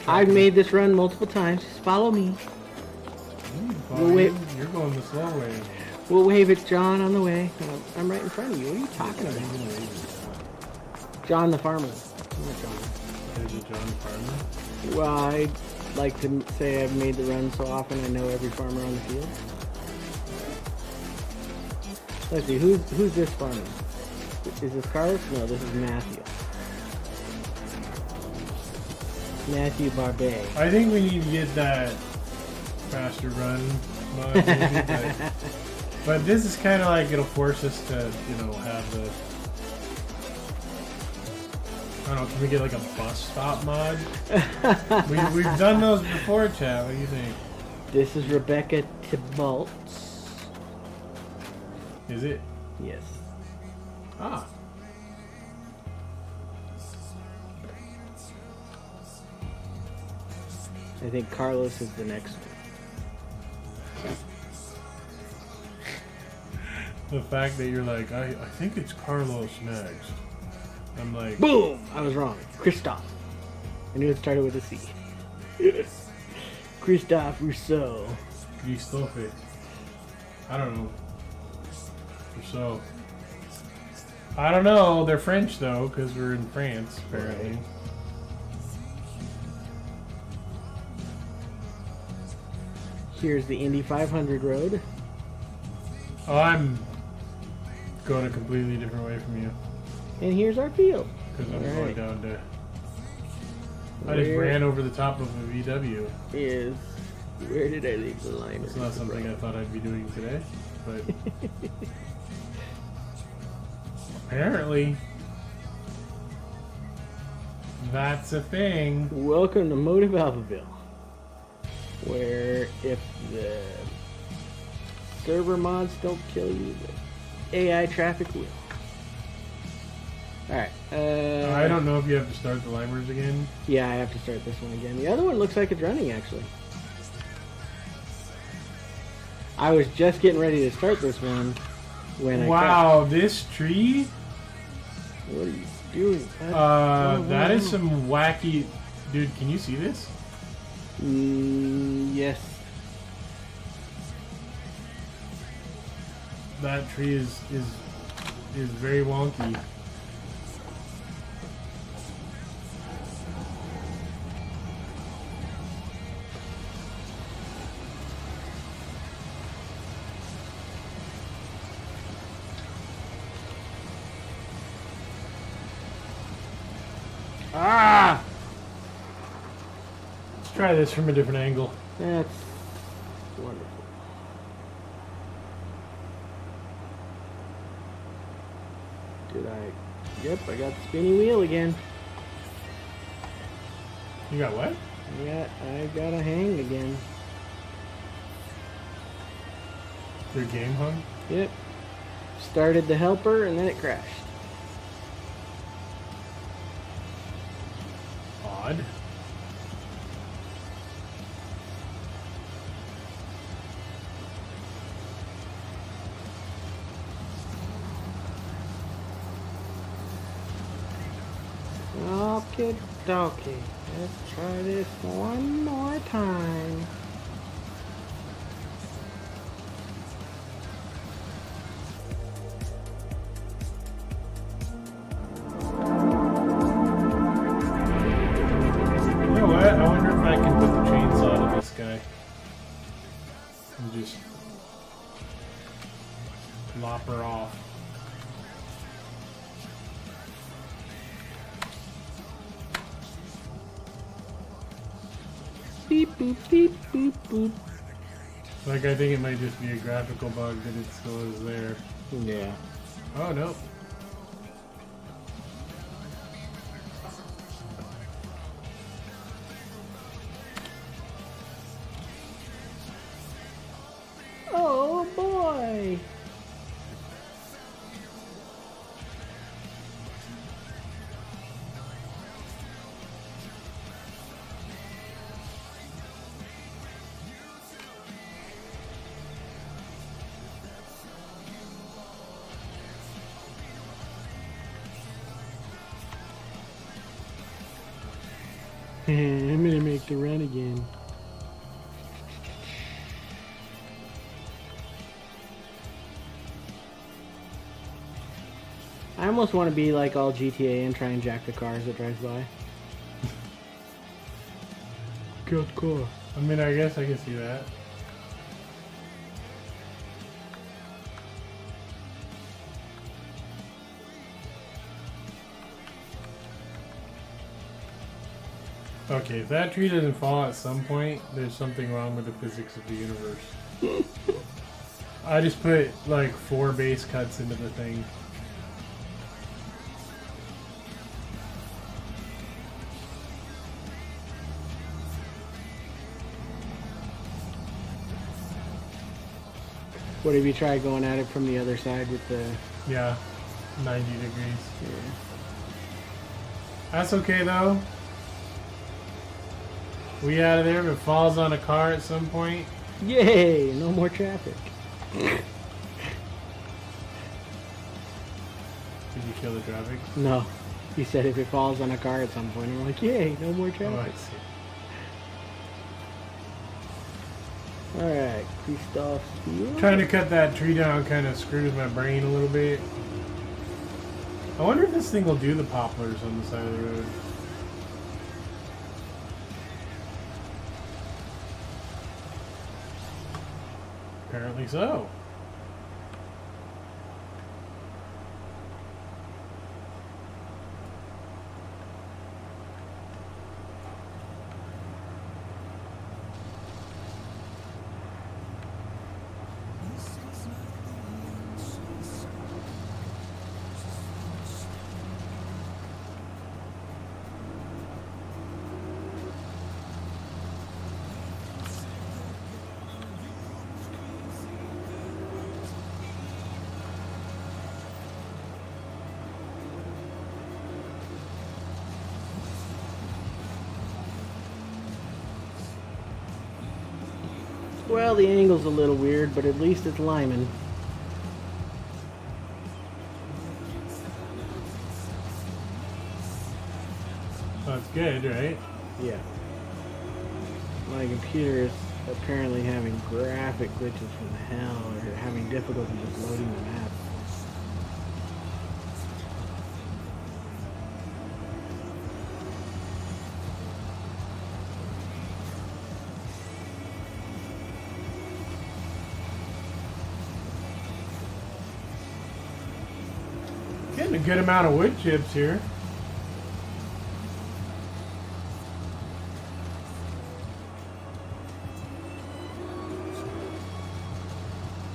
I've made this run multiple times. Just follow me. We'll wait. You're going the slow way. We'll wave at John on the way. I'm right in front of you. What are you talking about? John the farmer. Not John. Is it John the farmer? Well, I like to say I've made the run so often I know every farmer on the field. Let's see, who's this farmer? Is this Carlos? No, this is Matthew. Matthew Barbet. I think we need to get that faster run mod, maybe, but this is kind of like it'll force us to, you know, have the. I don't know. Can we get like a bus stop mod? We've done those before, chat. What do you think? This is Rebecca Tibaltz. Is it? Yes. Ah. I think Carlos is the next one. The fact that you're like, I think it's Carlos next. I'm like, Boom! I was wrong. Christophe. I knew it started with a C. Christophe Rousseau. Christophe. I don't know. Rousseau. I don't know. They're French though, because we're in France apparently. Right. Here's the Indy 500 road. Oh, I'm going a completely different way from you. And here's our field. Because I'm All going right. down to. I just ran over the top of a VW. Is where did I leave the line? It's not something I thought I'd be doing today, but apparently that's a thing. Welcome to Motive Alphaville, where if the server mods don't kill you, the AI traffic will. Alright. I don't know if you have to start the limers again. Yeah, I have to start this one again. The other one looks like it's running, actually. I was just getting ready to start this one when I Wow, this tree? What are you doing? That is some wacky... Dude, can you see this? Yes. That tree is very wonky. Ah! Let's try this from a different angle. That's wonderful. Did I? Yep, I got the spinny wheel again. You got what? I got a hang again. Your game hung? Yep. Started the helper and then it crashed. Odd. Okie dokie. Let's try this one more time. You know what? I wonder if I can put the chainsaw to this guy. And just lop her off. Beep boop beep boop boop. Like, I think it might just be a graphical bug that it still is there. Yeah. Oh, no. Oh boy. I'm gonna make the run again. I almost want to be like all GTA and try and jack the cars that drives by. Good car. I mean, I guess I can see that. Okay, if that tree doesn't fall at some point, there's something wrong with the physics of the universe. I just put like 4 base cuts into the thing. What have you tried going at it from the other side with the... Yeah, 90 degrees. Yeah. That's okay though. We out of there if it falls on a car at some point. Yay! No more traffic. Did you kill the traffic? No. He said if it falls on a car at some point, I'm like, yay, no more Oh, I traffic. see. Alright, Christoph Steel. Trying to cut that tree down kind of screws my brain a little bit. I wonder if this thing will do the poplars on the side of the road. Apparently so. Well, the angle's a little weird, but at least it's Lyman. That's good, right? Yeah. My computer is apparently having graphic glitches from hell, or having difficulty just loading the map. Getting a good amount of wood chips here.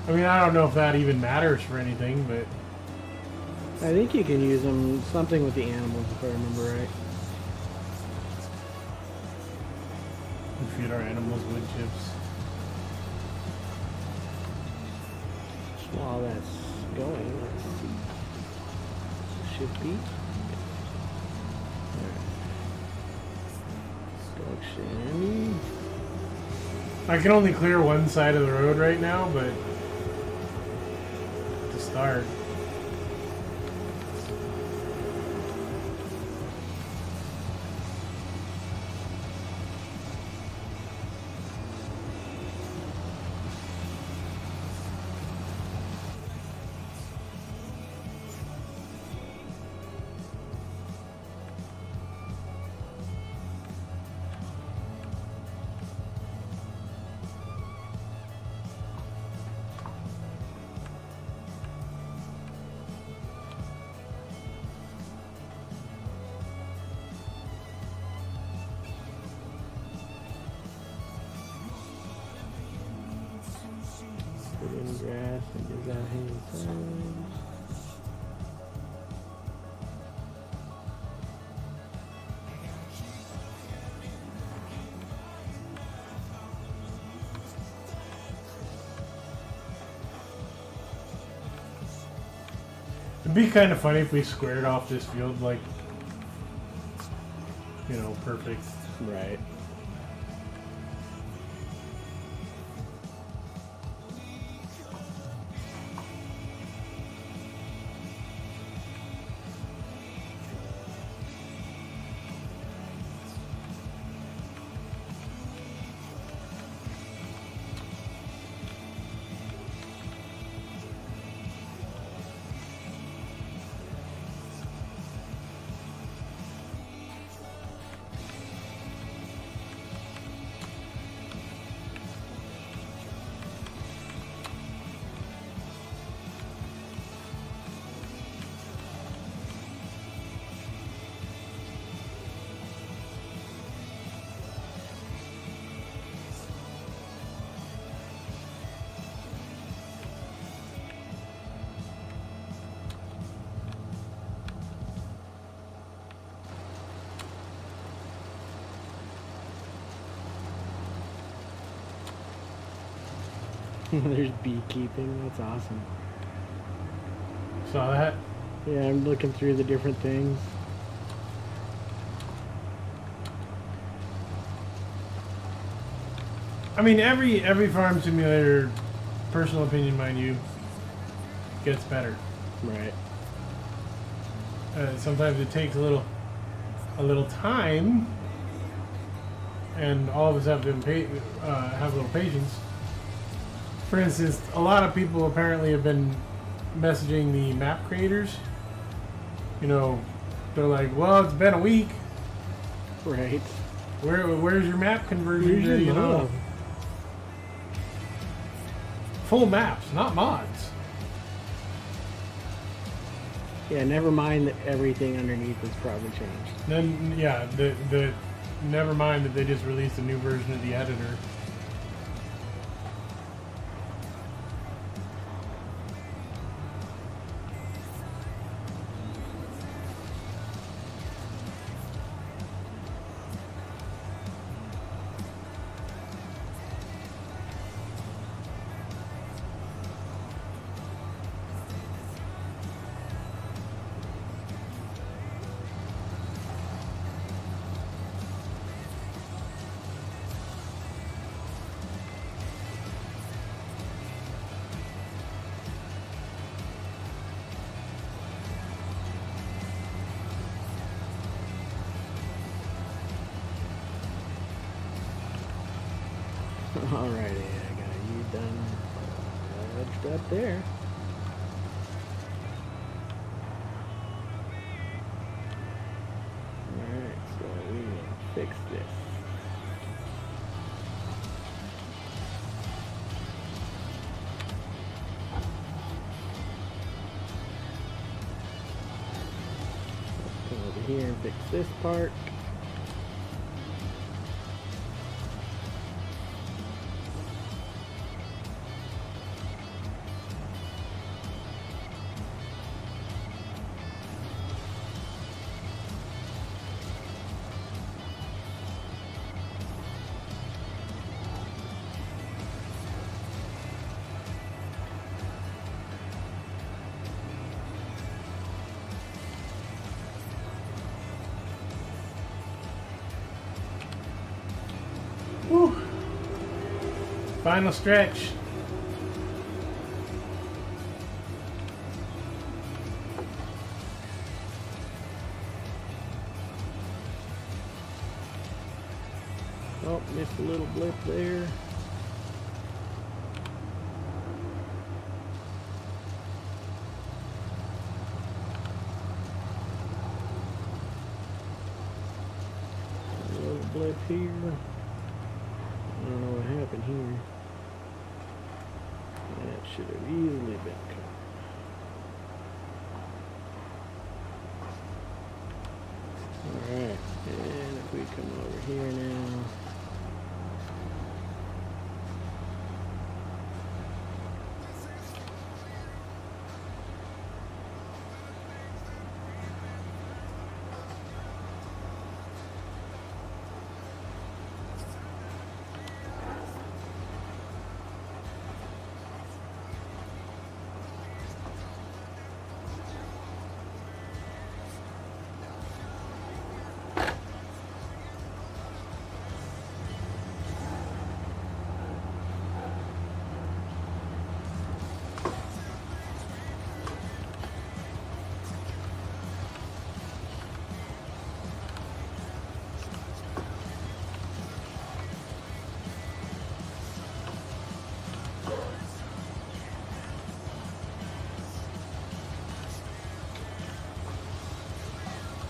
I mean, I don't know if that even matters for anything, but I think you can use them something with the animals, if I remember right. we feed our animals wood chips. While that's going, let's see. Should be. Construction. I can only clear one side of the road right now, but to start. Put in grass and gives out hanging signs. It'd be kind of funny if we squared off this field like, you know, perfect. Right. There's beekeeping. That's awesome. Saw that? Yeah, I'm looking through the different things. I mean, every farm simulator, personal opinion, mind you, gets better. Right. Sometimes it takes a little time, and all of us have to have a little patience. For instance, a lot of people apparently have been messaging the map creators. You know, they're like, "Well, it's been a week. Right. Where's your map conversion? Where's your You know, mod? full maps, not mods." Yeah, never mind that everything underneath is probably changed. Then yeah, the never mind that they just released a new version of the editor. Alrighty, I got you done. Edged up there. Alright, so we need to fix this. Come over here and fix this part. Whew. Final stretch. Oh, missed a little blip there. A little blip here. I don't know what happened here. That should have easily been cut. Alright, and if we come over here now.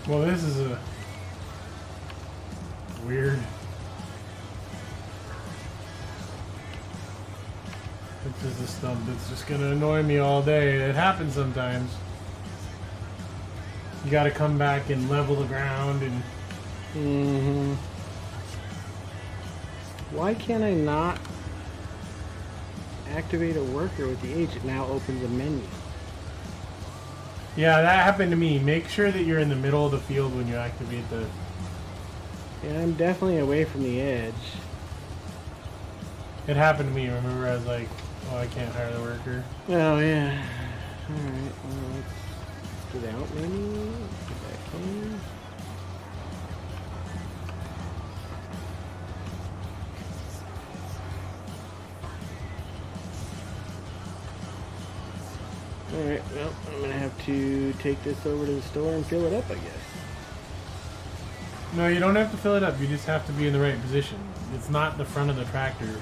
Well, this is a weird. This is a stump that's just gonna annoy me all day. It happens sometimes. You gotta come back and level the ground and. Mm-hmm. Why can't I not activate a worker with the H? It now opens a menu. Yeah, that happened to me. Make sure that you're in the middle of the field when you activate the. Yeah, I'm definitely away from the edge. It happened to me. Remember, I was like Oh, I can't hire the worker. Oh, yeah. Alright, well, let's get out maybe. Get back in. Alright, well, I'm gonna have to take this over to the store and fill it up, I guess. No, you don't have to fill it up. You just have to be in the right position. It's not the front of the tractor.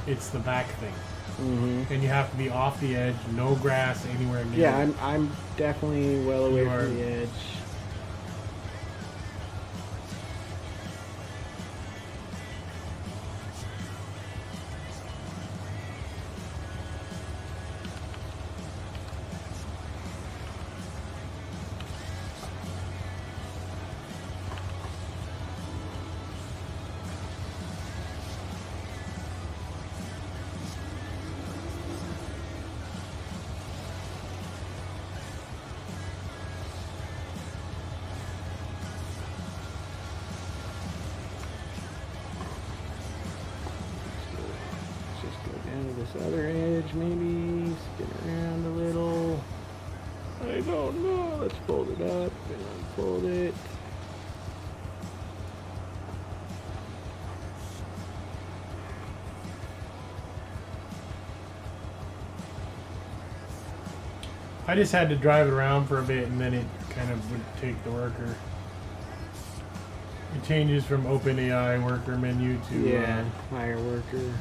It's the back thing. Mm-hmm. And you have to be off the edge, no grass anywhere near. Yeah, I'm definitely well away from the edge. This other edge, maybe spin around a little. I don't know. Let's fold it up and unfold it. I just had to drive it around for a bit, and then it kind of would take the worker. It changes from OpenAI worker menu to hire worker.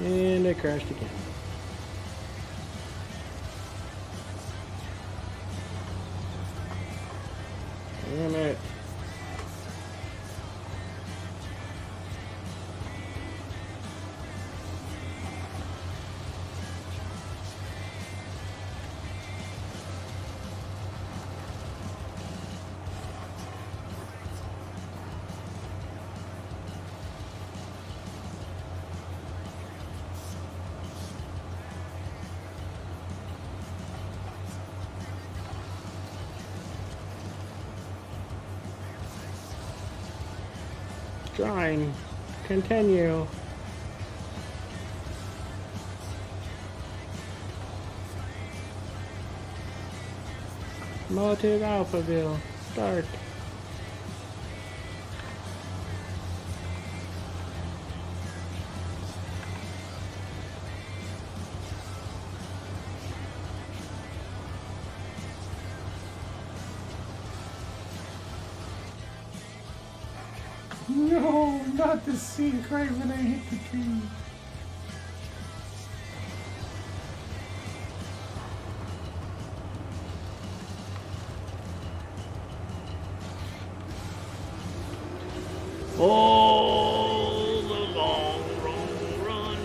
And I crashed again. Damn it. Drawing. Continue. Motive Alphaville. Start. No, not the sink right when I hit the tree. Oh, the long run.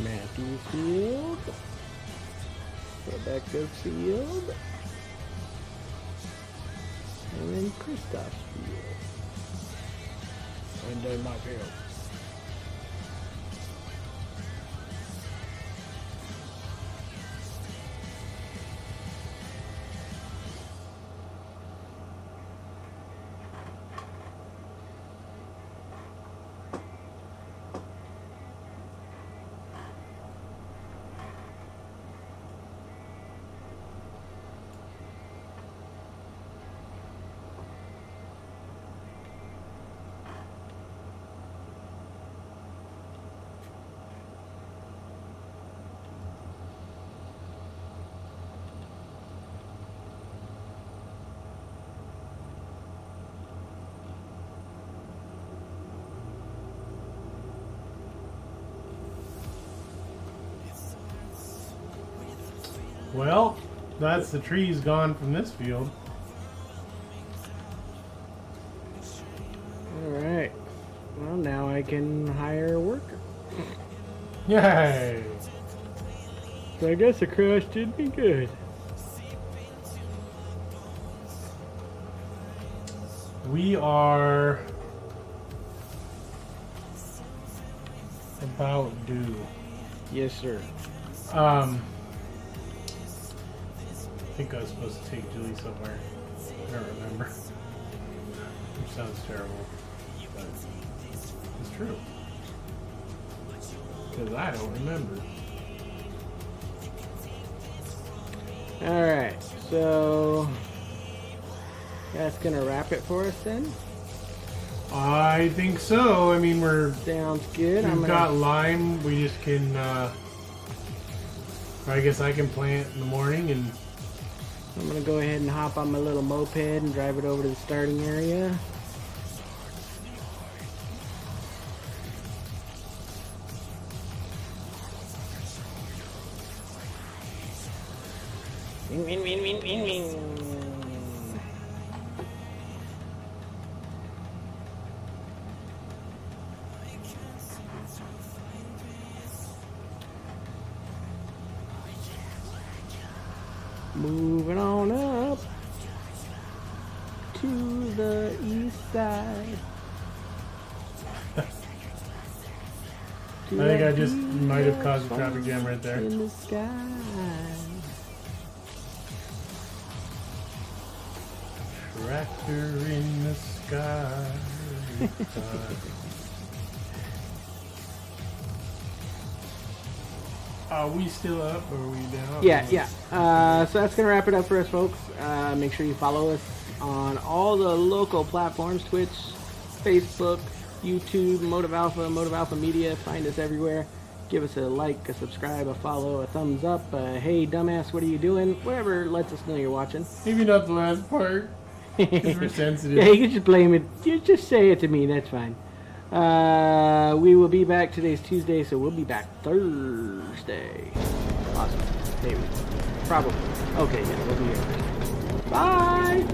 Matthew Field, Rebecca Field, and then Christoph Field. And then my field. Well, that's the trees gone from this field. Alright. Well, now I can hire a worker. Yay! So I guess the crash did me good. We are about due. Yes, sir. I think I was supposed to take Julie somewhere. I don't remember. Which sounds terrible, but it's true. Because I don't remember. Alright, so that's gonna wrap it for us then. I think so. I mean, Sounds good. we've got lime. We just can, I guess I can plant in the morning and I'm gonna go ahead and hop on my little moped and drive it over to the starting area. Win, win, win, win, win, win. Moving on up to the east side. I think I just might have caused a traffic jam right there. In the sky. Tractor in the sky. Are we still up or are we down? Yeah. So that's going to wrap it up for us, folks. Make sure you follow us on all the local platforms, Twitch, Facebook, YouTube, Motive Alpha Media. Find us everywhere. Give us a like, a subscribe, a follow, a thumbs up. Hey, dumbass, what are you doing? Whatever lets us know you're watching. Maybe not the last part. Because we're sensitive. Yeah, you can just blame it. You just say it to me. That's fine. We will be back. Today's Tuesday, so we'll be back Thursday. Awesome. Maybe. Probably. Okay, yeah, we'll be here. Bye!